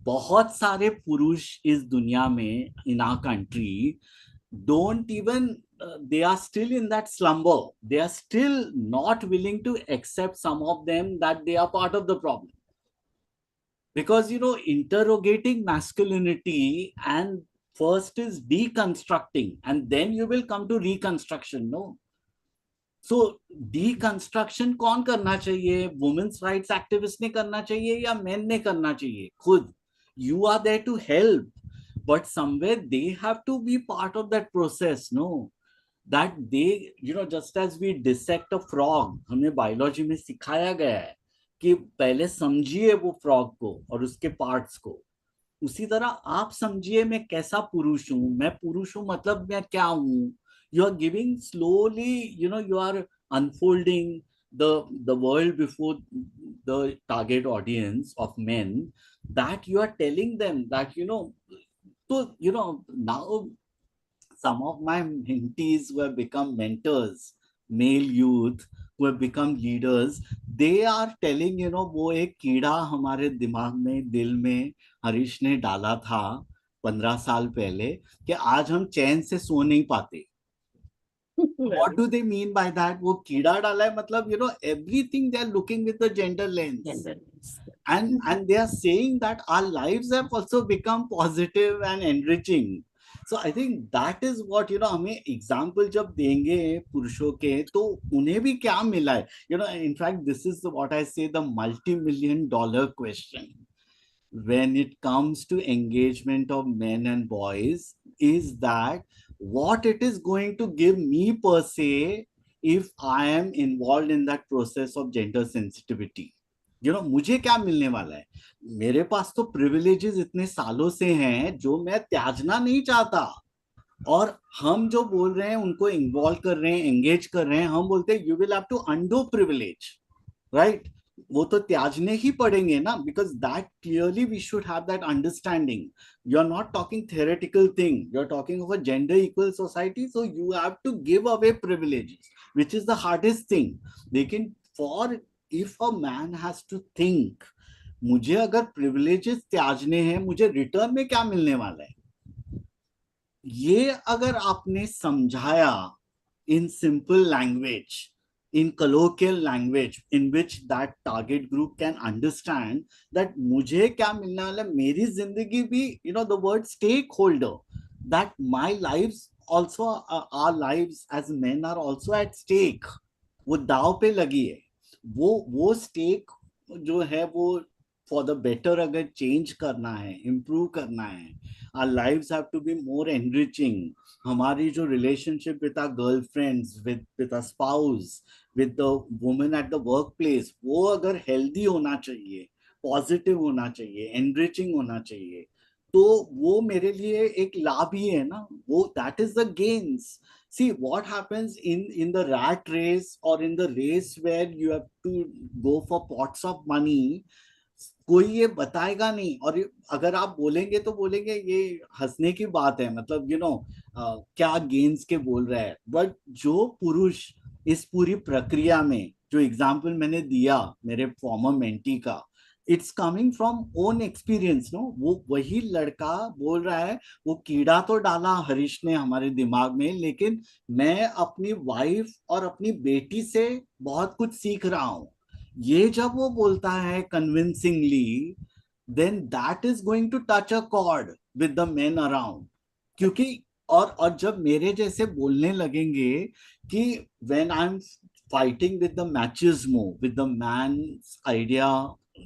बहुत सारे पुरुष इस दुनिया में, in our country, don't even they are still in that slumber. They are still not willing to accept, some of them, that they are part of the problem. Because interrogating masculinity and First is deconstructing, and then you will come to reconstruction. No. So deconstruction कौन करना चाहिए? Women's rights activists ने करना चाहिए या men ने करना चाहिए? खुद. You are there to help, but somewhere they have to be part of that process. No. That they, just as we dissect a frog, हमें बायोलॉजी में सिखाया गया है कि पहले समझिए वो फ्रॉग को और उसके पार्ट्स को. उसी तरह आप समझिए मैं कैसा पुरुष हूं. मैं पुरुष हूं मतलब मैं क्या हूं. You are giving slowly, you are unfolding the world before the target audience of men, that you are telling them that, so, now some of my mentees who have become mentors, male youth who have become leaders, they are telling, वो एक कीड़ा हमारे दिमाग में, दिल में हरीश ने डाला था 15 साल पहले कि आज हम चैन से सो नहीं पाते. What do they mean by that? वो कीड़ा डाला है मतलब, everything they are looking with the gender lens. And they are saying that our lives have also become positive and enriching. So I think that is what, हमें example जब देंगे पुरुषों के तो उन्हें भी क्या मिला है. In fact, this is what I say, the multi-million-dollar question when it comes to engagement of men and boys, is that what it is going to give me per se if I am involved in that process of gender sensitivity. मुझे क्या मिलने वाला है. मेरे पास तो privileges इतने सालों से हैं जो मैं त्यागना नहीं चाहता. और हम जो बोल रहे हैं उनको इन्वॉल्व कर रहे हैं, एंगेज कर रहे हैं, हम बोलते हैं you will have to undo privilege, right. वो तो त्यागने ही पड़ेंगे ना, because that clearly we should have that understanding. You are not talking theoretical thing, you are talking of a gender equal society, so you have to give away privileges, which is the hardest thing. लेकिन for if a man has to think, मुझे अगर privileges त्यागने हैं, मुझे return में क्या मिलने वाला है, ये अगर आपने समझाया in simple language, in colloquial language, in which that target group can understand that मुझे क्या मिलने वाला है, मेरी जिंदगी भी, the word stakeholder, that my lives also, our lives as men are also at stake. वो दाव पे लगी है. वो stake जो है वो for the better अगर change करना है, improve करना है, our lives have to be more enriching. हमारी जो relationship with our girlfriends, with our spouse, with the woman at the workplace, वो अगर healthy होना चाहिए, positive होना चाहिए, enriching होना चाहिए, तो वो मेरे लिए एक लाभ ही है ना. वो that is the gains. See what happens in the rat race or in the race where you have to go for pots of money. कोई ये बताएगा नहीं, और अगर आप बोलेंगे तो बोलेंगे ये हंसने की बात है, मतलब क्या गेन्स के बोल रहा है. बट जो पुरुष इस पूरी प्रक्रिया में, जो एग्जाम्पल मैंने दिया मेरे फॉर्मर मेंटी का, it's coming from own experience. No, वो वही लड़का बोल रहा है वो कीड़ा तो डाला हरीश ने हमारे दिमाग में, लेकिन मैं अपनी वाइफ और अपनी बेटी से बहुत कुछ सीख रहा हूं. ये जब वो बोलता है convincingly, then that is going to touch a chord with the men around. क्योंकि और जब मेरे जैसे बोलने लगेंगे कि when I'm fighting with the machismo, with the man's idea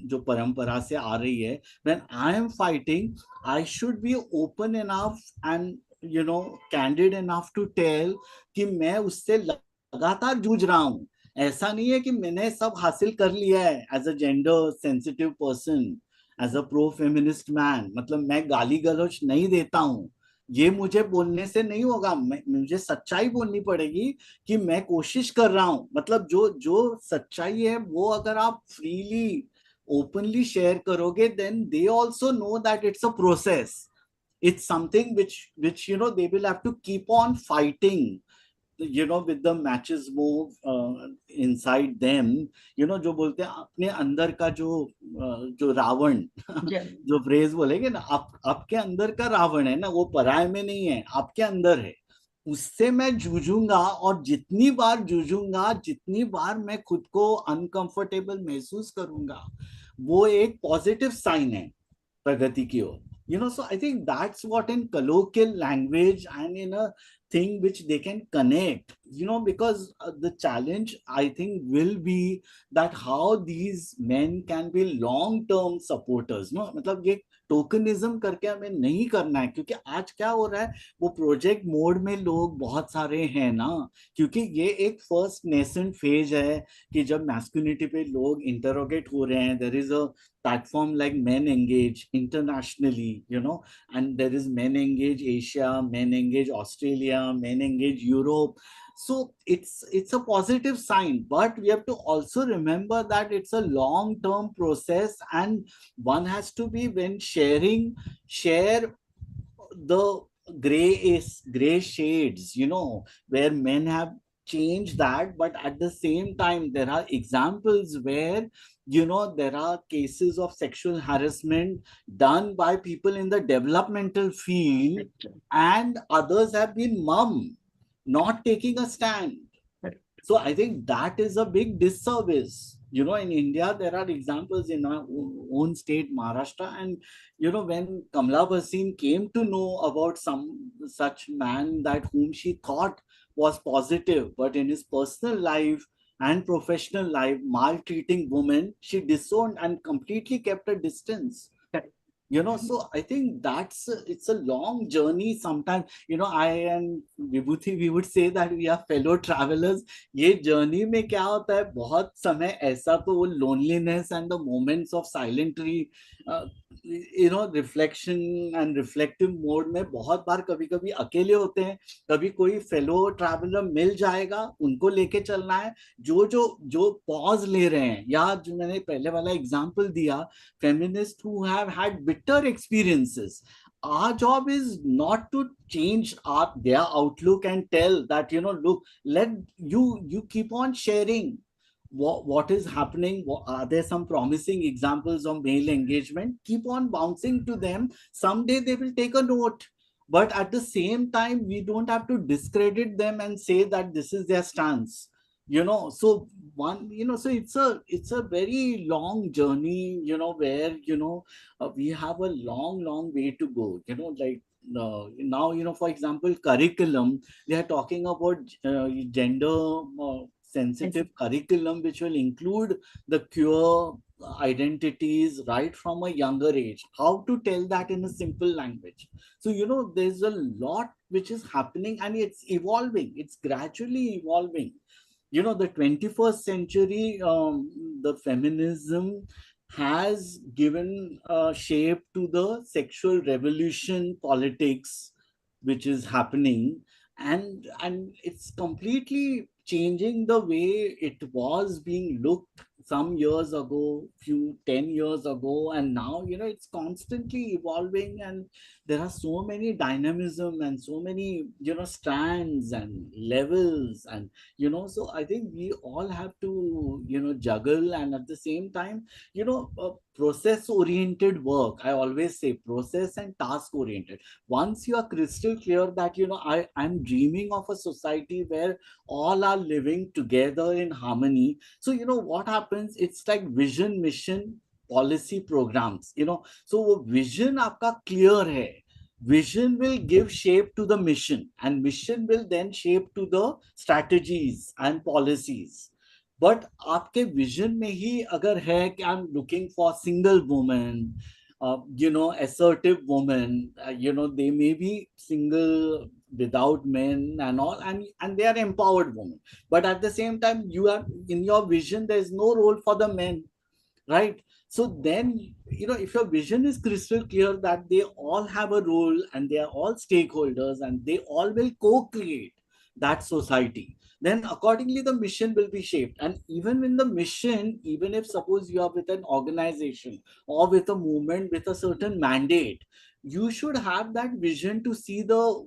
जो परंपरा से आ रही है, when I am fighting, I should be open enough and candid enough to tell कि मैं उससे लगातार जूझ रहा हूं. ऐसा नहीं है कि मैंने सब हासिल कर लिया है as a gender sensitive person, as a pro feminist man, मतलब मैं गाली गलौज नहीं देता हूं. ये मुझे बोलने से नहीं होगा, मुझे सच्चाई बोलनी पड़ेगी कि मैं कोशिश कर रहा हूं. मतलब जो सच्चाई है वो अगर आप फ्रीली ओपनली शेयर करोगे, then they also know that it's a process. It's something which they will have to keep on fighting, with the matches move inside them, जो बोलते हैं अपने अंदर का जो रावण, जो फ्रेज बोलेंगे ना, आपके अंदर का रावण है ना, वो पराये में नहीं है, आपके अंदर है. उससे मैं जूझूंगा, और जितनी बार जूझूंगा, जितनी बार मैं खुद को अनकंफर्टेबल महसूस करूंगा, वो एक पॉजिटिव साइन है प्रगति की ओर. So I think that's what in colloquial language and in a thing which they can connect, because the challenge I think will be that how these men can be long term supporters. No, मतलब ये tokenism करके हमें नहीं करना है, क्योंकि आज क्या हो रहा है, वो प्रोजेक्ट मोड में लोग बहुत सारे हैं ना, क्योंकि ये एक फर्स्ट नेसेंट फेज है कि जब मैस्कुलिनिटी पे लोग इंटरोगेट हो रहे हैं. There is a platform like Men Engage internationally, and there is Men Engage Asia, Men Engage Australia, Men Engage Europe. So it's a positive sign, but we have to also remember that it's a long term process, and one has to be, when share the gray shades, where men have changed that, but at the same time there are examples where there are cases of sexual harassment done by people in the developmental field, and others have been mum, not taking a stand. So I think that is a big disservice. In India, there are examples in our own state, Maharashtra, and when Kamala Bhasin came to know about some such man that whom she thought was positive, but in his personal life and professional life, maltreating women, she disowned and completely kept a distance. So I think it's a long journey sometimes. I and Vibhuti, we would say that we are fellow travelers. ये journey में क्या होता है, बहुत समय ऐसा तो वो loneliness and the moments of silentary reflection and reflective mode में बहुत बार कभी कभी अकेले होते हैं, कभी कोई फेलो ट्रैवलर मिल जाएगा, उनको लेके चलना है, जो पॉज ले रहे हैं, या जो मैंने पहले वाला एग्जांपल दिया, feminists who have had bitter experiences. Our job is not to change their outlook and tell that, look, let you keep on sharing what is happening. Are there some promising examples of male engagement? Keep on bouncing to them. Someday they will take a note. But at the same time, we don't have to discredit them and say that this is their stance. So it's a very long journey, where we have a long way to go. Now, for example, curriculum, they are talking about gender sensitive curriculum, which will include the queer identities right from a younger age. How to tell that in a simple language? So there's a lot which is happening, and it's evolving. It's gradually evolving. The 21st century, the feminism has given shape to the sexual revolution politics which is happening, and it's completely changing the way it was being looked some years ago, 10 years ago, and now it's constantly evolving, and there are so many dynamism and so many strands and levels, and so I think we all have to juggle, and at the same time process oriented work. I always say process and task oriented. Once you are crystal clear that I'm dreaming of a society where all are living together in harmony, so what happens, it's like vision, mission, policy, programs. So वो vision आपका clear है, vision will give shape to the mission, and mission will then shape to the strategies and policies. But आपके vision में ही अगर है कि I'm looking for single woman, assertive woman, they may be single without men and all, and they are empowered women, but at the same time you are in your vision, there is no role for the men, right? So then if your vision is crystal clear that they all have a role and they are all stakeholders and they all will co-create that society, then accordingly the mission will be shaped. And even in the mission, even if suppose you are with an organization or with a movement with a certain mandate, you should have that vision to see the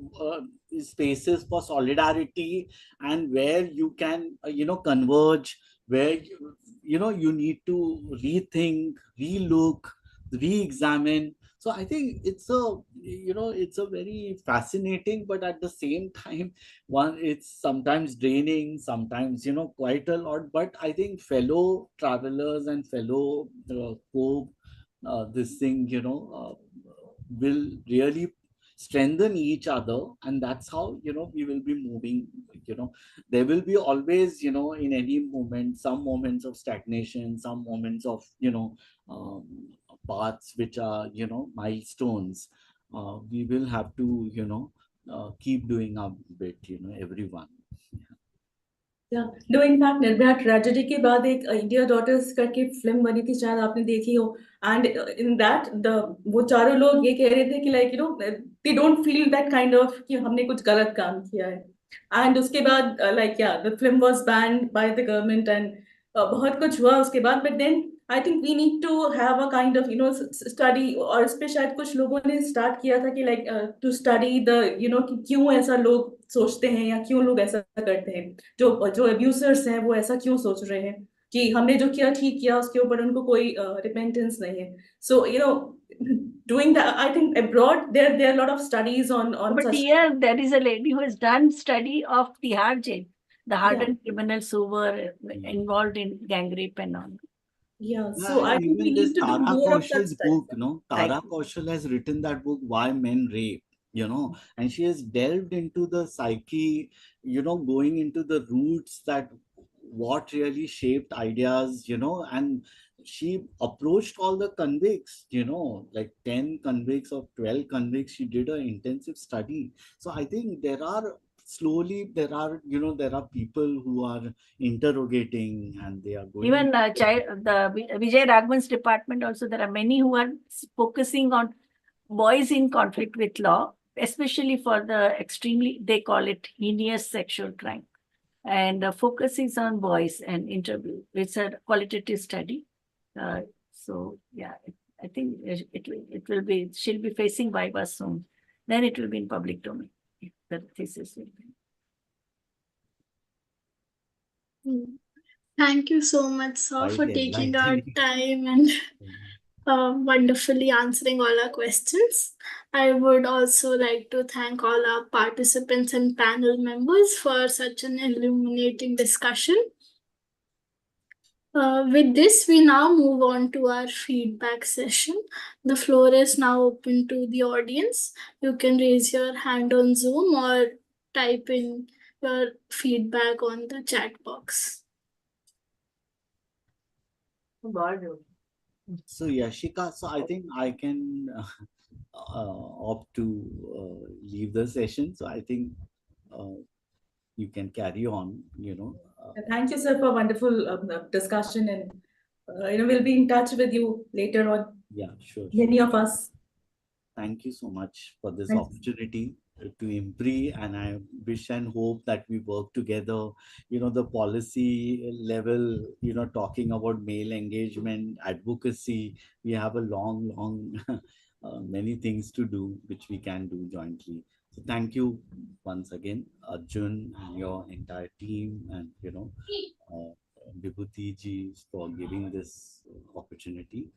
spaces for solidarity, and where you can converge, where you need to rethink, relook, re-examine. So I think it's a very fascinating, but at the same time it's sometimes draining, sometimes quite a lot. But I think fellow travelers and fellow this thing will really strengthen each other, and that's how we will be moving. There will be always in any moment some moments of stagnation, some moments of um, paths which are milestones. We will have to keep doing our bit, everyone. Yeah, no, in fact, Nirbhaya tragedy के बाद एक India daughters करके film बनी थी, शायद आपने देखी हो. And in that, वो चारों लोग ये कह रहे थे कि they don't feel that kind of कि हमने कुछ गलत काम किया है. And उसके बाद the film was banned by the government and बहुत कुछ हुआ उसके बाद. But then I think we need to have a kind of study, और इस पे शायद कुछ लोगों ने स्टार्ट किया था कि to study the कि क्यों ऐसा लोग सोचते हैं या क्यों लोग ऐसा करते हैं, जो अब्यूजर्स हैं वो ऐसा क्यों सोच रहे हैं कि हमने जो किया ठीक किया, उसके ऊपर उनको कोई रिपेंटेंस नहीं है. So doing that, I think abroad there are a lot of studies on But such. here there is a lady who has done study of Tihar jail, the hardened criminals who were involved in gang rape and all. Yeah, Yeah, so I and think we even this need to do Tara more of such Kaushal's book, studies. Tara Right. Kaushal has written that book, Why Men Rape, and she has delved into the psyche, going into the roots, that what really shaped ideas, and she approached all the convicts, like 10 convicts or 12 convicts. She did an intensive study. So I think there are people who are interrogating, and they are going. Even the Vijay Raghavan's department also, there are many who are focusing on boys in conflict with law, especially for the extremely, they call it heinous sexual crime. And the focus is on boys and interview. It's a qualitative study. So yeah, I think it will be, she'll be facing viva soon. Then it will be in public domain. The thesis will be. Thank you so much, sir, for Quite taking our enlightening. time and wonderfully answering all our questions. I would also like to thank all our participants and panel members for such an illuminating discussion. With this, we now move on to our feedback session. The floor is now open to the audience. You can raise your hand on Zoom or type in your feedback on the chat box. So Yashika, so I think I can opt to leave the session. So I think you can carry on, Thank you, sir, for a wonderful discussion, and we'll be in touch with you later on. Yeah, sure. Many of us. Thank you so much for this Thank you. opportunity to IMPRI, and I wish and hope that we work together, the policy level, talking about male engagement, advocacy. We have a long many things to do, which we can do jointly. So thank you once again, Arjun and your entire team, and Vibhuti ji, for giving this opportunity.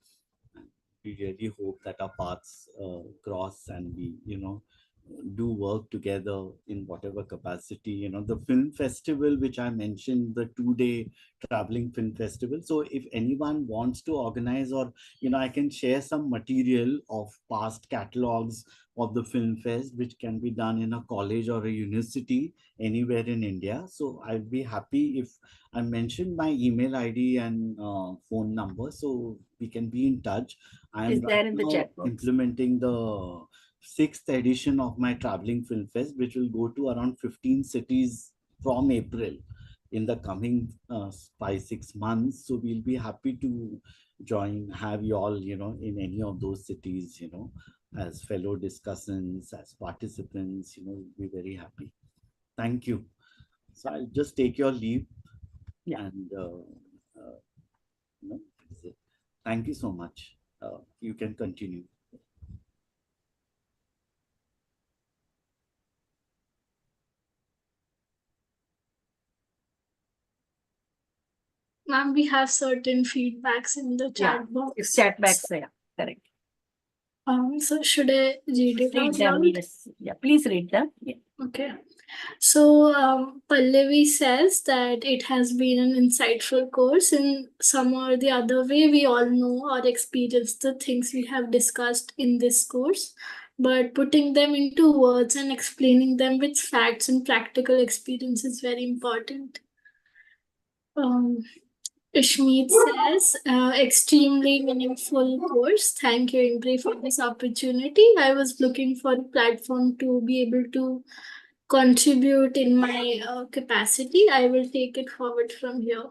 We really hope that our paths cross, and we do work together in whatever capacity. The film festival which I mentioned, the 2-day traveling film festival, so if anyone wants to organize, or I can share some material of past catalogs of the film fest, which can be done in a college or a university anywhere in India. So I'd be happy if I mentioned my email ID and phone number, so we can be in touch. I am Is there in the chat box. implementing the 6th edition of my traveling film fest, which will go to around 15 cities from April in the coming 5-6 months. So we'll be happy to have you all, in any of those cities, as fellow discussants, as participants, we'll be very happy. Thank you. So I'll just take your leave. Yeah. And thank you so much. You can continue. Ma'am, we have certain feedbacks in the chat box. It's chat box, yeah, correct. So should I read it out Read them, loud? yes. Yeah, please read them. Yeah. Okay. So Pallavi says that it has been an insightful course in some or the other way. We all know or experience the things we have discussed in this course, but putting them into words and explaining them with facts and practical experience is very important. Ishmeet says, extremely meaningful course. Thank you, IMPRI, for this opportunity. I was looking for a platform to be able to contribute in my capacity. I will take it forward from here.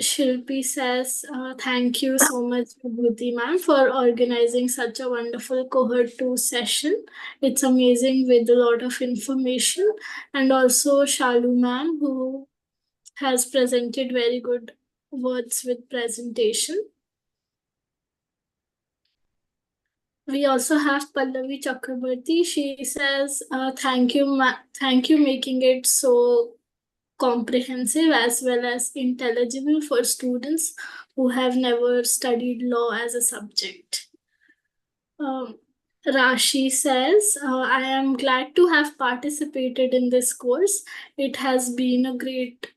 Shilpi says, thank you so much, Vibhuti ma'am, for organizing such a wonderful cohort 2 session. It's amazing with a lot of information. And also Shalu ma'am, who has presented very good words with presentation. We also have Pallavi Chakrabarti. She says, thank you making it so comprehensive as well as intelligible for students who have never studied law as a subject. Rashi says, I am glad to have participated in this course. It has been a great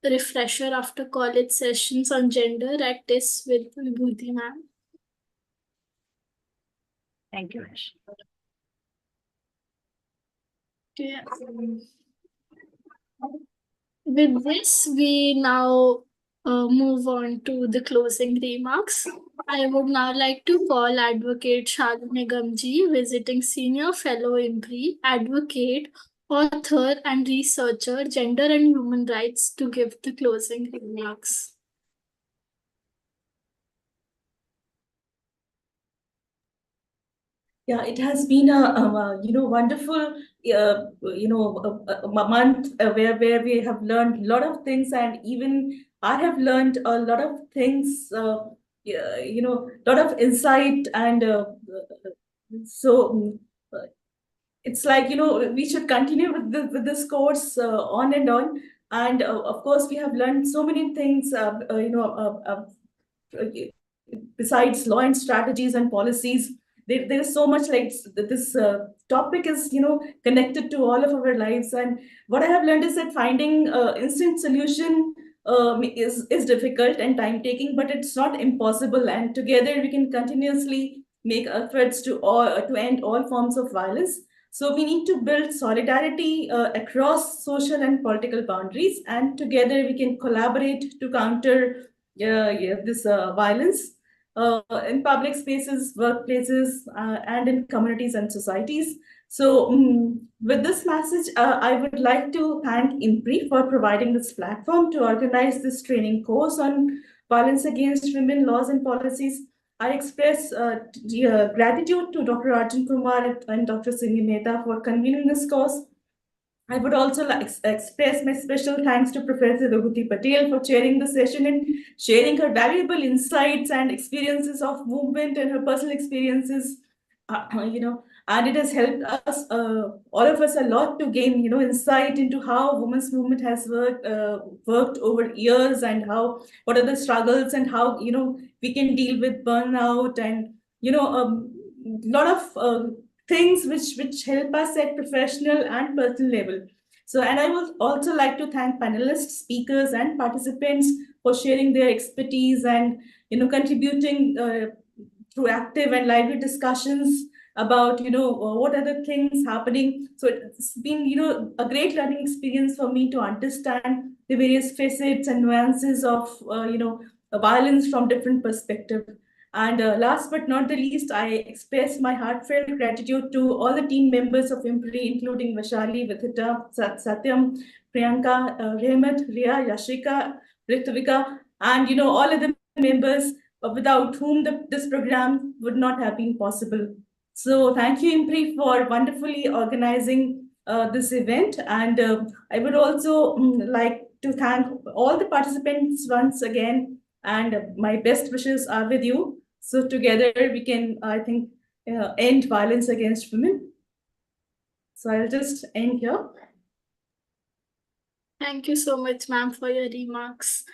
refresher after college sessions on gender at TIS with Vibhuti ma'am. Thank you, Harish. Yeah. With this, we now move on to the closing remarks. I would now like to call Advocate Shalu Nigam ji, visiting Senior Fellow IMPRI, Advocate, author and researcher, Gender and Human Rights, to give the closing remarks. Yeah, it has been a wonderful a month where we have learned a lot of things, and even I have learned a lot of things, lot of insight, and so it's like we should continue with this course on and on, and of course we have learned so many things, besides law and strategies and policies. There is so much, like this topic is connected to all of our lives, and what I have learned is that finding instant solution is difficult and time taking, but it's not impossible, and together we can continuously make efforts to end all forms of violence. So we need to build solidarity across social and political boundaries, and together we can collaborate to counter this violence in public spaces, workplaces, and in communities and societies. So with this message, I would like to thank IMPRI for providing this platform to organize this training course on violence against women, laws and policies. I express gratitude to Dr. Arjun Kumar and Dr. Simi Mehta for convening this course. I would also like express my special thanks to Professor Vibhuti Patel for chairing the session and sharing her valuable insights and experiences of movement and her personal experiences. And it has helped us, all of us, a lot to gain, insight into how women's movement has worked over years, and what are the struggles, and how we can deal with burnout, and a lot of things which help us at professional and personal level. So, and I would also like to thank panelists, speakers, and participants for sharing their expertise and contributing through active and lively discussions about what are the things happening. So it's been a great learning experience for me to understand the various facets and nuances of violence from different perspectives. And last but not the least, I express my heartfelt gratitude to all the team members of IMPRI, including Vaishali, Vidhita, Satyam, Priyanka, Rehmat, Ria, Yashika, Ritvika, and all other members without whom this program would not have been possible. So thank you, IMPRI, for wonderfully organizing this event. And I would also like to thank all the participants once again, and my best wishes are with you. So together we can, I think, end violence against women. So I'll just end here. Thank you so much, ma'am, for your remarks.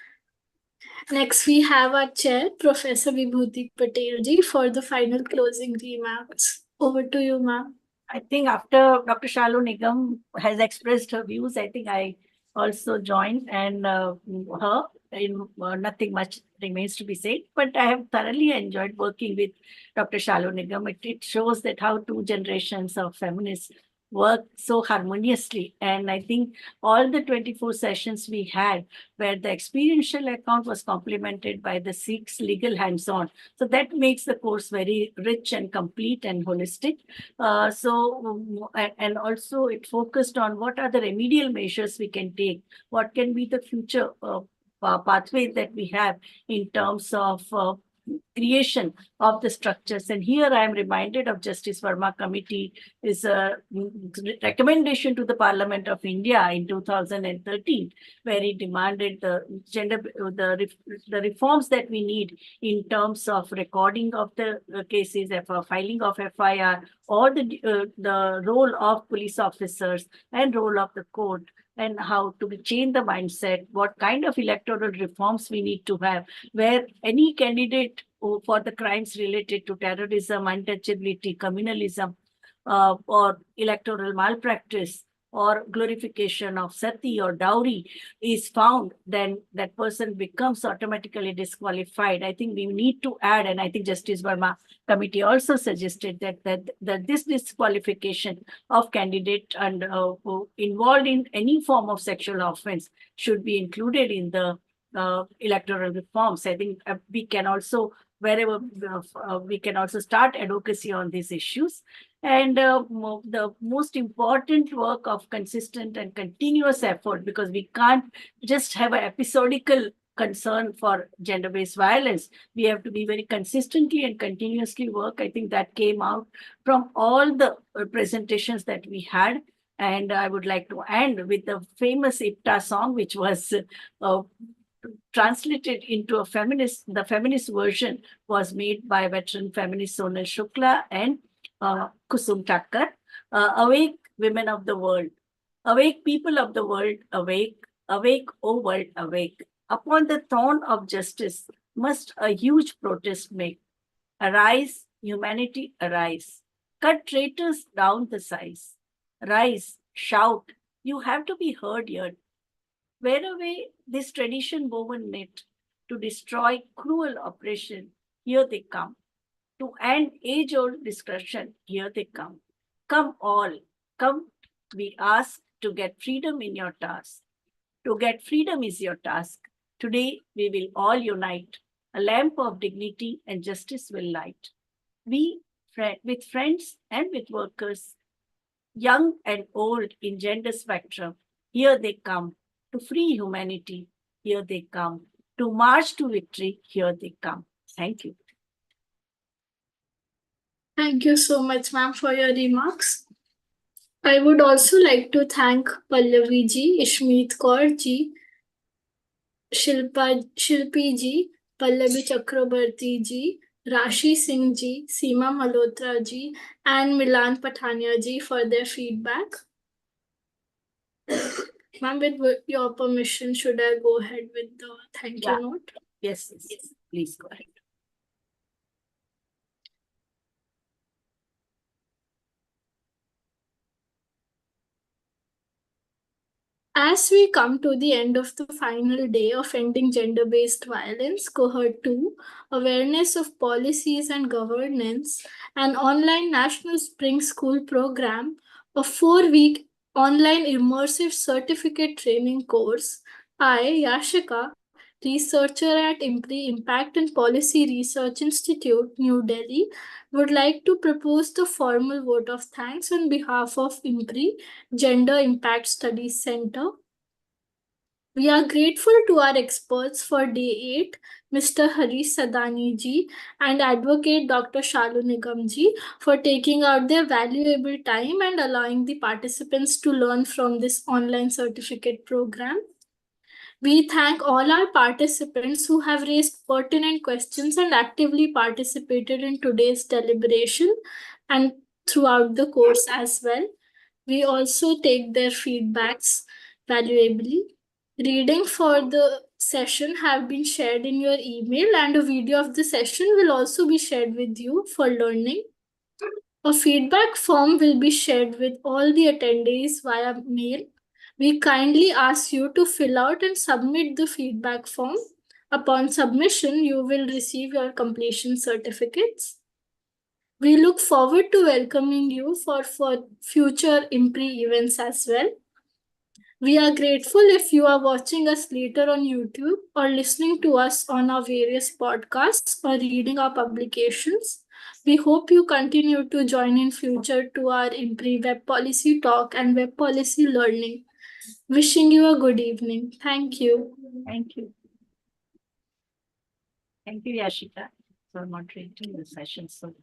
Next, we have our chair, Professor Vibhuti Patel ji, for the final closing remarks. Over to you, ma'am. I think after Dr. Shalu Nigam has expressed her views, I think I also joined and her. Nothing much remains to be said, but I have thoroughly enjoyed working with Dr. Shalu Nigam. It shows that how two generations of feminists work so harmoniously. And I think all the 24 sessions we had, where the experiential account was complemented by the 6 legal hands-on. So that makes the course very rich and complete and holistic. And also it focused on what are the remedial measures we can take, what can be the future pathways that we have in terms of creation of the structures. And here I am reminded of Justice Verma Committee is a recommendation to the Parliament of India in 2013, where it demanded the reforms that we need in terms of recording of the cases, filing of FIR, or the role of police officers and role of the court, and how to change the mindset, what kind of electoral reforms we need to have, where any candidate for the crimes related to terrorism, untouchability, communalism, or electoral malpractice, or glorification of sati or dowry is found, then that person becomes automatically disqualified. I think we need to add, and I think Justice Verma Committee also suggested that this disqualification of candidate and involved in any form of sexual offense should be included in the electoral reforms. I think we can also, wherever we can also start advocacy on these issues. And the most important work of consistent and continuous effort, because we can't just have an episodical concern for gender-based violence. We have to be very consistently and continuously work. I think that came out from all the presentations that we had. And I would like to end with the famous IPTA song, which was translated into a feminist. The feminist version was made by veteran feminist Sonal Shukla and Kusum Thakkar. Awake, women of the world. Awake, people of the world, awake. Awake, O world, awake. Upon the throne of justice must a huge protest make. Arise, humanity, arise. Cut traitors down the size. Rise, shout. You have to be heard here. Wear away this tradition woven net to destroy cruel oppression. Here they come. To end age-old discussion, here they come. Come all, come, we ask to get freedom in your task. To get freedom is your task. Today, we will all unite. A lamp of dignity and justice will light. We, with friends and with workers, young and old in gender spectrum, here they come. To free humanity, here they come. To march to victory, here they come. Thank you. Thank you so much, ma'am, for your remarks. I would also like to thank Pallavi ji, Ishmeet Kaur ji, Shilpi ji, Pallavi Chakrabarti ji, Rashi Singh ji, Seema Malhotra ji, and Milan Pathania ji for their feedback. Ma'am, with your permission, should I go ahead with the thank you note? Yes, please go ahead. As we come to the end of the final day of ending gender-based violence, Cohort 2, Awareness of Policies and Governance, an online National Spring School program, a 4-week online immersive certificate training course, I, Yashika, researcher at IMPRI, Impact and Policy Research Institute, New Delhi, would like to propose the formal vote of thanks on behalf of IMPRI, Gender Impact Studies Center. We are grateful to our experts for day 8, Mr. Harish Sadani ji and Advocate Dr. Shalu Nigam ji, for taking out their valuable time and allowing the participants to learn from this online certificate program. We thank all our participants who have raised pertinent questions and actively participated in today's deliberation and throughout the course as well. We also take their feedbacks valuably. Reading for the session have been shared in your email, and a video of the session will also be shared with you for learning. A feedback form will be shared with all the attendees via mail. We kindly ask you to fill out and submit the feedback form. Upon submission, you will receive your completion certificates. We look forward to welcoming you for future IMPRI events as well. We are grateful if you are watching us later on YouTube or listening to us on our various podcasts or reading our publications. We hope you continue to join in future to our IMPRI Web Policy Talk and Web Policy Learning. Wishing you a good evening. Thank you. Thank you. Thank you, Yashika, for moderating the session so